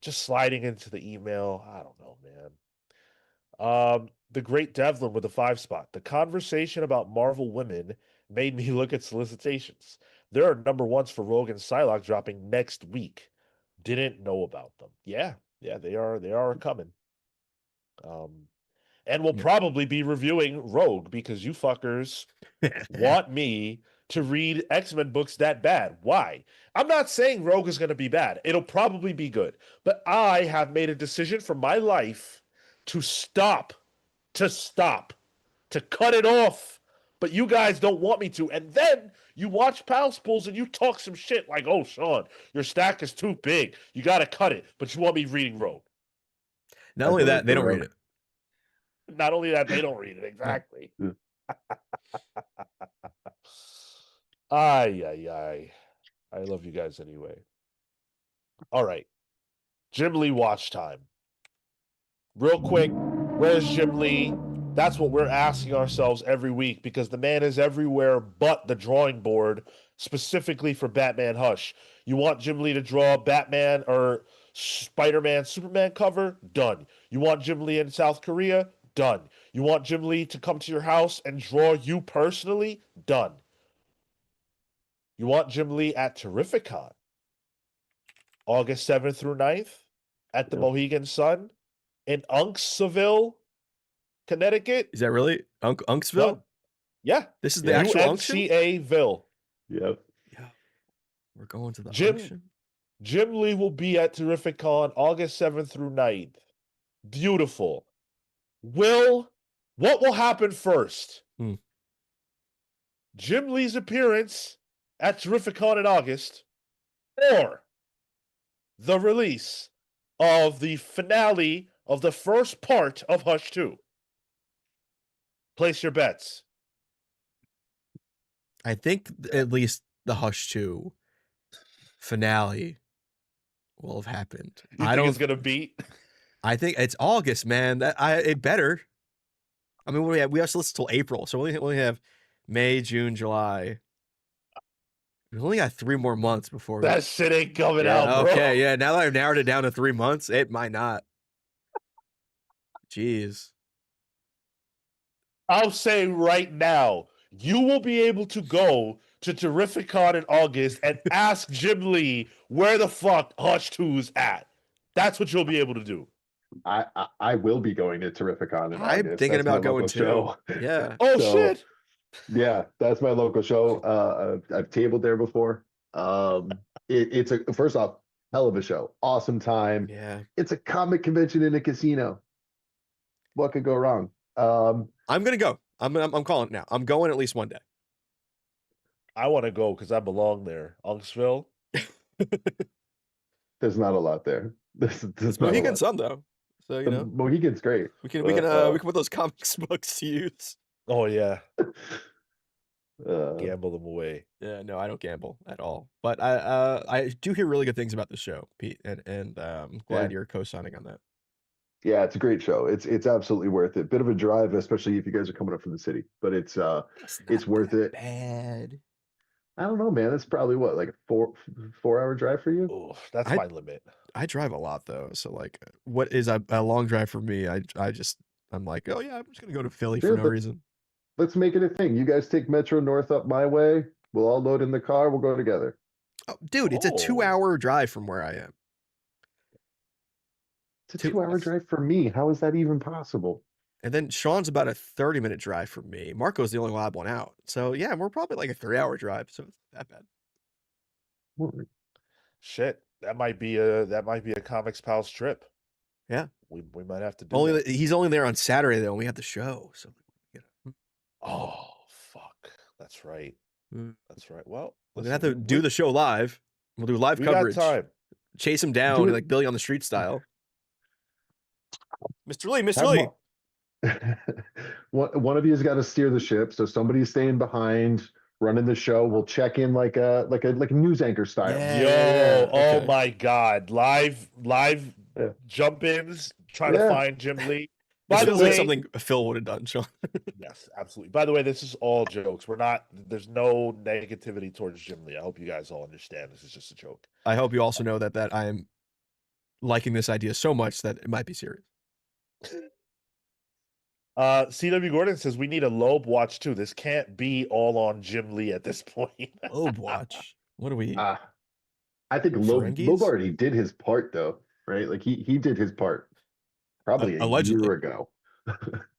just sliding into the email, I don't know, man. The great Devlin with the 5 spot. The conversation about Marvel women made me look at solicitations. There are number ones for Rogue and Psylocke dropping next week. Didn't know about them. Yeah, they are coming. Um and we'll Yeah. probably be reviewing Rogue because you fuckers want me to read X-Men books that bad. Why? I'm not saying Rogue is going to be bad. It'll probably be good. But I have made a decision for my life to stop, to cut it off. But you guys don't want me to. And then you watch Pals Pulls and you talk some shit like, "Oh, Sean, your stack is too big. You got to cut it." But you want me reading Rogue. Not I've only heard that, it, they don't bro. read it. Not only that, they don't read it. Yeah. Exactly. Yeah. Ay, ay, ay. I love you guys anyway. All right. Jim Lee watch time. Real quick, where's Jim Lee? That's what we're asking ourselves every week because the man is everywhere but the drawing board, specifically for Batman Hush. You want Jim Lee to draw Batman or Spider-Man, Superman cover? Done. You want Jim Lee in South Korea? Done. You want Jim Lee to come to your house and draw you personally? Done. You want Jim Lee at Terrificon? August 7th through 9th at the Yep. Mohegan Sun in Unksville, Connecticut. Is that really Unksville? Done. Yeah. This is the actual unction? UNCA-ville. Yep. Yeah. We're going to the Jim- unction. Jim Lee will be at Terrificon August 7th through 9th. Beautiful. What will happen first? Hmm. Jim Lee's appearance at Terrificon in August, or the release of the finale of the first part of Hush 2? Place your bets. I think at least the Hush 2 finale will have happened. You think it's gonna beat? I think it's August, man. It better. I mean, we have to listen till April, so we only have May, June, July. We only got 3 more months before That shit ain't coming yeah, out, bro. okay, yeah. Now that I've narrowed it down to 3 months, it might not. Jeez. I'll say right now, you will be able to go to Terrificon in August and ask Jim Lee where the fuck Hush 2's at. That's what you'll be able to do. I will be going to Terrificon in I'm August. thinking That's my about going local too. show. Yeah. Oh So, shit! Yeah, that's my local show. I've tabled there before. It's a first off, hell of a show. Awesome time. Yeah. It's a comic convention in a casino. What could go wrong? I'm gonna go. I'm calling it now. I'm going at least one day. I want to go because I belong there. Unksville. There's not a lot there. There's It's not a Mohegan lot. Sun though. So you The know Mohegan's great. we can but, put those comics books to use. Oh yeah, uh, gamble them away. Yeah, no, I don't gamble at all. But I do hear really good things about the show, Pete, and I'm glad Yeah. you're co-signing on that. yeah, it's a great show. It's absolutely worth it. Bit of a drive, especially if you guys are coming up from the city, but it's worth it. Bad. I don't know, man. It's probably what, like a 4-hour drive for you? Oh, that's I- my limit. I drive a lot though, so like, what is a long drive for me? I'm like, oh yeah, I'm just gonna go to Philly for Yeah, no but- reason. Let's make it a thing. You guys take Metro North up my way. We'll all load in the car. We'll go together. Oh, dude, it's a Oh. 2-hour drive from where I am. It's a Two- 2-hour drive for me. How is that even possible? And then Sean's about a 30-minute drive from me. Marco's the only odd one out. So yeah, we're probably like a 3-hour drive. So it's not that bad. Hmm. Shit, that might be a Comics Pals trip. Yeah. We might have to do that. He's only there on Saturday though, and we have the show. So you know, Oh fuck, that's right. Mm. That's right. Well, we're gonna have to do the show live. We'll do live we coverage. got time. Chase him down, Do it. like Billy on the Street style. Mr. Lee, Mr. Have Lee. One of you has got to steer the ship, so somebody's staying behind, running the show. We'll check in like a news anchor style. Yeah. Yo, oh okay. my god, live Yeah. jump ins trying to Yeah. find Jim Lee. This By the feels like way, something Phil would have done, Sean. yes, absolutely. By the way, this is all jokes. There's no negativity towards Jim Lee. I hope you guys all understand this is just a joke. I hope you also know that I am liking this idea so much that it might be serious. CW Gordon says we need a Loeb watch too. This can't be all on Jim Lee at this point. Loeb watch. What are we? I think Loeb Ferengis? already did his part though, right? Like he did his part probably a Allegedly. year ago.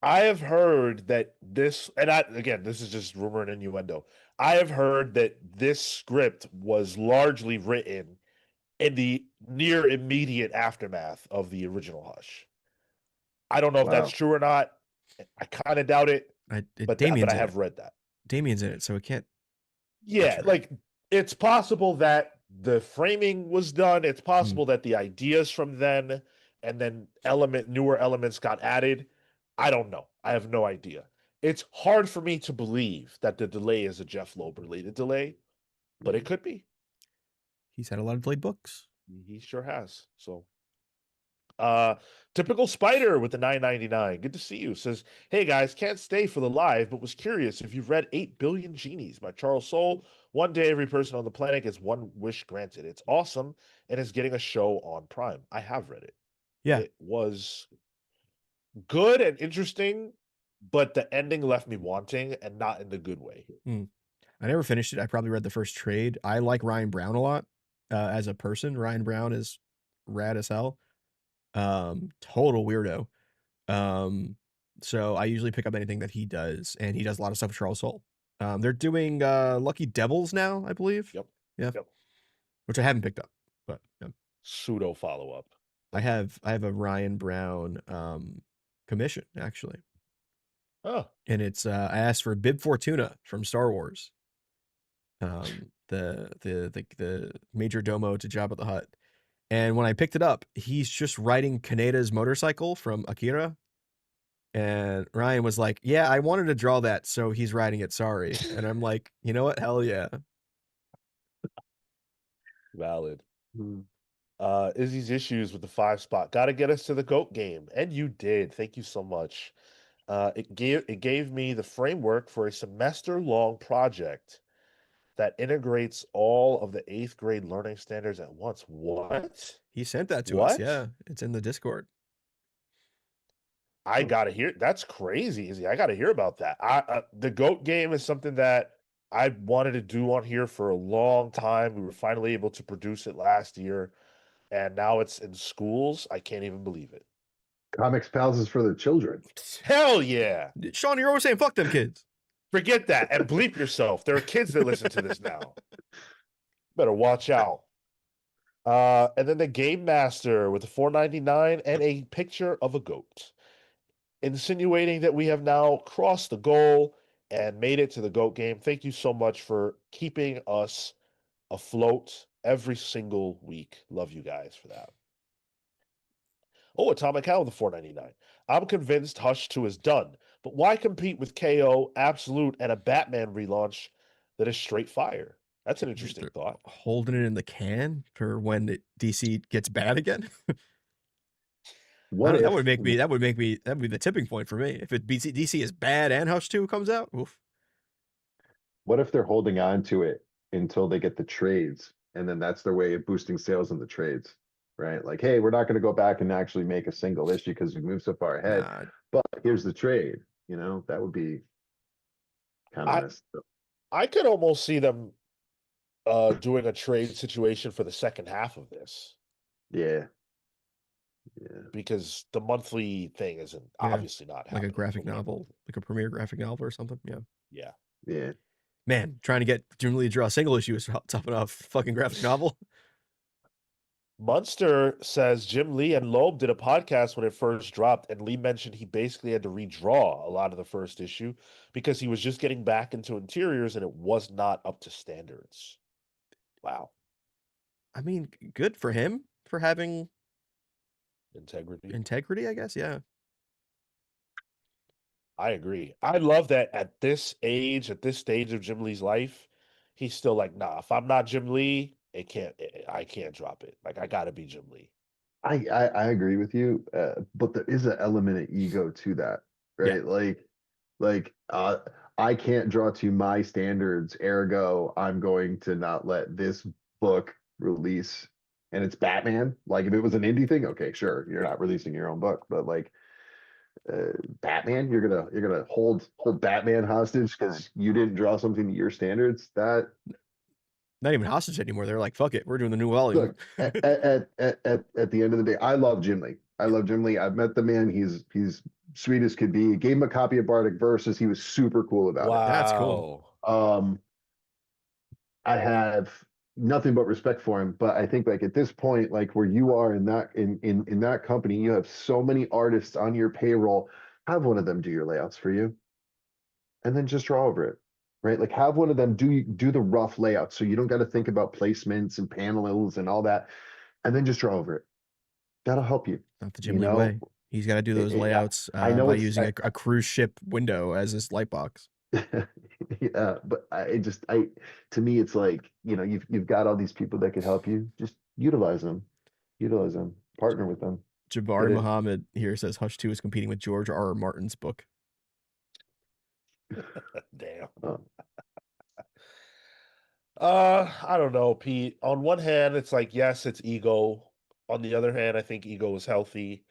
I have heard that this, and again, this is just rumor and innuendo. I have heard that this script was largely written in the near immediate aftermath of the original Hush. I don't know if that's Wow. true or not. I kind of doubt it, but Damien's I in have it. read that. Damien's in it, so it can't. Yeah, true. like it's possible that the framing was done. It's possible that the ideas from then and then newer elements got added. I don't know. I have no idea. It's hard for me to believe that the delay is a Jeff Loeb related delay, but it could be. He's had a lot of delayed books. He sure has. So typical Spider with the $9.99. Good to see you. Says, hey guys, can't stay for the live, but was curious if you've read 8 Billion Genies by Charles Soule. One day every person on the planet gets one wish granted. It's awesome and is getting a show on Prime. I have read it. Yeah. It was good and interesting, but the ending left me wanting and not in the good way. I never finished it. I probably read the first trade. I like Ryan Brown a lot as a person. Ryan Brown is rad as hell. Total weirdo. So I usually pick up anything that he does, and he does a lot of stuff with Charles Soule. They're doing Lucky Devils now, I believe. Yep. Yeah. Yep. Which I haven't picked up, but yeah. Pseudo follow up. I have a Ryan Brown commission actually, Oh, and it's I asked for Bib Fortuna from Star Wars, the major domo to Jabba the Hutt, and when I picked it up, he's just riding Kaneda's motorcycle from Akira, and Ryan was like, "Yeah, I wanted to draw that, so he's riding it. Sorry," and I'm like, "You know what? Hell yeah." valid. Hmm. Izzy's issues with the 5 spot. Got to get us to the GOAT game. And you did. Thank you so much. It gave me the framework for a semester-long project that integrates all of the 8th grade learning standards at once. What? He sent that to us. What? Yeah, it's in the Discord. I Oh. gotta hear. That's crazy, Izzy. I gotta hear about that. The GOAT game is something that I wanted to do on here for a long time. We were finally able to produce it last year, and now it's in schools. I can't even believe it. Comics Pals is for the children. Hell yeah. Sean, you're always saying fuck them kids. Forget that and bleep yourself. There are kids that listen to this now. Better watch out. And then the Game Master with the $4.99 and a picture of a goat, insinuating that we have now crossed the goal and made it to the GOAT game. Thank you so much for keeping us afloat every single week. Love you guys for that. Oh, Atomic Cow with the $4.99. I'm convinced Hush 2 is done, but why compete with KO, Absolute, and a Batman relaunch that is straight fire? That's an interesting They're thought. holding it in the can for when DC gets bad again. What that if would make me that would be the tipping point for me. If DC is bad and Hush 2 comes out, oof. what if they're holding on to it until they get the trades, and then that's their way of boosting sales in the trades, right? Like, hey, we're not going to go back and actually make a single issue because we moved so far ahead, Nah, but here's the trade. That would be kind of I messed up. I could almost see them doing a trade situation for the second half of this Yeah. Yeah. because the monthly thing isn't Yeah, obviously not like happening. a graphic novel, like a premiere graphic novel or something. Yeah. Yeah. Yeah. Man, trying to get Jim Lee to draw a single issue is tough enough. Fucking graphic novel. Munster says Jim Lee and Loeb did a podcast when it first dropped, and Lee mentioned he basically had to redraw a lot of the first issue because he was just getting back into interiors and it was not up to standards. Wow. I mean, good for him for having Integrity. I guess. Yeah. I agree. I love that at this age, at this stage of Jim Lee's life, he's still like, nah, if I'm not Jim Lee, I can't drop it. Like, I gotta be Jim Lee. I agree with you, but there is an element of ego to that, Yeah. right? Like I can't draw to my standards, ergo I'm going to not let this book release. And it's Batman. Like if it was an indie thing, okay, sure, you're not releasing your own book, but like Batman, you're gonna hold Batman hostage because you didn't draw something to your standards. That Not even hostage anymore. They're like, fuck it, we're doing the new volume. look at the end of the day, I love Jim Lee. I love Jim Lee. I've met the man. He's sweet as could be. Gave him a copy of Bardic Verses. He was super cool about Wow. That's cool. it. I have nothing but respect for him, but I think like at this point, like where you are in that company, you have so many artists on your payroll. Have one of them do your layouts for you, and then just draw over it. Right, like have one of them do the rough layout, so you don't got to think about placements and panels and all that, and then just draw over it. That'll help you. Not the Jim Lee way. He's got to do those layouts I know by using a cruise ship window as his light box. Yeah, but to me, it's like you've got all these people that could help you. Just utilize them, partner with them. Jabari Muhammad here says Hush 2 is competing with George R. R. Martin's book. Damn. Oh. I don't know, Pete. On one hand, it's like, yes, it's ego. On the other hand, I think ego is healthy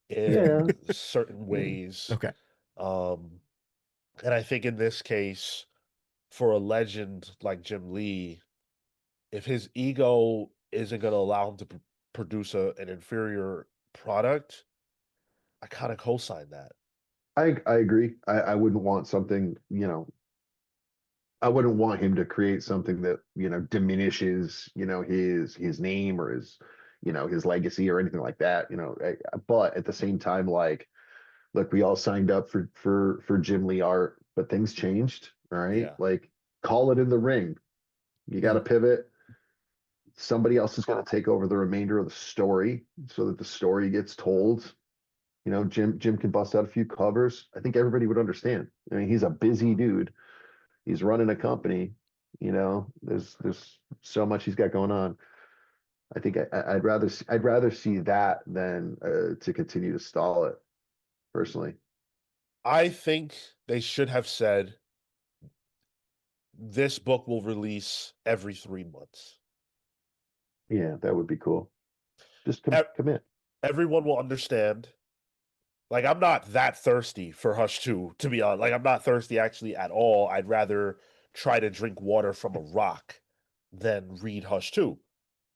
in certain ways. Okay. And I think in this case, for a legend like Jim Lee, if his ego isn't going to allow him to produce an inferior product, I kind of co-sign that. I agree. I wouldn't want something, I wouldn't want him to create something that, diminishes, his name or his legacy or anything like that, but at the same time, like, look, we all signed up for Jim Lee art, but things changed. All right. Yeah. Like, call it in the ring. You got to pivot. Somebody else is going to take over the remainder of the story so that the story gets told. Jim can bust out a few covers. I think everybody would understand. I mean, he's a busy dude. He's running a company. There's so much he's got going on. I think I'd rather see that than to continue to stall it, personally. I think they should have said this book will release every 3 months. Yeah, that would be cool. Just Ev- commit. Everyone will understand. Like, I'm not that thirsty for Hush 2, to be honest. Like, I'm not thirsty actually at all. I'd rather try to drink water from a rock than read Hush 2.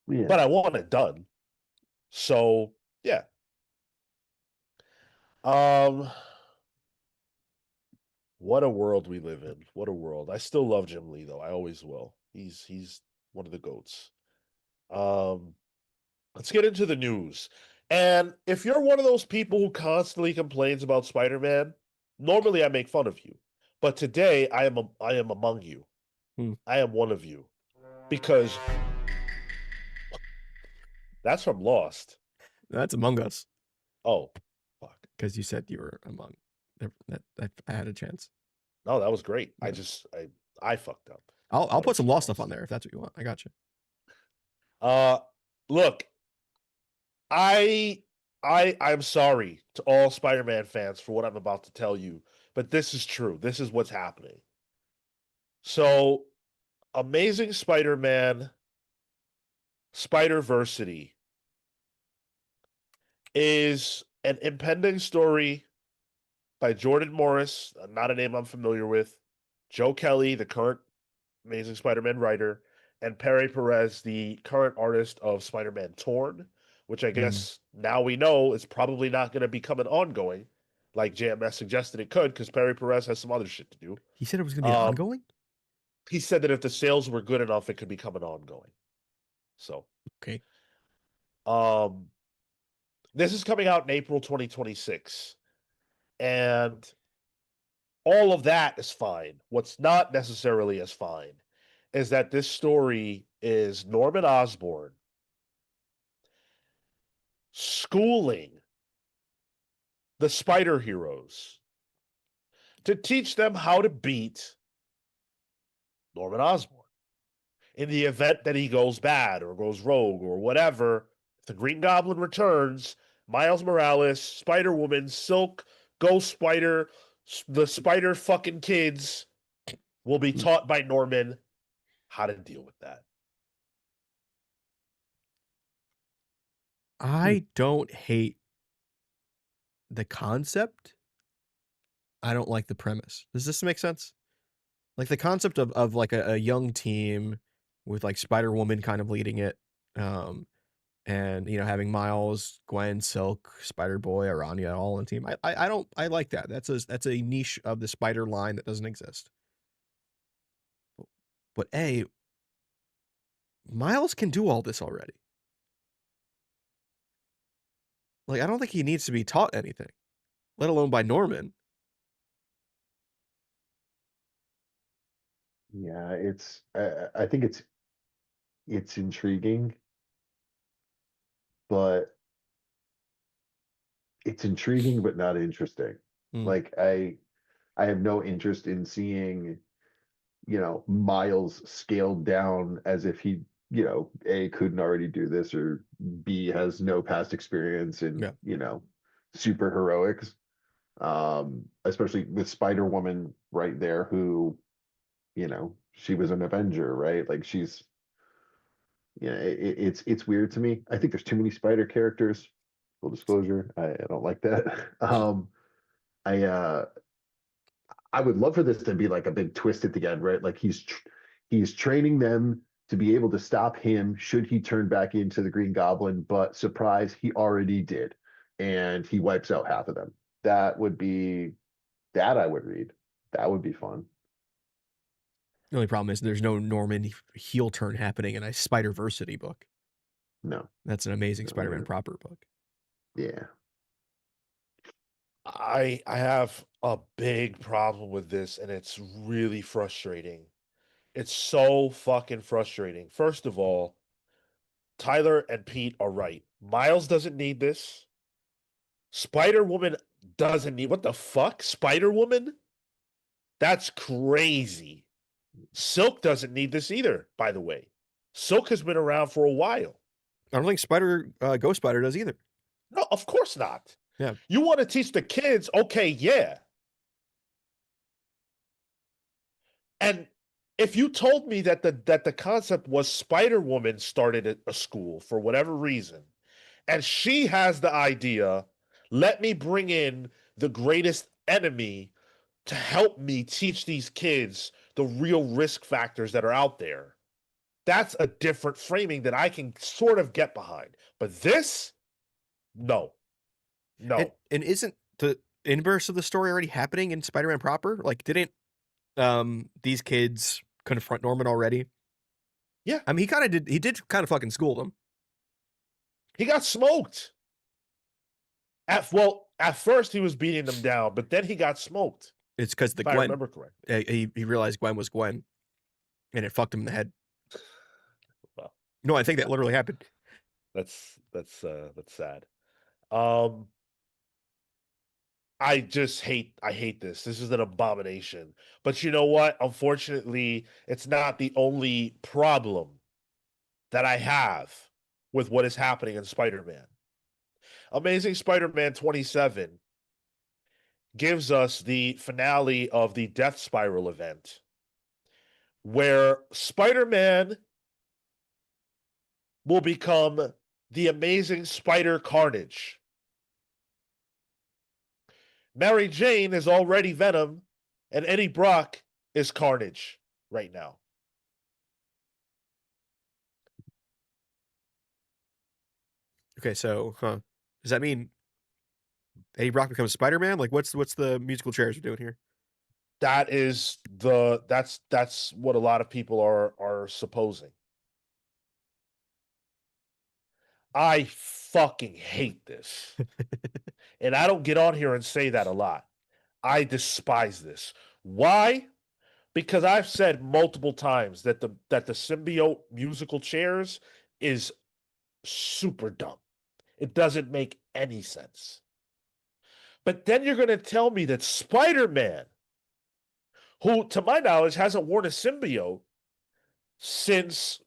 Yeah. But I want it done. So, yeah. Um, what a world we live in. What a world. I still love Jim Lee though. I always will. He's one of the goats. Um, let's get into the news. And if you're one of those people who constantly complains about Spider-Man, normally I make fun of you. But today I am among you. Hmm. I am one of you. Because that's from Lost. That's Among Us, Oh, fuck. because you said you were among. That I had a chance. No, that was great. Yeah. I fucked up. I'll Thought it put was some from Lost stuff Lost. on there if that's what you want. I got you. Look, I'm sorry to all Spider-Man fans for what I'm about to tell you, but this is true. This is what's happening. So, Amazing Spider-Man Spider-Versity is an impending story by Jordan Morris, not a name I'm familiar with, Joe Kelly, the current Amazing Spider-Man writer, and Perry Perez, the current artist of Spider-Man Torn, which I guess now we know is probably not going to become an ongoing, like JMS suggested it could, because Perry Perez has some other shit to do. He said it was going to be ongoing? He said that if the sales were good enough, it could become an ongoing. So, Okay. this is coming out in April 2026. And all of that is fine. What's not necessarily as fine is that this story is Norman Osborn schooling the spider heroes to teach them how to beat Norman Osborn. In the event that he goes bad or goes rogue or whatever, if the Green Goblin returns, Miles Morales, Spider Woman, Silk, Ghost Spider, the Spider fucking kids will be taught by Norman how to deal with that. I don't hate the concept. I don't like the premise. Does this make sense? Like the concept of like a young team with like Spider-Woman kind of leading it, and having Miles, Gwen, Silk, Spider-Boy, Aranya all on the team. I like that. That's a niche of the Spider line that doesn't exist. But Miles can do all this already. Like, I don't think he needs to be taught anything, let alone by Norman. Yeah, I think it's intriguing, but it's intriguing but not interesting. Like, I have no interest in seeing, Miles scaled down as if he, A, couldn't already do this, or B, has no past experience in, super heroics. Especially with Spider-Woman right there, who, she was an Avenger, right? Like, it's weird to me. I think there's too many spider characters. Full disclosure, I don't like that. I I would love for this to be like a big twist at the end, right? Like, he's training them to be able to stop him should he turn back into the Green Goblin, but surprise, he already did, and he wipes out half of them. That would be That I would read. That would be fun. The only problem is there's no Norman heel turn happening in a Spider-Versity book. No. That's an amazing No, Spider-Man no. proper book. Yeah. I have a big problem with this, and it's really frustrating. It's so fucking frustrating. First of all, Tyler and Pete are right. Miles doesn't need this. Spider-Woman doesn't need what the fuck? Spider-Woman? That's crazy. Silk doesn't need this either, by the way. Silk has been around for a while. I don't think Ghost Spider does either. No, of course not. Yeah. You want to teach the kids, okay, yeah. And if you told me that the concept was Spider-Woman started at a school for whatever reason, and she has the idea, let me bring in the greatest enemy to help me teach these kids the real risk factors that are out there. That's a different framing that I can sort of get behind. But this, no. No. And isn't the inverse of the story already happening in Spider-Man proper? Like, didn't these kids confront Norman already? Yeah. I mean, he did kind of fucking school them. He got smoked. At first he was beating them down, but then he got smoked. It's because the If I Gwen. remember correctly. He realized Gwen was Gwen, and it fucked him in the head. Well, No, I think that literally happened. that's sad. I hate this. This is an abomination. But you know what? Unfortunately, it's not the only problem that I have with what is happening in Spider-Man. Amazing Spider-Man 27 gives us the finale of the Death Spiral event, where Spider-Man will become the Amazing Spider Carnage. Mary Jane is already Venom, and Eddie Brock is Carnage right now. Okay, so, does that mean Eddie Brock becomes Spider-Man? Like, what's the musical chairs we're doing here? That's what a lot of people are supposing. I fucking hate this. And I don't get on here and say that a lot. I despise this. Why? Because I've said multiple times that the symbiote musical chairs is super dumb. It doesn't make any sense. But then you're going to tell me that Spider-Man, who to my knowledge hasn't worn a symbiote since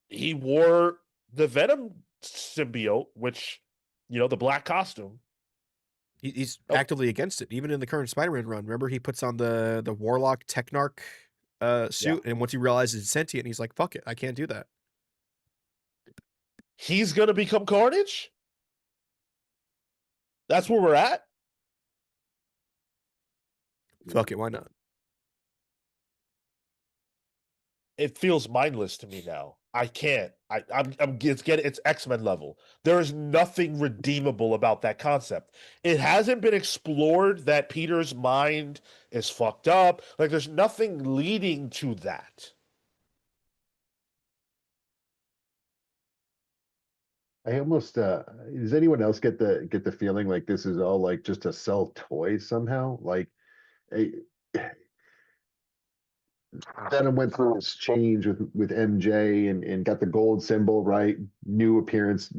he wore the Venom symbiote, which, the black costume. He's actively against it, even in the current Spider-Man run. Remember, he puts on the Warlock Technarch suit, and once he realizes it's sentient, he's like, fuck it, I can't do that. He's going to become Carnage? That's where we're at? Fuck it, why not? It feels mindless to me now. I can't. It's X-Men level. There is nothing redeemable about that concept. It hasn't been explored that Peter's mind is fucked up. Like, there's nothing leading to that. I almost does anyone else get the feeling like this is all like just to sell toys somehow? Like Venom went through this change with MJ and got the gold symbol, right? New appearance,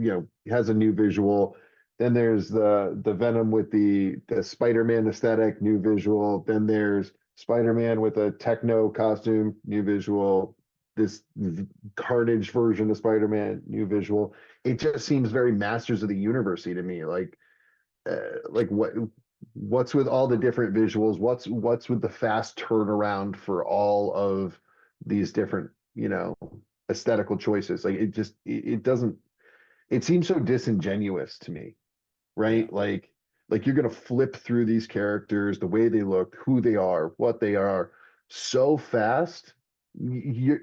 has a new visual. Then there's the Venom with the Spider-Man aesthetic, new visual. Then there's Spider-Man with a techno costume, new visual. This Carnage version of Spider-Man, new visual. It just seems very Masters of the Universe to me. Like what's with all the different visuals? What's with the fast turnaround for all of these different, aesthetical choices? Like it doesn't. It seems so disingenuous to me, right? Yeah. Like you're gonna flip through these characters, the way they look, who they are, what they are, so fast. You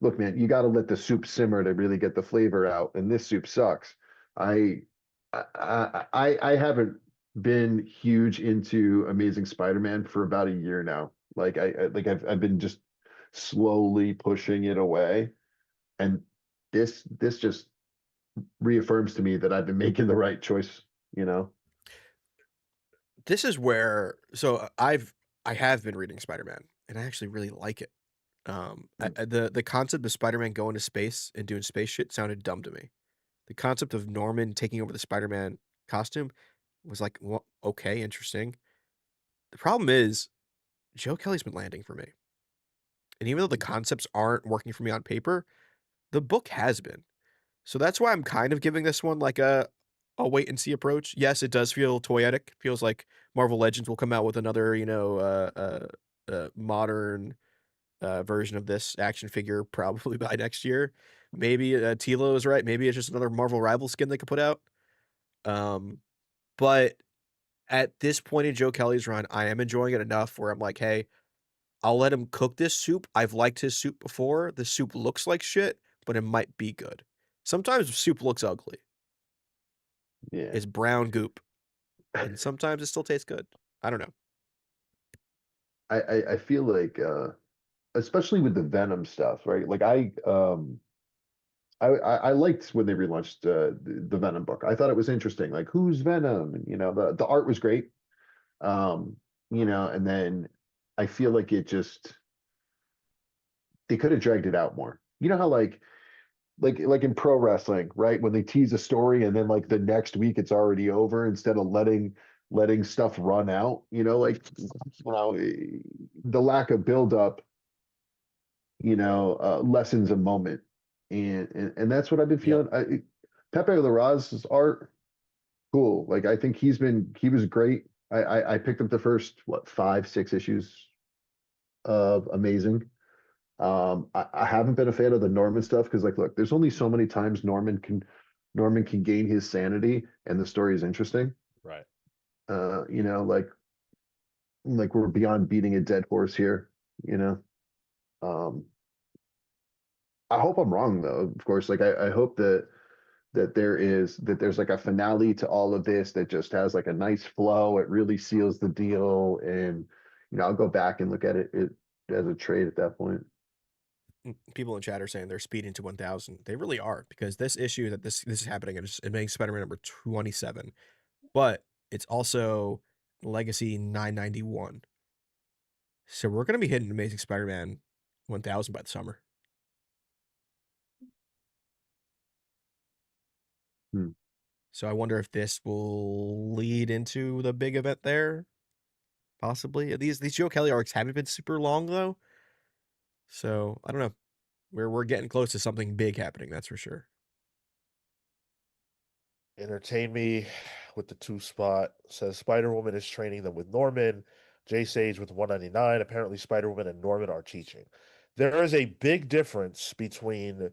look, man, you got to let the soup simmer to really get the flavor out, and this soup sucks. I haven't been huge into Amazing Spider-Man for about a year now. Like I've been just slowly pushing it away, and this just reaffirms to me that I've been making the right choice. You know. This is where I have been reading Spider-Man, and I actually really like it. The concept of Spider-Man going to space and doing space shit sounded dumb to me. The concept of Norman taking over the Spider-Man costume was like, well, okay, interesting. The problem is Joe Kelly's been landing for me. And even though the concepts aren't working for me on paper, the book has been. So that's why I'm kind of giving this one like a wait and see approach. Yes, it does feel toyetic. Feels like Marvel Legends will come out with another, modern version of this action figure probably by next year. Maybe Tilo is right. Maybe it's just another Marvel rival skin they could put out. But at this point in Joe Kelly's run, I am enjoying it enough where I'm like, hey, I'll let him cook this soup. I've liked his soup before. The soup looks like shit, but it might be good. Sometimes soup looks ugly. Yeah. It's brown goop. And sometimes it still tastes good. I don't know. I feel like especially with the Venom stuff, right? Like I liked when they relaunched the Venom book. I thought it was interesting. Like, who's Venom? And the art was great. And then I feel like they could have dragged it out more. You know how like in pro wrestling, right? When they tease a story and then like the next week it's already over instead of letting stuff run out, the lack of buildup, lessens a moment. And that's what I've been Yep. feeling. Pepe Larraz's art, cool. Like I think he was great. I picked up the first 5-6 issues of Amazing. I haven't been a fan of the Norman stuff because like look, there's only so many times Norman can gain his sanity and the story is interesting. Right. Like we're beyond beating a dead horse here, you know. Um I hope I'm wrong though, of course. Like I hope that there's like a finale to all of this that just has like a nice flow. It really seals the deal, and I'll go back and look at it as a trade at that point. People in chat are saying they're speeding to 1000. They really are, because this issue that this is happening is Amazing Spider-Man number 27. But it's also Legacy 991. So we're going to be hitting Amazing Spider-Man 1000 by the summer. So I wonder if this will lead into the big event there. Possibly. These Joe Kelly arcs haven't been super long though. So I don't know. We're getting close to something big happening, that's for sure. Entertain me with the 2 spot. Says Spider-Woman is training them with Norman. J Sage with 199. Apparently Spider-Woman and Norman are teaching. There is a big difference between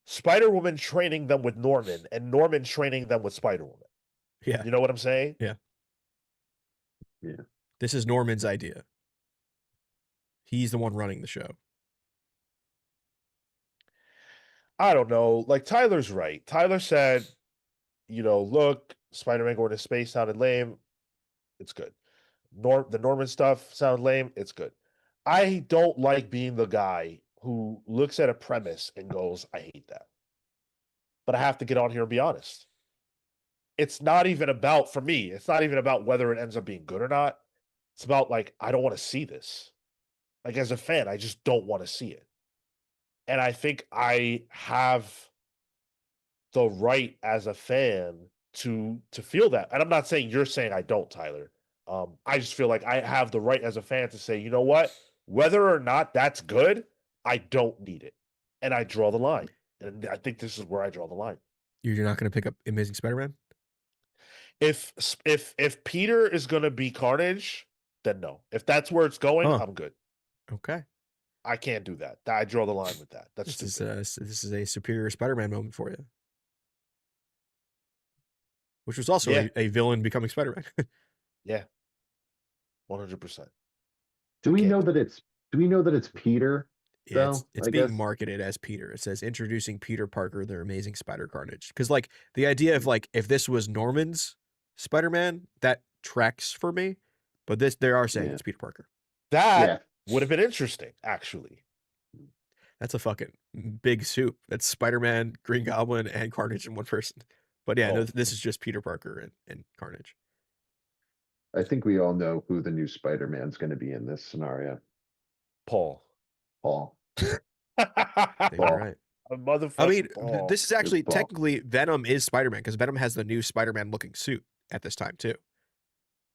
Spider-Woman training them with Norman and Norman training them with Spider-Woman. Yeah. You know what I'm saying? Yeah. Yeah. This is Norman's idea. He's the one running the show. I don't know. Like Tyler's right. Tyler said, look, Spider-Man going to space sounded lame. It's good. The Norman stuff sounded lame. It's good. I don't like being the guy who looks at a premise and goes, I hate that. But I have to get on here and be honest. It's not even about, for me, it's not even about whether it ends up being good or not. It's about like, I don't want to see this. Like as a fan, I just don't want to see it. And I think I have the right as a fan to feel that. And I'm not saying you're saying I don't, Tyler. I just feel like I have the right as a fan to say, you know what? Whether or not that's good, I don't need it. And I draw the line. And I think this is where I draw the line. You're not going to pick up Amazing Spider-Man? If Peter is going to be Carnage, then no. If that's where it's going, I'm good. Okay. I can't do that. I draw the line with that. That's this is a superior Spider-Man moment for you. Which was also a villain becoming Spider-Man. Yeah. 100%. Do we know that it's Peter? Yeah, it's being guess. marketed as Peter. It says introducing Peter Parker, their amazing Spider Carnage. Because like the idea of like if this was Norman's Spider-Man, that tracks for me. But this, they are saying Yeah. it's Peter Parker. That Yeah. would have been interesting, actually. That's a fucking big soup. That's Spider-Man, Green Goblin, and Carnage in one person. But yeah, no, Oh. this is just Peter Parker and Carnage. I think we all know who the new Spider-Man's going to be in this scenario. Paul. Paul. You're Paul. right. A motherfucking I mean, Paul. this is actually Paul. technically Venom is Spider-Man because Venom has the new Spider-Man looking suit at this time too.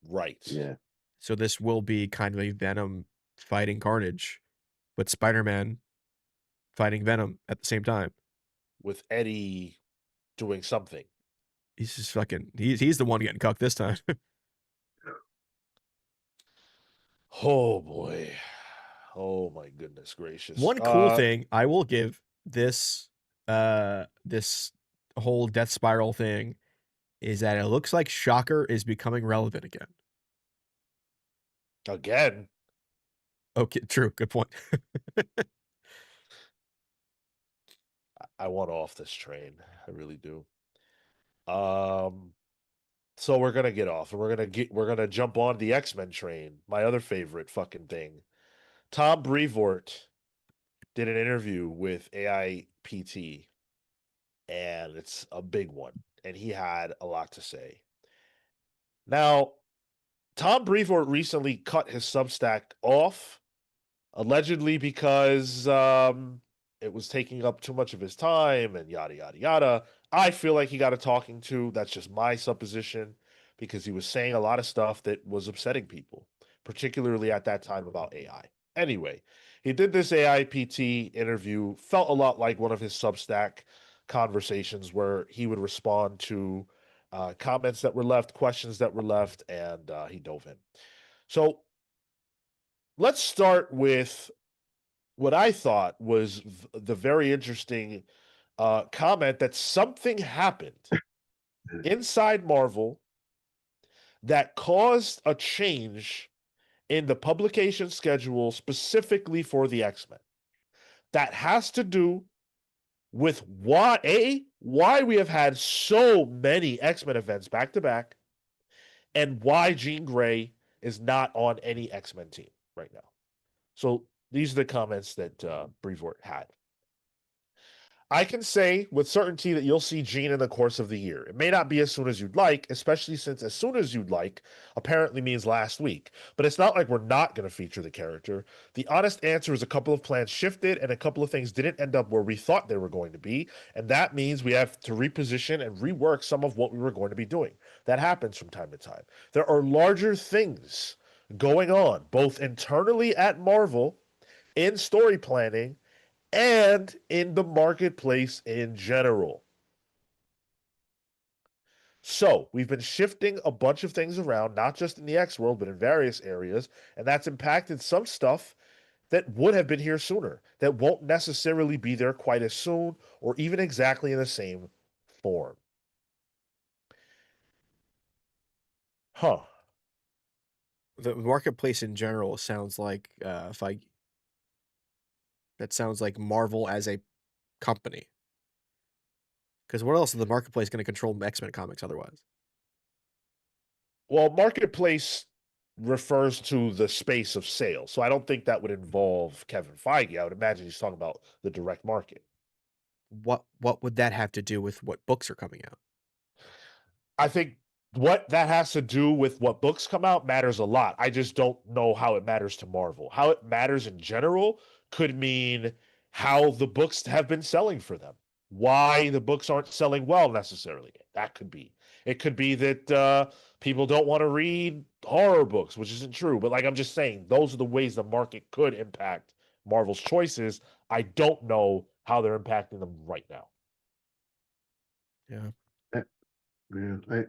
Right. Yeah. So this will be kind of a Venom fighting Carnage, but Spider-Man fighting Venom at the same time. With Eddie doing something. He's just fucking. He's the one getting cucked this time. Oh boy. Oh my goodness gracious. One cool thing I will give this this whole Death Spiral thing is that it looks like Shocker is becoming relevant again. Again. Okay, true. Good point. I want off this train. I really do. So we're gonna get off and we're gonna jump on the X-Men train. My other favorite fucking thing. Tom Brevoort did an interview with AIPT, and it's a big one, and he had a lot to say. Now, Tom Brevoort recently cut his Substack off, allegedly because it was taking up too much of his time and yada yada yada. I feel like he got a talking to. That's just my supposition, because he was saying a lot of stuff that was upsetting people, particularly at that time about AI. Anyway, he did this AIPT interview, felt a lot like one of his Substack conversations where he would respond to comments that were left, questions that were left, and he dove in. So let's start with what I thought was the very interesting comment that something happened inside Marvel that caused a change in the publication schedule specifically for the X-Men. That has to do with why we have had so many X-Men events back to back, and why Jean Grey is not on any X-Men team right now. So these are the comments that Brevoort had. I can say with certainty that you'll see Jean in the course of the year. It may not be as soon as you'd like, especially since as soon as you'd like apparently means last week. But it's not like we're not going to feature the character. The honest answer is a couple of plans shifted and a couple of things didn't end up where we thought they were going to be. And that means we have to reposition and rework some of what we were going to be doing. That happens from time to time. There are larger things going on, both internally at Marvel, in story planning, and in the marketplace in general. So we've been shifting a bunch of things around, not just in the X world, but in various areas, and that's impacted some stuff that would have been here sooner, that won't necessarily be there quite as soon, or even exactly in the same form. Huh. The marketplace in general sounds like Feige. That sounds like Marvel as a company. Because what else is the marketplace going to control X-Men comics otherwise? Well, marketplace refers to the space of sale. So I don't think that would involve Kevin Feige. I would imagine he's talking about the direct market. What would that have to do with what books are coming out? I think what that has to do with what books come out matters a lot. I just don't know how it matters to Marvel. How it matters in general could mean how the books have been selling for them. Why the books aren't selling well necessarily. That could be. It could be that people don't want to read horror books, which isn't true. But like I'm just saying, those are the ways the market could impact Marvel's choices. I don't know how they're impacting them right now. Yeah. Yeah,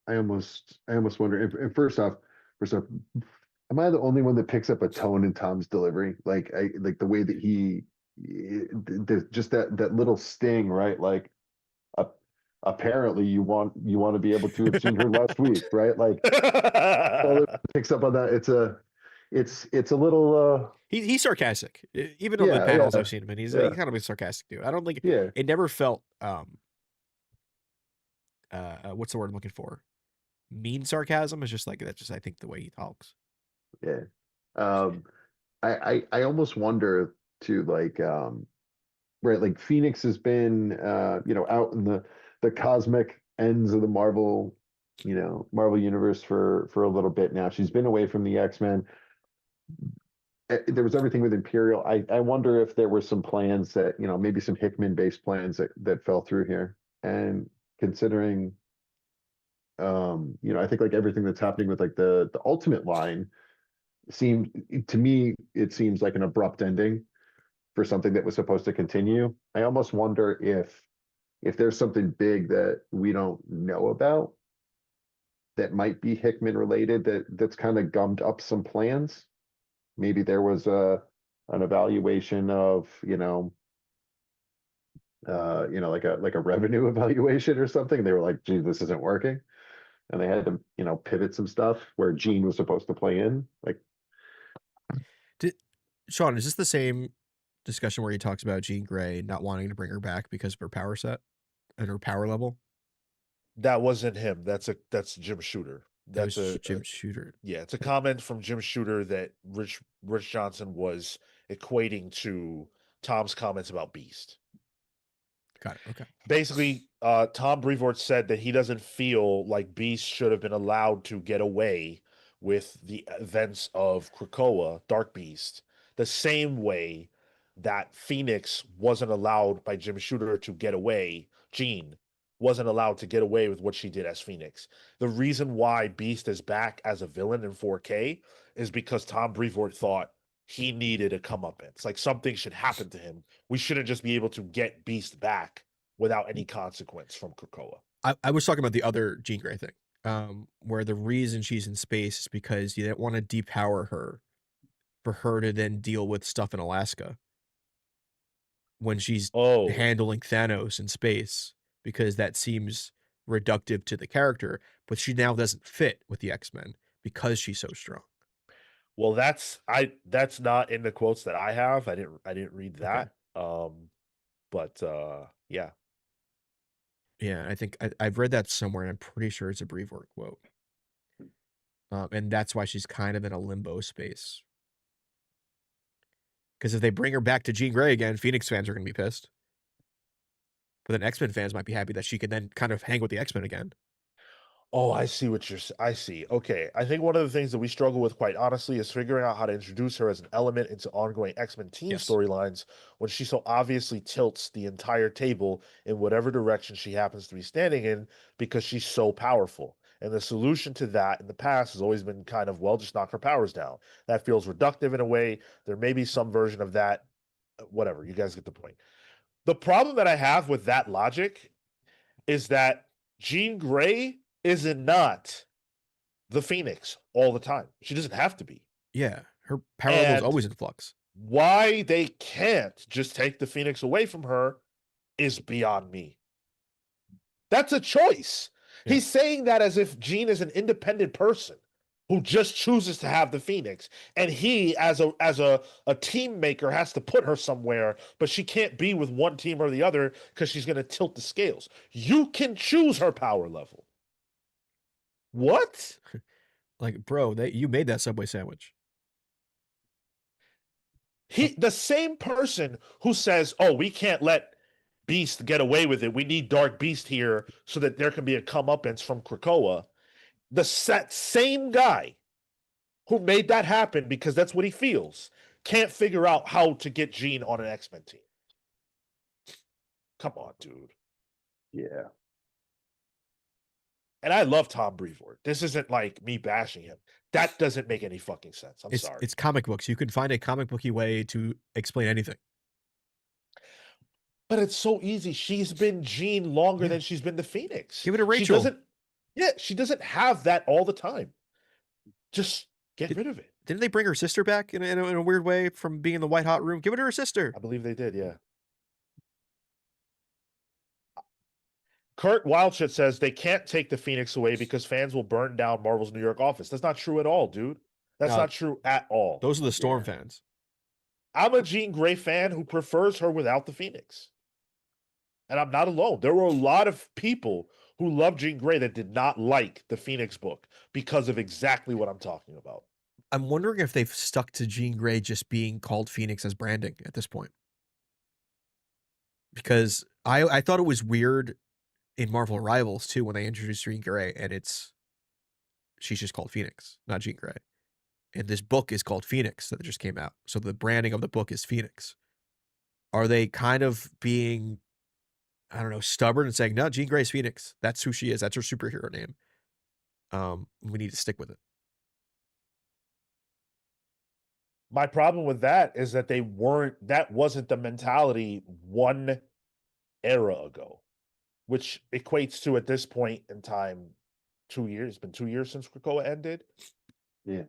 I almost wonder. And first off, am I the only one that picks up a tone in Tom's delivery? Like like the way that there's just that little sting, right? Like, apparently you want to be able to have seen her last week, right? Like, all it picks up on that. It's a little. He's sarcastic. Even on the Yeah, panels yeah, I've seen him in, he's yeah. kind of a sarcastic dude. I don't think Yeah. it never felt what's the word I'm looking for? Mean sarcasm. Is just like that's just I think the way he talks. Yeah. I almost wonder to like right, like Phoenix has been out in the cosmic ends of the Marvel, Marvel universe for a little bit now. She's been away from the X-Men. There was everything with Imperial. I wonder if there were some plans that, maybe some Hickman based plans that fell through here. And considering I think like everything that's happening with like the Ultimate line seems to me, it seems like an abrupt ending for something that was supposed to continue. I almost wonder if there's something big that we don't know about that might be Hickman related that's kind of gummed up some plans. Maybe there was an evaluation of like a revenue evaluation or something. They were like, "Gee, this isn't working," and they had to pivot some stuff where Jean was supposed to play in. Like, Sean, is this the same discussion where he talks about Jean Grey not wanting to bring her back because of her power set and her power level? That wasn't him. That's Jim Shooter. That That's was Jim Shooter. Yeah, it's a comment from Jim Shooter that Rich Johnson was equating to Tom's comments about Beast. Got it. Okay. Basically, Tom Brevoort said that he doesn't feel like Beast should have been allowed to get away with the events of Krakoa, Dark Beast, the same way that Phoenix wasn't allowed by Jim Shooter to get away. Jean wasn't allowed to get away with what she did as Phoenix. The reason why Beast is back as a villain in 4K is because Tom Brevoort thought he needed a comeuppance. Like something should happen to him. We shouldn't just be able to get Beast back without any consequence from Krakoa. I was talking about the other Jean Grey thing, where the reason she's in space is because you didn't want to depower her for her to then deal with stuff in Alaska when she's handling Thanos in space, because that seems reductive to the character, but she now doesn't fit with the X-Men because she's so strong. Well, that's not in the quotes that I have. I didn't read that. Okay. But yeah. Yeah, I think I've read that somewhere, and I'm pretty sure it's a Brevoort quote. And that's why she's kind of in a limbo space. Because if they bring her back to Jean Grey again, Phoenix fans are going to be pissed. But then X-Men fans might be happy that she can then kind of hang with the X-Men again. Oh, I see what I see. Okay. I think one of the things that we struggle with, quite honestly, is figuring out how to introduce her as an element into ongoing X-Men team storylines when she so obviously tilts the entire table in whatever direction she happens to be standing in because she's so powerful. And the solution to that in the past has always been kind of, well, just knock her powers down. That feels reductive in a way. There may be some version of that. Whatever. You guys get the point. The problem that I have with that logic is that Jean Grey is not the Phoenix all the time. She doesn't have to be. Yeah, her power level is always in flux. Why they can't just take the Phoenix away from her is beyond me. That's a choice. Yeah. He's saying that as if Jean is an independent person who just chooses to have the Phoenix, and he, as a team maker, has to put her somewhere, but she can't be with one team or the other because she's going to tilt the scales. You can choose her power level. What? Like, bro, you made that Subway sandwich. The same person who says, "Oh, we can't let Beast get away with it. We need Dark Beast here so that there can be a comeuppance from Krakoa." That same guy who made that happen because that's what he feels can't figure out how to get Jean on an X-Men team. Come on, dude. Yeah. And I love Tom Brevoort. This isn't like me bashing him. That doesn't make any fucking sense. I'm sorry. It's comic books. You can find a comic booky way to explain anything. But it's so easy. She's been Jean longer than she's been the Phoenix. Give it to Rachel. She doesn't have that all the time. Just get rid of it. Didn't they bring her sister back in a weird way from being in the white hot room? Give it to her sister. I believe they did, yeah. Kurt Wildshit says they can't take the Phoenix away because fans will burn down Marvel's New York office. That's not true at all, dude. That's not true at all. Those are the Storm fans. I'm a Jean Grey fan who prefers her without the Phoenix. And I'm not alone. There were a lot of people who loved Jean Grey that did not like the Phoenix book because of exactly what I'm talking about. I'm wondering if they've stuck to Jean Grey just being called Phoenix as branding at this point. Because I thought it was weird in Marvel Rivals too when they introduced Jean Grey, and she's just called Phoenix, not Jean Grey. And this book is called Phoenix that just came out. So the branding of the book is Phoenix. Are they kind of being, I don't know, stubborn and saying, no, Jean Grey's Phoenix. That's who she is. That's her superhero name. We need to stick with it. My problem with that is that that wasn't the mentality one era ago, which equates to, at this point in time, 2 years. It's been 2 years since Krakoa ended. Yeah.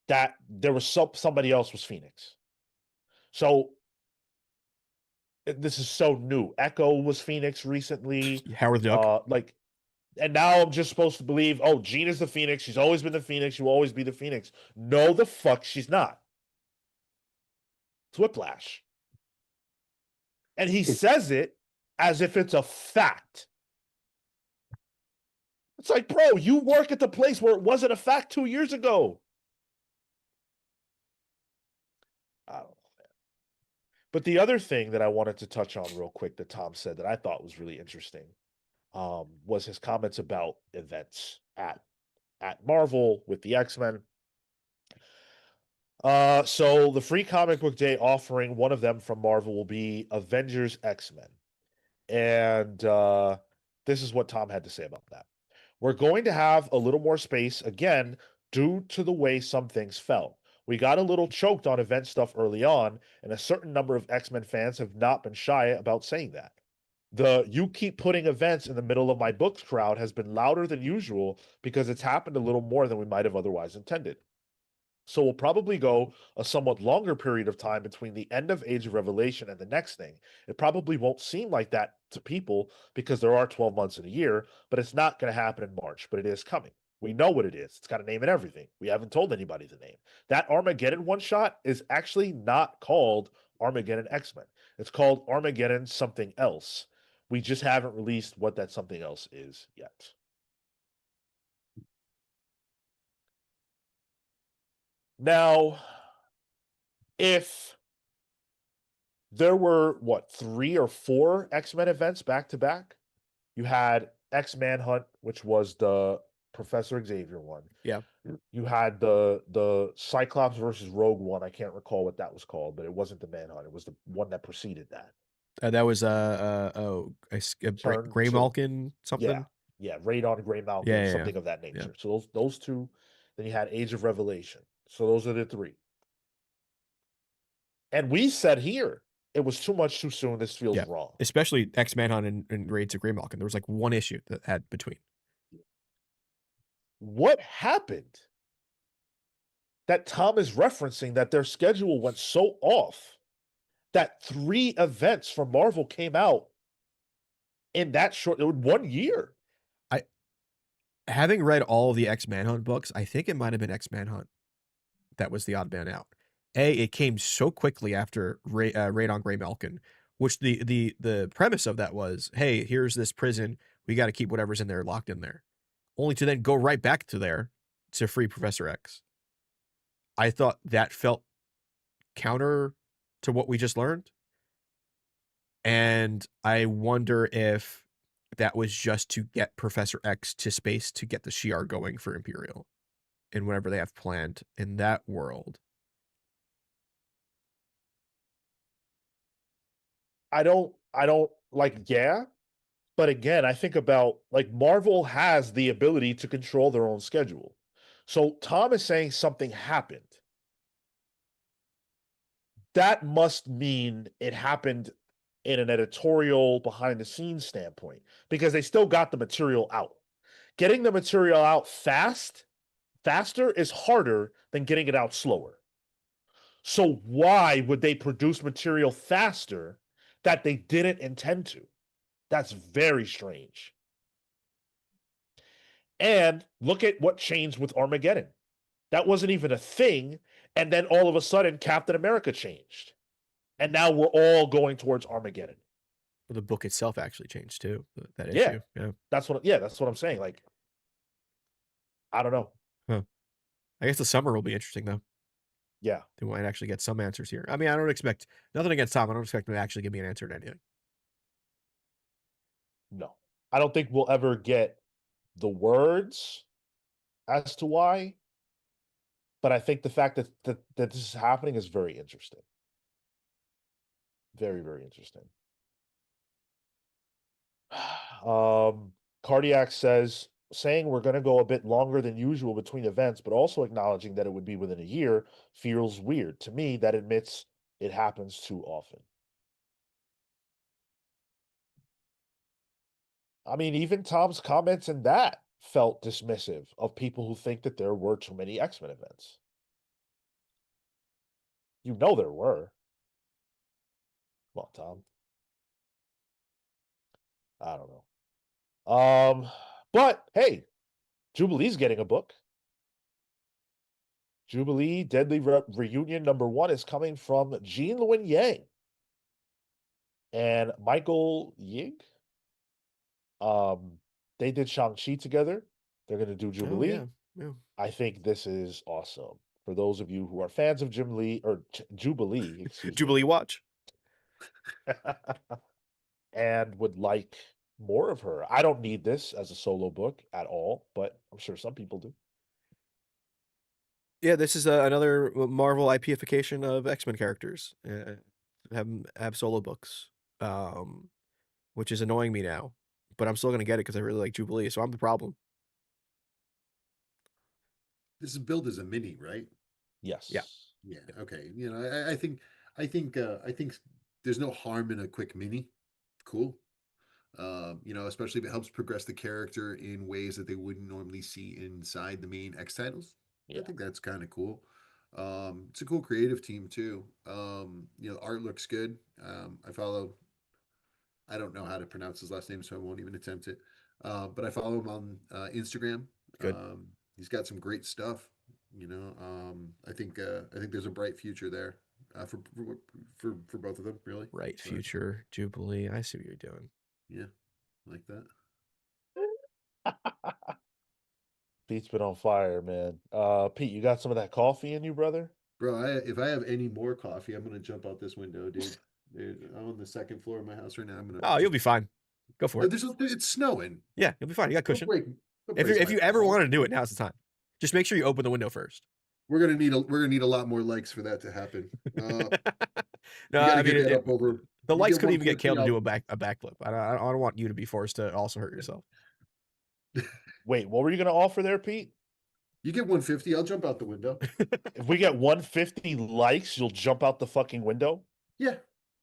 That there was somebody else was Phoenix. So this is so new. Echo was Phoenix recently. Howard the Duck. And now I'm just supposed to believe, oh, Jean is the Phoenix. She's always been the Phoenix. She will always be the Phoenix. No, the fuck she's not. It's Whiplash. And he says it as if it's a fact. It's like, bro, you work at the place where it wasn't a fact 2 years ago. I don't know, man. But the other thing that I wanted to touch on real quick that Tom said that I thought was really interesting was his comments about events at Marvel with the X-Men. So the free comic book day offering, one of them from Marvel, will be Avengers X-Men. And this is what Tom had to say about that. We're going to have a little more space, again, due to the way some things fell. We got a little choked on event stuff early on, and a certain number of X-Men fans have not been shy about saying that. The "you keep putting events in the middle of my books" crowd has been louder than usual because it's happened a little more than we might have otherwise intended. So we'll probably go a somewhat longer period of time between the end of Age of Revelation and the next thing. It probably won't seem like that to people because there are 12 months in a year, but it's not going to happen in March, but it is coming. We know what it is. It's got a name and everything. We haven't told anybody the name. That Armageddon one-shot is actually not called Armageddon X-Men. It's called Armageddon something else. We just haven't released what that something else is yet. Now, if there were, 3 or 4 X-Men events back to back, you had X-Manhunt, which was the Professor Xavier one. Yeah. You had the Cyclops versus Rogue one. I can't recall what that was called, but it wasn't the Manhunt. It was the one that preceded that. That was Gray Malkin something. Yeah, Radon, Gray Malkin, something of that nature. Yeah. So those two. Then you had Age of Revelation. So those are the 3. And we said here it was too much too soon. This feels wrong. Especially X-Manhunt and Raids of Grey Malkin. There was like one issue that had between. What happened that Tom is referencing that their schedule went so off that 3 events from Marvel came out in that short 1 year? Having read all of the X-Manhunt books, I think it might have been X-Manhunt that was the odd man out. It came so quickly after Raid on Grey Malkin, which the premise of that was, hey, here's this prison. We got to keep whatever's in there locked in there. Only to then go right back to there to free Professor X. I thought that felt counter to what we just learned. And I wonder if that was just to get Professor X to space to get the Shi'ar going for Imperial and whatever they have planned in that world. I don't but again, I think about Marvel has the ability to control their own schedule. So Tom is saying something happened. That must mean it happened in an editorial behind the scenes standpoint because they still got the material out. Getting the material out faster is harder than getting it out slower. So why would they produce material faster that they didn't intend to? That's very strange. And look at what changed with Armageddon. That wasn't even a thing. And then all of a sudden, Captain America changed. And now we're all going towards Armageddon. The book itself actually changed too. That Yeah. issue. Yeah. That's what I'm saying. Like, I don't know. Huh. I guess the summer will be interesting though. Yeah. They might actually get some answers here. I mean, I don't expect nothing against Tom. I don't expect him to actually give me an answer to anything. No. I don't think we'll ever get the words as to why, but I think the fact that this is happening is very interesting. Very, very interesting. Cardiac says, saying we're going to go a bit longer than usual between events, but also acknowledging that it would be within a year feels weird. To me, that admits it happens too often. I mean, even Tom's comments in that felt dismissive of people who think that there were too many X-Men events. You know there were. Come on, Tom. I don't know. But hey, Jubilee's getting a book. Jubilee Deadly Reunion #1 is coming from Jean Lewin Yang and Michael Yig. They did Shang-Chi together. They're going to do Jubilee. Oh, yeah. I think this is awesome. For those of you who are fans of Jubilee, excuse Jubilee watch. me, and would like more of her. I don't need this as a solo book at all, but I'm sure some people do. Yeah, this is another Marvel IPification of X-Men characters. Have solo books, which is annoying me now. But I'm still gonna get it because I really like Jubilee, so I'm the problem. This is billed as a mini, right? Yes. Yeah. Yeah. Okay. You know, I think there's no harm in a quick mini. Cool. You know, especially if it helps progress the character in ways that they wouldn't normally see inside the main X titles. Yeah. I think that's kind of cool. It's a cool creative team too. You know, art looks good. I don't know how to pronounce his last name, so I won't even attempt it. But I follow him on Instagram. Good. He's got some great stuff. You know, I think there's a bright future there for both of them, really. Right, future Jubilee. I see what you're doing. Yeah, like that. Pete's been on fire, man. Pete, you got some of that coffee in you, brother? Bro, if I have any more coffee, I'm gonna jump out this window, dude. I'm on the second floor of my house right now. I'm gonna. Oh, you'll be fine. Go for it. It's snowing. Yeah, you'll be fine. You got cushion. Don't If you ever fall. want to do it, now's the time. Just make sure you open the window first. We're gonna need a lot more likes for that to happen. No, gotta I get mean that up over. the you likes get could even get 150, Kale to I'll- do a backflip. I don't want you to be forced to also hurt yourself. Wait, what were you going to offer there, Pete? You get 150, I'll jump out the window. If we get 150 likes, you'll jump out the fucking window? Yeah,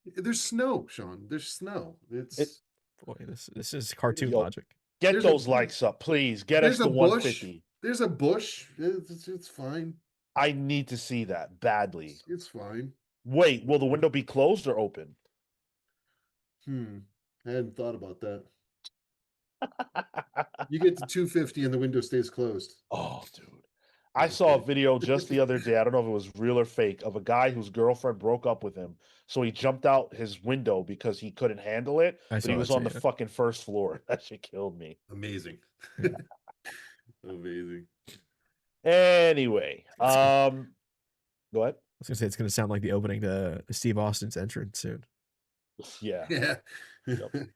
there's snow, Sean. There's snow. Boy, this is cartoon Yo, logic. Get There's those a- likes up, please. Get us there's to a bush. 150. There's a bush. It's fine. I need to see that badly. It's fine. Wait, will the window be closed or open? I hadn't thought about that. You get to 250 and the window stays closed. Oh, dude. I saw a video just the other day. I don't know if it was real or fake of a guy whose girlfriend broke up with him. So he jumped out his window because he couldn't handle it. I But saw he was that on too, the yeah. fucking first floor. That shit killed me. Amazing. Yeah. Amazing. Anyway, go ahead. I was gonna say it's gonna sound like the opening to Steve Austin's entrance soon. Yeah. Yeah. Yep.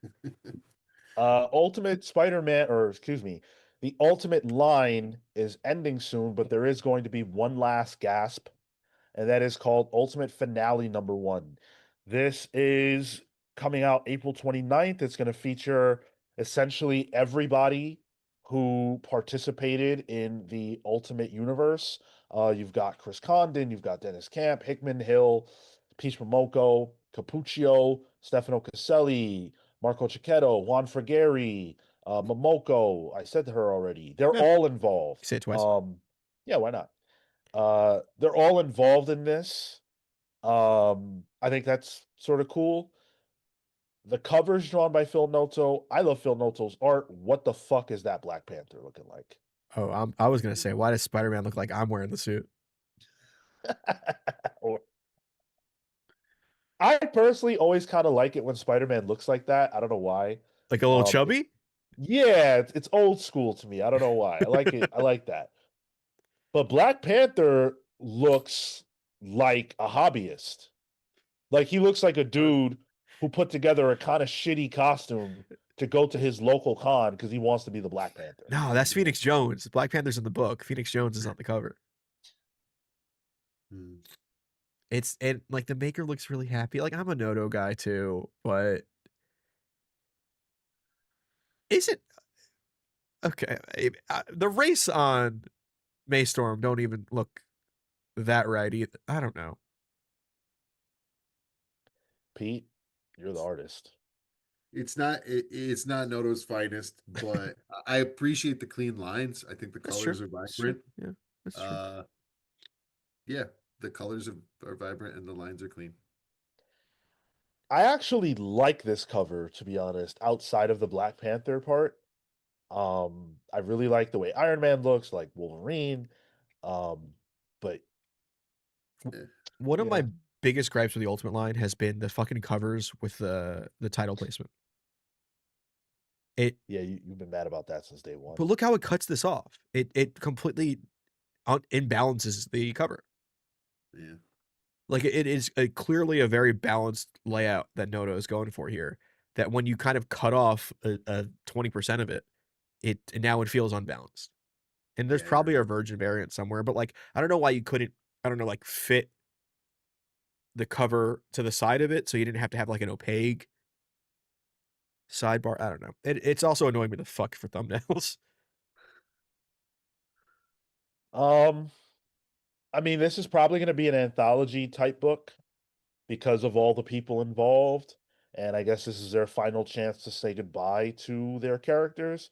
Ultimate Spider-Man, or excuse me, the Ultimate line is ending soon, but there is going to be one last gasp, and that is called Ultimate Finale #1. This is coming out April 29th. It's going to feature essentially everybody who participated in the Ultimate Universe. You've got Chris Condon, you've got Dennis Camp, Hickman Hill, Peach Momoko, Capuccio, Stefano Caselli, Marco Cicchetto, Juan Frigeri, Momoko. I said to her already. They're Yeah. all involved. Say it twice. Yeah, why not? They're all involved in this. I think that's sort of cool. The cover's drawn by Phil Noto. I love Phil Noto's art. What the fuck is that Black Panther looking like? Oh, I was gonna say, why does Spider-Man look like I'm wearing the suit? Or I personally always kind of like it when Spider-Man looks like that. I don't know why. Like a little Um, chubby? Yeah, it's old school to me. I don't know why. I like it. I like that. But Black Panther looks like a hobbyist. Like he looks like a dude who put together a kind of shitty costume to go to his local con because he wants to be the Black Panther. No, that's Phoenix Jones. Black Panther's in the book. Phoenix Jones is on the cover. Hmm. And like the maker looks really happy. Like I'm a Noto guy too, but is it okay? The race on Maystorm don't even look that right either. I don't know. Pete, you're the artist. It's not Noto's finest, but I appreciate the clean lines. I think the That's colors true. are That's true. vibrant. Yeah, that's true. Yeah, the colors are vibrant and the lines are clean. I actually like this cover, to be honest, outside of the Black Panther part. I really like the way Iron Man looks, like Wolverine. But Yeah. One of yeah, my biggest gripes with the Ultimate line has been the fucking covers with the title placement. It yeah, you've been mad about that since day one. But look how it cuts this off. It completely imbalances the cover. Yeah. Like it is clearly a very balanced layout that Noto is going for here. That when you kind of cut off a 20% of it, it now it feels unbalanced. And there's Yeah, probably a virgin variant somewhere, but like I don't know why you couldn't, I don't know, like fit the cover to the side of it so you didn't have to have like an opaque sidebar. I don't know. It's also annoying me the fuck for thumbnails. Um, I mean, this is probably going to be an anthology type book because of all the people involved. And I guess this is their final chance to say goodbye to their characters,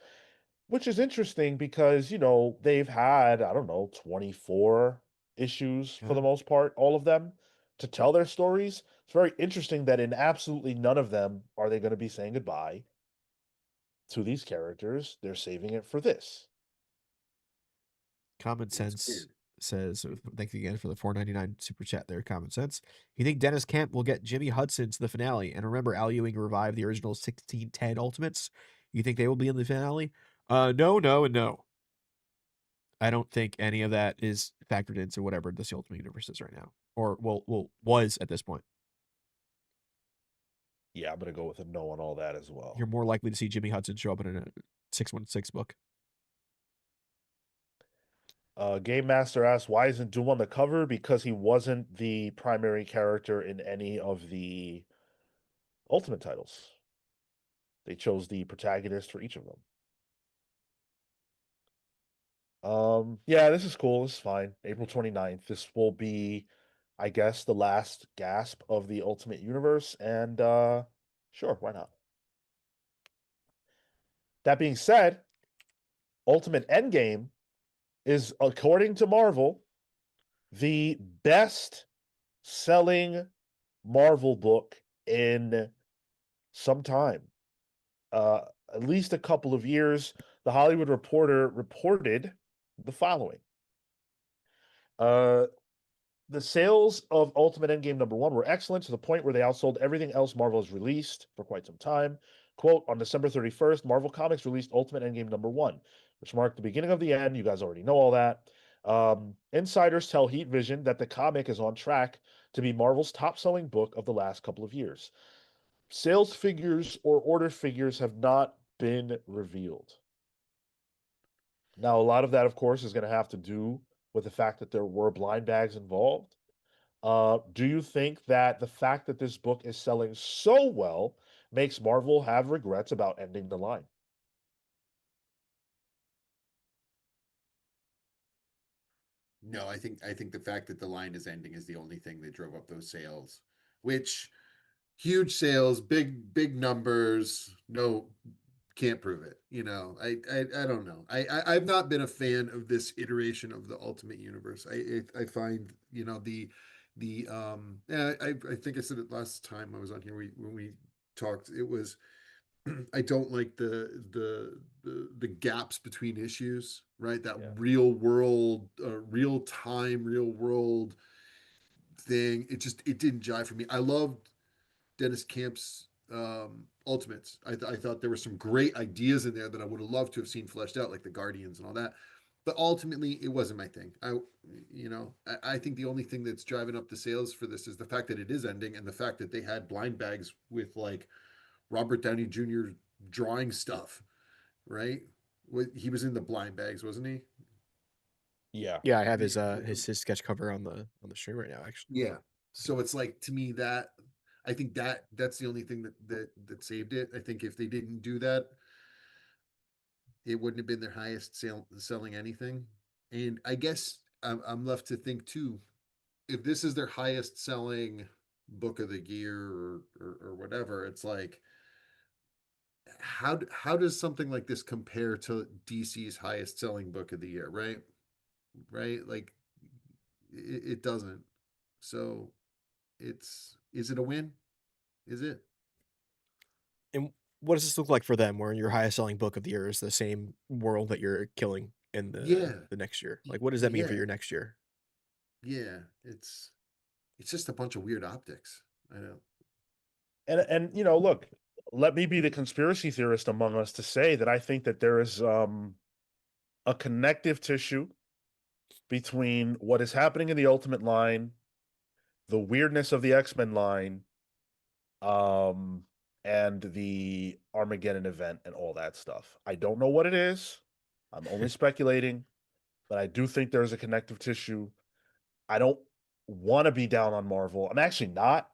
which is interesting because, they've had, I don't know, 24 issues for the Yeah. most part, all of them, to tell their stories. It's very interesting that in absolutely none of them are they going to be saying goodbye to these characters. They're saving it for this. Common it's Sense weird. says, thank you again for the $4.99 super chat there, Common Sense. You think Dennis Kemp will get Jimmy Hudson to the finale? And remember, Al Ewing revived the original 1610 Ultimates. You think they will be in the finale? No, no, and no. I don't think any of that is factored into whatever this Ultimate Universe is right now. Or, was at this point. Yeah, I'm going to go with a no on all that as well. You're more likely to see Jimmy Hudson show up in a 616 book. Game Master asks, why isn't Doom on the cover? Because he wasn't the primary character in any of the Ultimate titles. They chose the protagonist for each of them. Yeah, this is cool. This is fine. April 29th. This will be, I guess, the last gasp of the Ultimate Universe, and sure, why not? That being said, Ultimate Endgame is, according to Marvel, the best selling Marvel book in some time. At least a couple of years. The Hollywood Reporter reported the following. The sales of Ultimate Endgame #1 were excellent to the point where they outsold everything else Marvel has released for quite some time. Quote, on December 31st, Marvel Comics released Ultimate Endgame #1, which marked the beginning of the end. You guys already know all that. Insiders tell Heat Vision that the comic is on track to be Marvel's top-selling book of the last couple of years. Sales figures or order figures have not been revealed. Now, a lot of that, of course, is going to have to do with the fact that there were blind bags involved. Do you think that the fact that this book is selling so well makes Marvel have regrets about ending the line? No, I think the fact that the line is ending is the only thing that drove up those sales, which huge sales, big numbers. No, can't prove it. I don't know. I've not been a fan of this iteration of the Ultimate Universe. I find I think I said it last time I was on here. When we talked, it was I don't like the gaps between issues, right? That Yeah. real world, real time, real world thing. It didn't jive for me. I loved Dennis Camp's Ultimates. I thought there were some great ideas in there that I would have loved to have seen fleshed out, like the Guardians and all that. But ultimately, it wasn't my thing. I think the only thing that's driving up the sales for this is the fact that it is ending, and the fact that they had blind bags with like Robert Downey Jr. drawing stuff, right? He was in the blind bags, wasn't he? Yeah. Yeah, I have his sketch cover on the stream right now, actually. Yeah. So it's like, to me, that I think that's the only thing that saved it. I think if they didn't do that, it wouldn't have been their highest selling anything. And I guess I'm left to think too, if this is their highest selling book of the year or whatever, it's like, how does something like this compare to DC's highest selling book of the year, right? Right? Like it doesn't. So is it a win? Is it? And what does this look like for them, where your highest selling book of the year is the same world that you're killing in Yeah. the next year? Like, what does that mean for Yeah. your next year? Yeah. It's just a bunch of weird optics. I know. And you know, look, let me be the conspiracy theorist among us to say that I think that there is a connective tissue between what is happening in the Ultimate line, the weirdness of the X-Men line, and the Armageddon event and all that stuff. I don't know what it is. I'm only speculating, but I do think there's a connective tissue. I don't want to be down on Marvel. I'm actually not,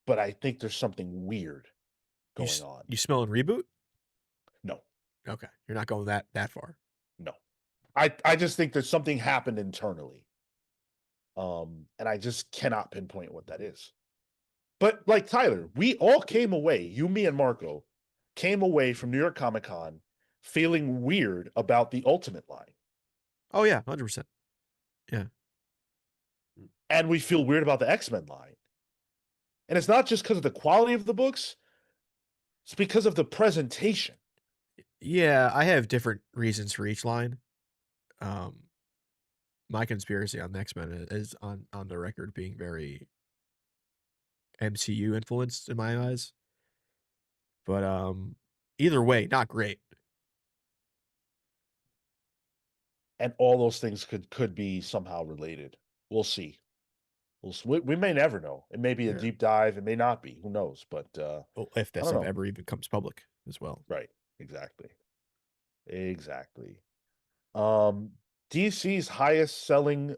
but I think there's something weird going on. You smelling reboot? No. Okay, you're not going that far. No. I just think there's something happened internally. And I just cannot pinpoint what that is. But like Tyler, we all came away, you, me, and Marco, came away from New York Comic Con feeling weird about the Ultimate line. Oh yeah, 100%. Yeah. And we feel weird about the X-Men line. And it's not just because of the quality of the books, it's because of the presentation. Yeah, I have different reasons for each line. My conspiracy on the X-Men is on the record being very MCU influenced in my eyes. But either way, not great. And all those things could be somehow related. We'll see. We may never know. It may be a Yeah. deep dive. It may not be. Who knows? But Well, if that I don't stuff know. ever even comes public as well. Right. Exactly. DC's highest selling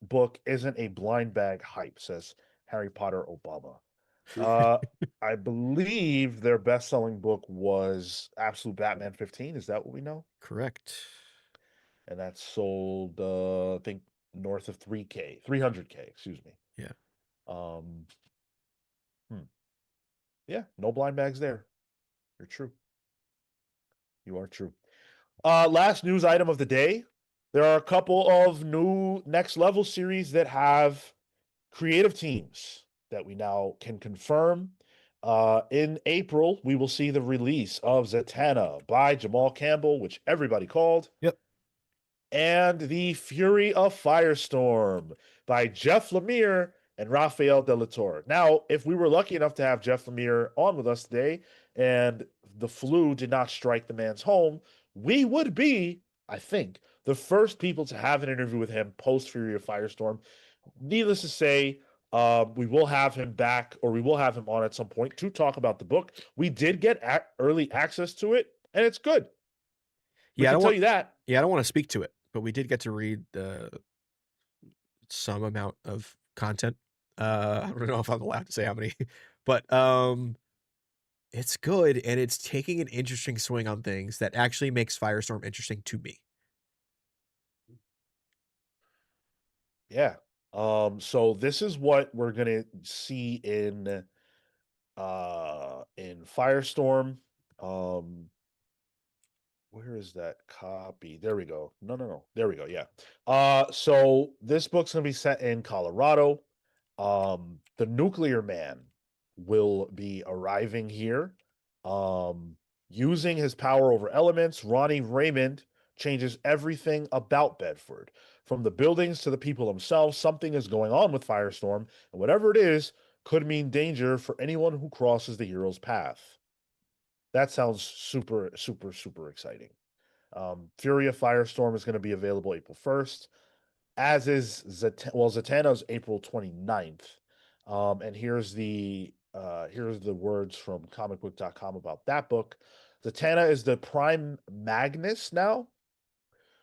book isn't a blind bag hype, says Harry Potter Obama. I believe their best-selling book was Absolute Batman 15. Is that what we know? Correct. And that sold, I think, north of 300K, excuse me. Yeah. Yeah, no blind bags there. You're true. You are true. Last news item of the day. There are a couple of new Next Level series that have creative teams that we now can confirm. In April, we will see the release of Zatanna by Jamal Campbell, which everybody called. Yep. And The Fury of Firestorm by Jeff Lemire and Rafael De La Torre. Now, if we were lucky enough to have Jeff Lemire on with us today and the flu did not strike the man's home, we would be, I think, the first people to have an interview with him post Fury of Firestorm. Needless to say, we will have him back, or we will have him on at some point to talk about the book. We did get early access to it, and it's good. We can tell you that. Yeah, I don't want to speak to it, but we did get to read some amount of content. I don't know if I'm allowed to say how many, but it's good, and it's taking an interesting swing on things that actually makes Firestorm interesting to me. Yeah. So this is what we're gonna see in Firestorm. Where is that copy? There we go. No. There we go. Yeah. So this book's gonna be set in Colorado. The Nuclear Man will be arriving here. Using his power over elements, Ronnie Raymond changes everything about Bedford. From the buildings to the people themselves, something is going on with Firestorm, and whatever it is, could mean danger for anyone who crosses the hero's path. That sounds super, super, super exciting. Fury of Firestorm is going to be available April 1st, as is Zatanna is April 29th. And here's the words from comicbook.com about that book. Zatanna is the prime Magnus now,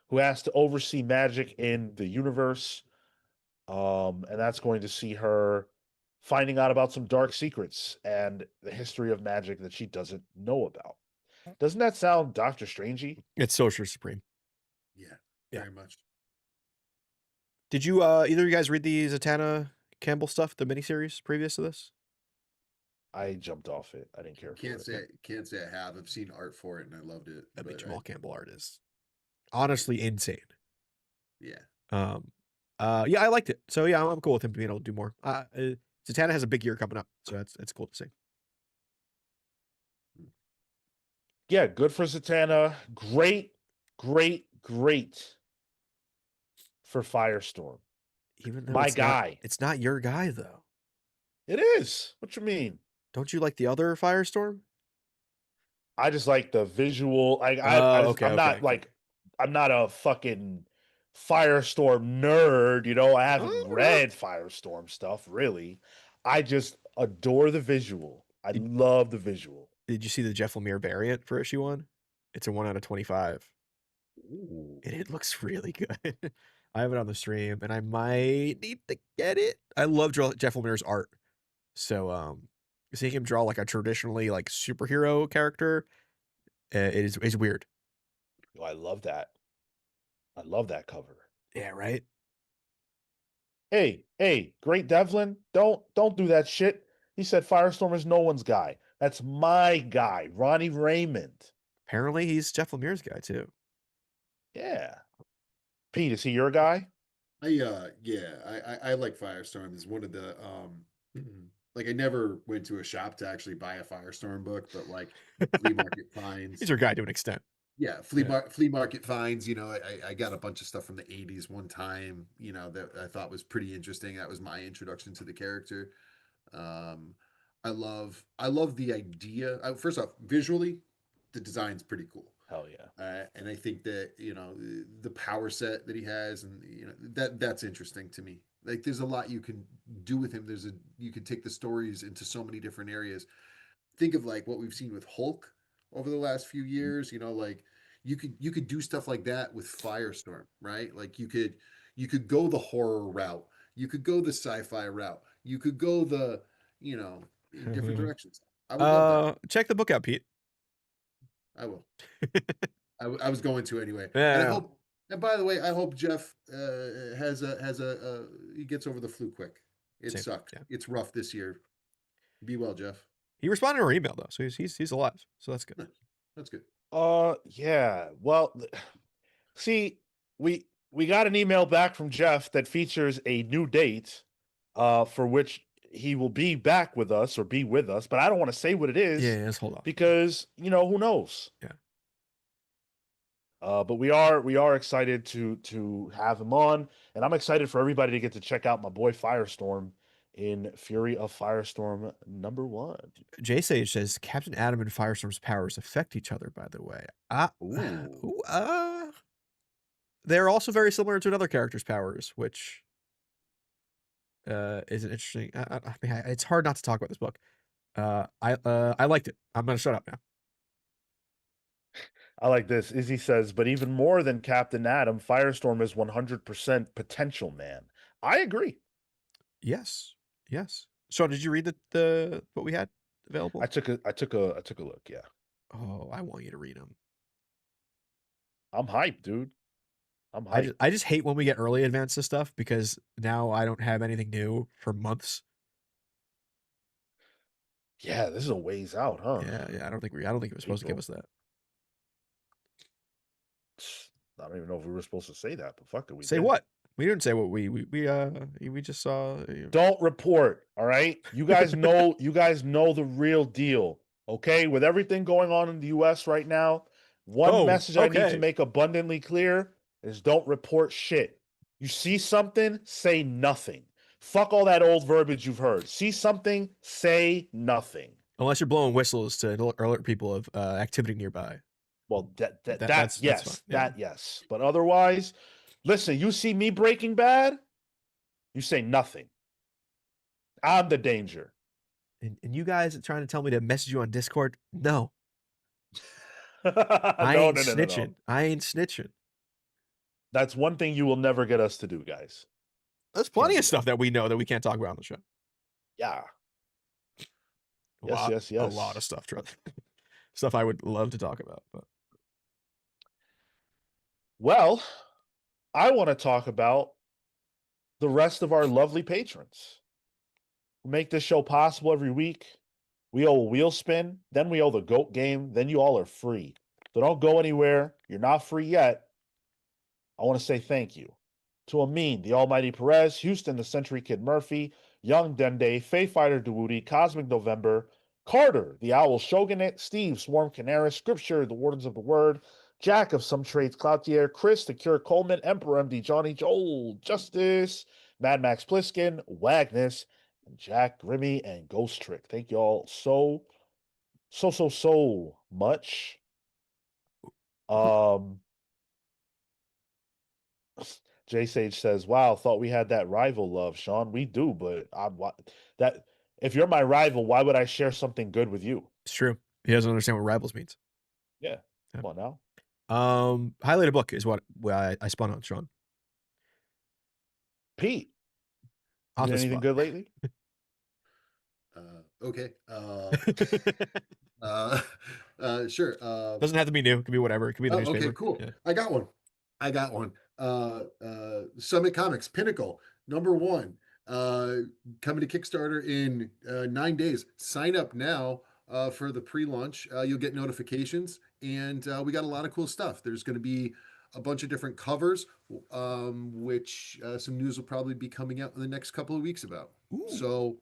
who has to oversee magic in the universe. And that's going to see her finding out about some dark secrets and the history of magic that she doesn't know about. Doesn't that sound Doctor Strangey? It's Sorcerer Supreme. Yeah, Yeah. very much. Did you either of you guys read the Zatanna Campbell stuff, the miniseries previous to this? I jumped off it. I didn't care Can't for it. say I have. I've seen art for it and I loved it. I mean, but Jamal Campbell art is honestly insane. yeah. Yeah, I liked it. So yeah, I'm cool with him being able to do more. Zatanna has a big year coming up, so that's cool to see. Yeah, good for Zatanna. Great, great, great for Firestorm. Even though My guy. it's not your guy though. It is. What you mean? Don't you like the other Firestorm? I just like the visual. I'm not a fucking Firestorm nerd, you know. I haven't read Firestorm stuff really. I just adore the visual. I love the visual. Did you see the Jeff Lemire variant for issue 1? It's a 1 out of 25. Ooh. And it looks really good. I have it on the stream, and I might need to get it. I love Jeff Lemire's art. So seeing him draw like a traditionally like superhero character is weird. Oh, I love that. I love that cover. Yeah, right. Hey, Great Devlin, don't do that shit. He said Firestorm is no one's guy. That's my guy, Ronnie Raymond. Apparently, he's Jeff Lemire's guy too. Yeah. Pete, is he your guy? I like Firestorm. It's one of the like I never went to a shop to actually buy a Firestorm book, but like flea market finds. He's your guy to an extent. Yeah, flea market finds. You know, I got a bunch of stuff from the '80s one time. You know that I thought was pretty interesting. That was my introduction to the character. I love the idea. First off, visually, the design's pretty cool. Hell yeah. And I think that the power set that he has, and that's interesting to me. Like, there's a lot you can do with him. You can take the stories into so many different areas. Think of like what we've seen with Hulk over the last few years. Like you could do stuff like that with Firestorm, right? Like you could go the horror route. You could go the sci-fi route. You could go the in different directions. I would love that. Check the book out, Pete. I will. I was going to anyway. Yeah. And I hope. And by the way, I hope Jeff he gets over the flu quick. It Same, sucked. yeah. It's rough this year. Be well, Jeff. He responded to our email though, so he's alive. So that's good. That's good. Yeah. Well, see, we got an email back from Jeff that features a new date for which he will be back with us or be with us, but I don't want to say what it is. Yeah, let's hold on. Because, who knows? Yeah. But we are excited to have him on, and I'm excited for everybody to get to check out my boy Firestorm in Fury of Firestorm #1. Jay Sage says Captain Atom and Firestorm's powers affect each other, by the way. They're also very similar to another character's powers, which is an interesting. I mean, it's hard not to talk about this book. I liked it. I'm gonna shut up now. I like this. Izzy says, but even more than Captain Atom, Firestorm is 100% potential man. I agree. Yes. Sean, did you read the what we had available? I took a look. Yeah. Oh, I want you to read them. I'm hyped, dude. I'm hyped. I just hate when we get early advance to stuff because now I don't have anything new for months. Yeah, this is a ways out, huh? Yeah. I don't think it was supposed to give us that. I don't even know if we were supposed to say that, but fuck it. We say did. What? We didn't say what we just saw. Don't report, all right? You guys know the real deal, okay? With everything going on in the US right now, one message I need to make abundantly clear is don't report shit. You see something, say nothing. Fuck all that old verbiage you've heard. See something, say nothing. Unless you're blowing whistles to alert people of activity nearby. Well, That's yes, fine. Yeah. that yes. But otherwise, listen, you see me Breaking Bad, you say nothing. I'm the danger. And you guys are trying to tell me to message you on Discord? No, No, I no, ain't no, no, no. snitching. I ain't snitching. That's one thing you will never get us to do, guys. There's plenty of stuff that we know that we can't talk about on the show. Yeah. A Yes, lot, yes, A yes. lot of stuff, trust. Stuff I would love to talk about. But Well, I want to talk about the rest of our lovely patrons who make this show possible every week. We owe a wheel spin, then we owe the GOAT game, then you all are free. So don't go anywhere. You're not free yet. I want to say thank you to Amin, the Almighty Perez, Houston, the Century Kid Murphy, Young Dende, Fae Fighter Dewooty, Cosmic November, Carter, the Owl Shogunate, Steve, Swarm Canaris, Scripture, the Wardens of the Word, Jack of Some Trades, Cloutier, Chris, the Cure Coleman, Emperor MD Johnny, Joel, Justice, Mad Max Pliskin, Wagnus, and Jack Grimmy, and Ghost Trick. Thank you all so much. J Sage says, "Wow, thought we had that rival love, Sean. We do, but that if you're my rival, why would I share something good with you?" it's true. He doesn't understand what rivals means. Yeah. Yeah. Come on now. Highlighted book is what I spun on, Sean. Pete, you On did the anything spot. good lately? Okay. Sure. Doesn't have to be new. It could be whatever. It could be the Oh, newspaper. okay, cool. Yeah. I got one. Summit Comics Pinnacle #1, coming to Kickstarter in 9 days. Sign up now for the pre-launch. You'll get notifications, and we got a lot of cool stuff. There's going to be a bunch of different covers, which some news will probably be coming out in the next couple of weeks about. Ooh. So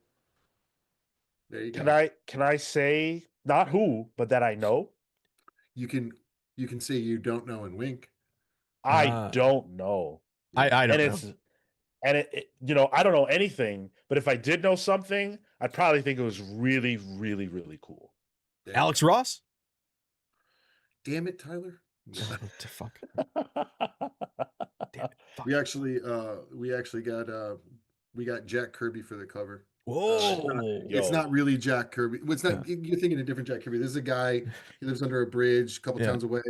there you Can go. I say not who, but that I know? You can say you don't know and wink. I don't know. I don't and know. it's and it I don't know anything, but if I did know something, I'd probably think it was really, really, really cool. There. Alex Ross? Damn it, Tyler. Yeah. Fuck. Damn it. Fuck. We actually got Jack Kirby for the cover. Whoa. It's not really Jack Kirby. Well, it's not. Yeah. You're thinking a different Jack Kirby. This is a guy. He lives under a bridge, a couple Yeah. towns away.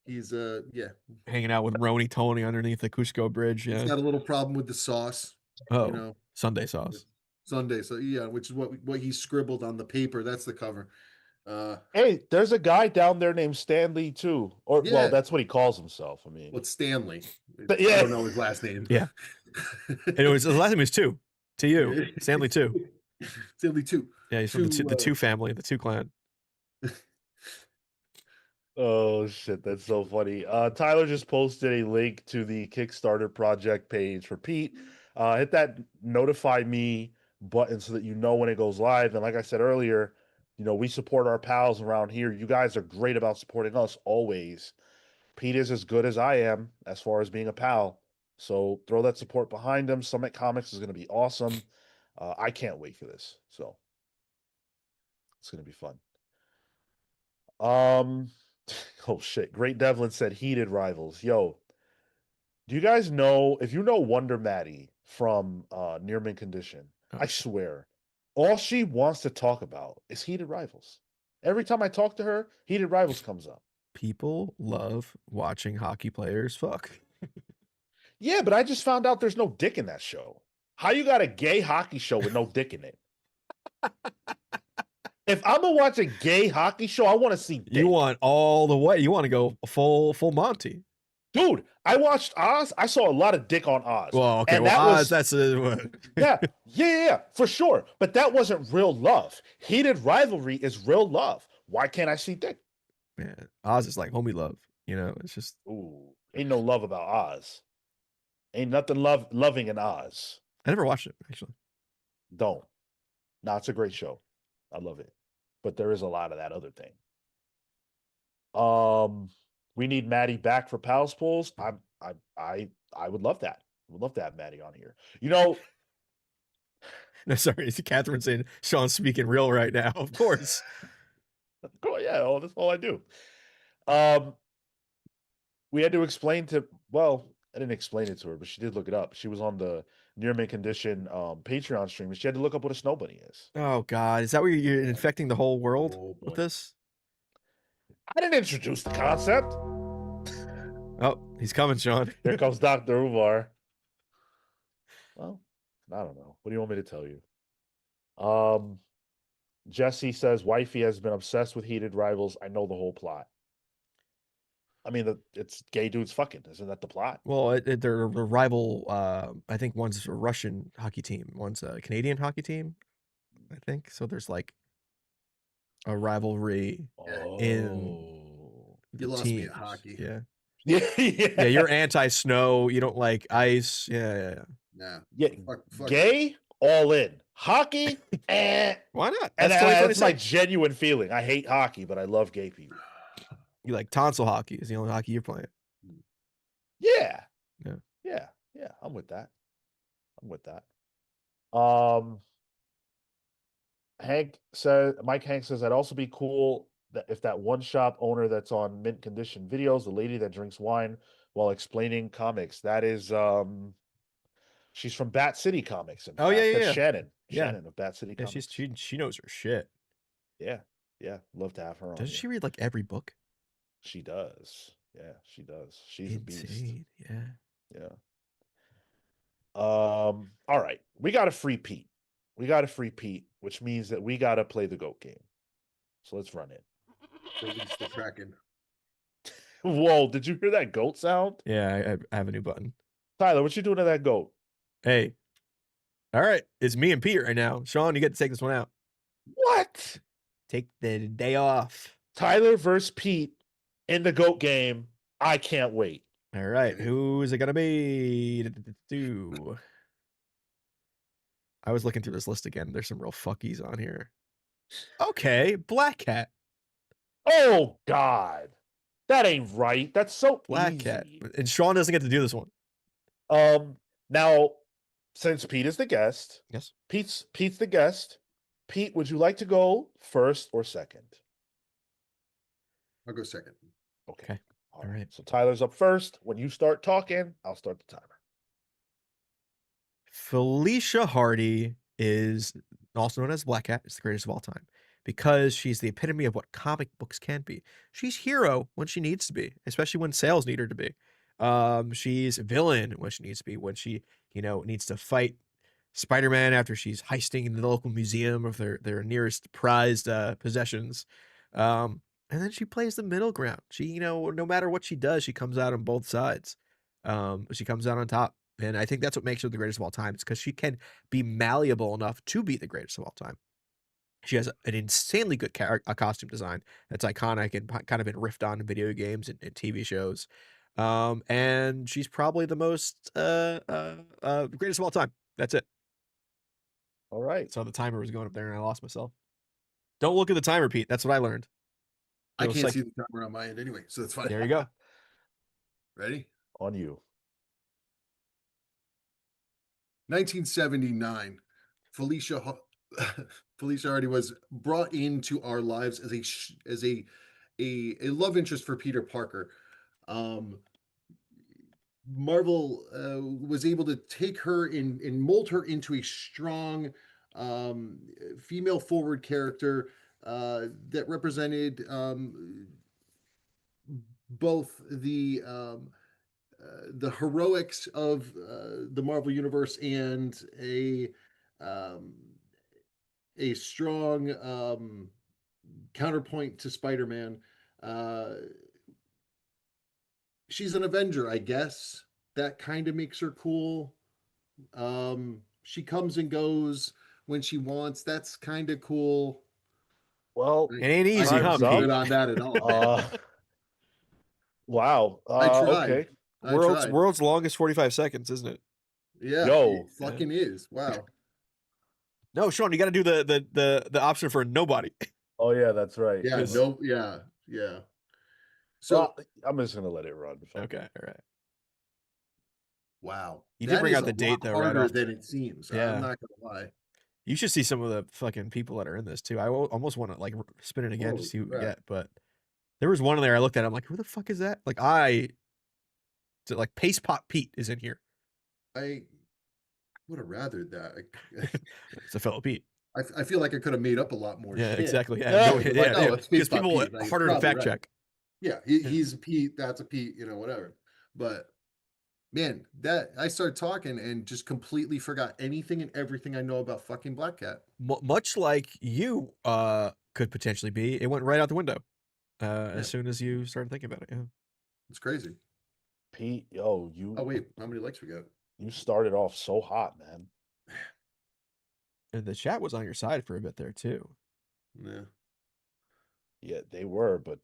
He's Hanging out with Roni Tony underneath the Cusco Bridge. He's Yeah. got a little problem with the sauce. Oh, Sunday sauce. Sunday. So yeah, which is what he scribbled on the paper. That's the cover. Hey, there's a guy down there named Stanley too. Or Yeah. well, that's what he calls himself. I mean, What's Stanley? But, I yeah. don't know his last name. Yeah. And it was the last name was two. To you. Stanley 2. Stanley 2. Yeah, he's from the two family, the 2 clan. Oh shit, that's so funny. Tyler just posted a link to the Kickstarter project page for Pete. Hit that notify me button so that you know when it goes live. And like I said earlier, we support our pals around here. You guys are great about supporting us always. Pete is as good as I am as far as being a pal. So throw that support behind him. Summit Comics is going to be awesome. I can't wait for this. So it's going to be fun. Oh shit. Great Devlin said heated rivals. Yo, do you guys know, if you know Wonder Maddie from Near Mint Condition, I swear, all she wants to talk about is heated rivals. Every time I talk to her, heated rivals comes up. People love watching hockey players fuck. Yeah, but I just found out there's no dick in that show. How you got a gay hockey show with no dick in it? If I'm gonna watch a gay hockey show, I want to see dick. You want all the way. You want to go full Monty. Dude, I watched Oz. I saw a lot of dick on Oz. Well, okay, and well, that Oz, was, that's yeah, for sure. But that wasn't real love. Heated rivalry is real love. Why can't I see dick? Man, Oz is like homie love. It's just Ain't no love about Oz. Ain't nothing loving in Oz. I never watched it actually. Don't. Nah, it's a great show. I love it. But there is a lot of that other thing. We need Maddie back for Pals Pools. I would love that. We'd love to have Maddie on here. You know, No, sorry, it's Catherine saying Sean's speaking real right now. Of course. cool, yeah, well, that's all I do. We had to explain to, well, I didn't explain it to her, but she did look it up. She was on the Near Mint Condition Patreon stream, and she had to look up what a snow bunny is. Oh God, is that where you're infecting the whole world Oh, with boy. this? I didn't introduce the concept. Oh, he's coming, Sean. Here comes Dr. Umar. Well, I don't know. What do you want me to tell you? Jesse says, wifey has been obsessed with Heated Rivals. I know the whole plot. I mean, it's gay dudes fucking. Isn't that the plot? Well, they're a rival. I think one's a Russian hockey team, one's a Canadian hockey team. I think so. There's like a rivalry in Oh. the You lost me at teams. hockey. Yeah, Yeah, yeah. You're anti-snow. You don't like ice. Yeah. Nah. Yeah, Fuck gay, all in. Hockey, eh. Why not? And That's that's my 2026. genuine feeling. I hate hockey, but I love gay people. You like tonsil hockey is the only hockey you're playing. Yeah. Yeah. Yeah. I'm with that. Mike Hank says that'd also be cool that if that one shop owner that's on mint condition videos, the lady that drinks wine while explaining comics. That is she's from Bat City Comics. In Oh, fact. yeah. That's Shannon. Yeah. Shannon of Bat City Yeah, Comics. she knows her shit. Yeah. Love to have her on. Doesn't here. she read like every book? She does. Yeah, she does. She's a beast. Insane. Yeah. Yeah. All right. We got a free Pete. Which means that we got to play the GOAT game. So let's run it. Release the Kraken. Whoa, did you hear that goat sound? Yeah, I have a new button. Tyler, what you doing to that goat? Hey. All right. It's me and Pete right now. Sean, you get to take this one out. What? Take the day off. Tyler versus Pete in the GOAT game. I can't wait. All right. Okay. Who is it going to be? I was looking through this list again. There's some real fuckies on here. Okay. Black Cat. Oh, God. That ain't right. That's so Black easy. Cat. And Sean doesn't get to do this one. Now, since Pete is the guest, Yes. Pete's the guest. Pete, would you like to go first or second? I'll go second. Okay. All All right. So Tyler's up first. When you start talking, I'll start the timer. Felicia Hardy is also known as Black Cat. It's the greatest of all time because she's the epitome of what comic books can be. She's hero when she needs to be, especially when sales need her to be. She's villain when she needs to be, when she, needs to fight Spider-Man after she's heisting in the local museum of their nearest prized possessions. And then she plays the middle ground. She, no matter what she does, she comes out on both sides. She comes out on top. And I think that's what makes her the greatest of all time. It's because she can be malleable enough to be the greatest of all time. She has an insanely good costume design that's iconic and kind of been riffed on in video games and TV shows. And she's probably the most greatest of all time. That's it. All right. So the timer was going up there and I lost myself. Don't look at the timer, Pete. That's what I learned. I Little can't psych- see the timer on my end anyway, so that's fine. There you go. Ready? On you. 1979. Felicia Hardy was brought into our lives as a love interest for Peter Parker. Marvel was able to take her and mold her into a strong female forward character that represented both the heroics of the Marvel universe and a strong counterpoint to Spider-Man. She's an Avenger, I guess. That kind of makes her cool. She comes and goes when she wants. That's kind of cool. Well, It ain't easy, I huh, can't Pete? good on that at all. Wow. I tried. Okay. I World's tried. world's longest 45 seconds, isn't it? Yeah, Yo. it fucking is. Wow. No, Sean, you got to do the option for nobody. Oh yeah, that's right. Yeah, Yes. no, yeah. So So I'm just gonna let it run. Fuck it. Okay, all right. Wow. You did That bring is out a the date, lot though, right harder off. than it seems. Yeah. I'm not gonna lie. You should see some of the fucking people that are in this too. I almost want to like spin it again to Holy see what we crap. get, but there was one in there I looked at. I'm like, who the fuck is that? Like Paste Pot Pete is in here. I would have rathered that. It's a fellow Pete. I feel like I could have made up a lot more Yeah, shit. exactly. Yeah, Yeah. no, Like, yeah, oh, yeah. it's Because Paste Pot people Pete. Like, harder to probably fact right. check. Yeah, he's a Pete. That's a Pete. You know, whatever. But man, that I started talking and just completely forgot anything and everything I know about fucking Black Cat. Much like you could potentially be, it went right out the window as soon as you started thinking about it. Yeah. It's crazy. Pete, Oh wait, how many likes we got? you started off so hot, man. And the chat was on your side for a bit there too. Yeah. Yeah, they were, but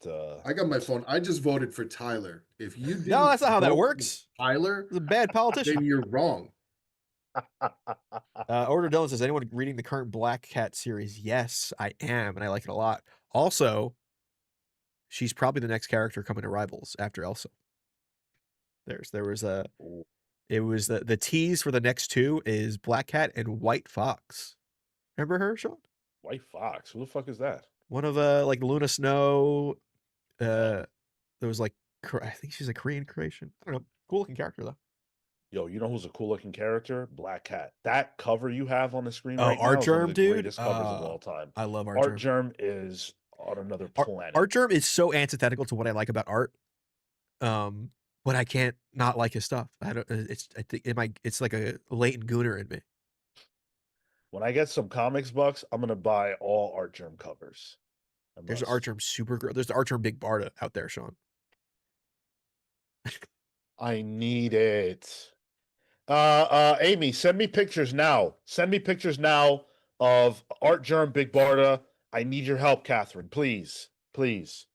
I got my phone. I just voted for Tyler. If you didn't No, that's not how that vote for works. Tyler, He's a bad politician. then you're wrong. Order Dylan says, anyone reading the current Black Cat series? Yes, I am, and I like it a lot. Also, she's probably the next character coming to Rivals after Elsa. It was the tease for the next two is Black Cat and White Fox. Remember her, Sean? White Fox. Who the fuck is that? One of like Luna Snow. There was like I think she's a Korean creation. I don't know. Cool looking character though. Yo, you know who's a cool looking character? Black Cat. That cover you have on the screen Oh, right Art now is one of Germ, the dude? greatest covers of all time. I love Art Art Germ. Germ is on another planet. Art Germ is so antithetical to what I like about art. But I can't not like his stuff. I think it's like a latent gooner in me. When I get some comics bucks, I'm gonna buy all Art Germ covers. There's an Art Germ Supergirl. There's the Art Germ Big Barda out there, Sean. I need it. Amy, send me pictures now. Send me pictures now of Art Germ Big Barda. I need your help, Catherine. Please. Please.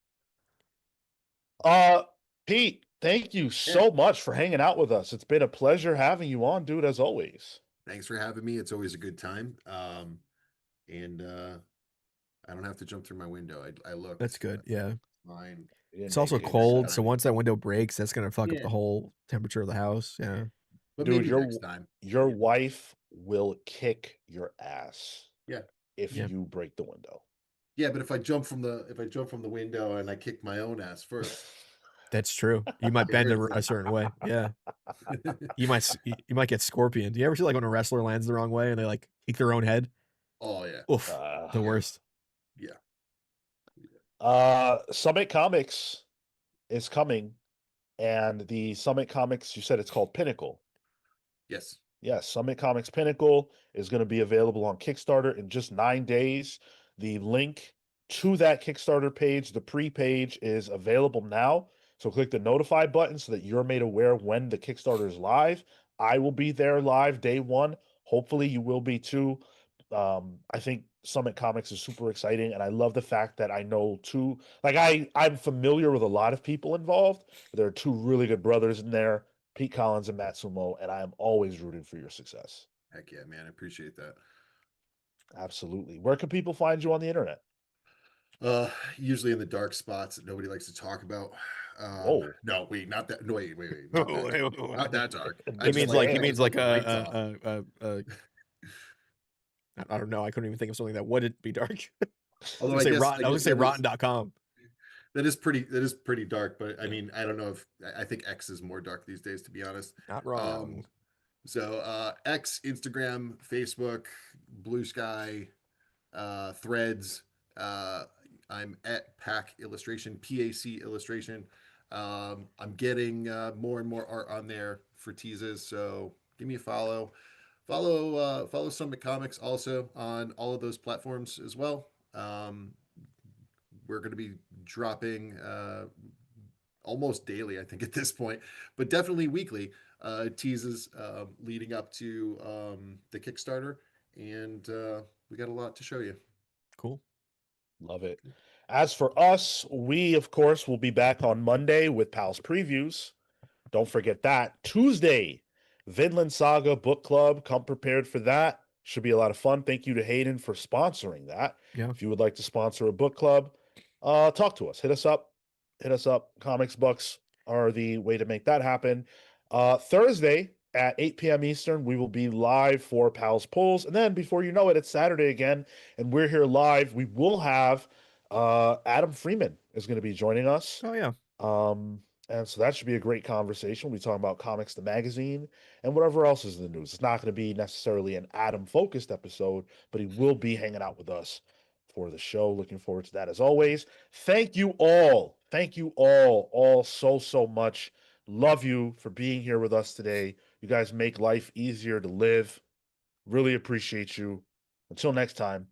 Pete, thank you so much for hanging out with us. It's been a pleasure having you on, dude, as always. Thanks for having me. It's always a good time. And I don't have to jump through my window. I look. That's good. Yeah. Fine. It's also cold, so once that window breaks, that's gonna fuck up Yeah. the whole temperature of the house. Yeah. But Dude, maybe next time. your wife will kick your ass. Yeah. If Yeah. you break the window. Yeah, but if I jump from the window and I kick my own ass first. That's true. You might bend a certain way. Yeah. You might get scorpioned. Do you ever see like when a wrestler lands the wrong way and they like kick their own head? Oh yeah. Oof. The worst. Yeah. Summit Comics is coming, and the Summit Comics, you said it's called Pinnacle. Yes. Yes, Summit Comics Pinnacle is going to be available on Kickstarter in just 9 days. The link to that Kickstarter page, the pre-page, is available now. So click the notify button so that you're made aware when the Kickstarter is live. I will be there live day one. Hopefully you will be too. I think Summit Comics is super exciting, and I love the fact that I know two, like I'm familiar with a lot of people involved. There are two really good brothers in there, Pete Collins and Matt Sumo, and I am always rooting for your success. Heck yeah, man. I appreciate that. Absolutely. Where can people find you on the internet? Usually in the dark spots that nobody likes to talk about. Oh. No, wait, not that. No, wait. Not that dark. He means like a. I don't know. I couldn't even think of something that wouldn't be dark. Although I was gonna say rotten.com. That is pretty dark, but I mean, I don't know if I think X is more dark these days, to be honest. Not wrong. So X, Instagram, Facebook, Bluesky, Threads. I'm at Pack Illustration, PAC Illustration. I'm getting more and more art on there for teases, so give me a follow. Follow Summit Comics also on all of those platforms as well. We're going to be dropping almost daily, I think, at this point, but definitely weekly teases leading up to the Kickstarter, and we got a lot to show you. Cool. Love it. As for us, we, of course, will be back on Monday with Pals Previews. Don't forget that. Tuesday, Vinland Saga Book Club. Come prepared for that. Should be a lot of fun. Thank you to Hayden for sponsoring that. Yeah. If you would like to sponsor a book club, talk to us. Hit us up. Comics Bucks are the way to make that happen. Thursday, at 8 p.m. Eastern, we will be live for Pals Polls. And then before you know it, it's Saturday again, and we're here live. We will have Adam Freeman is going to be joining us. Oh yeah. And so that should be a great conversation. We'll be talking about Comics the Magazine and whatever else is in the news. It's not going to be necessarily an Adam focused episode, but he will be hanging out with us for the show. Looking forward to that as always. Thank you all. Thank you all so much. Love you for being here with us today. You guys make life easier to live. Really appreciate you. Until next time.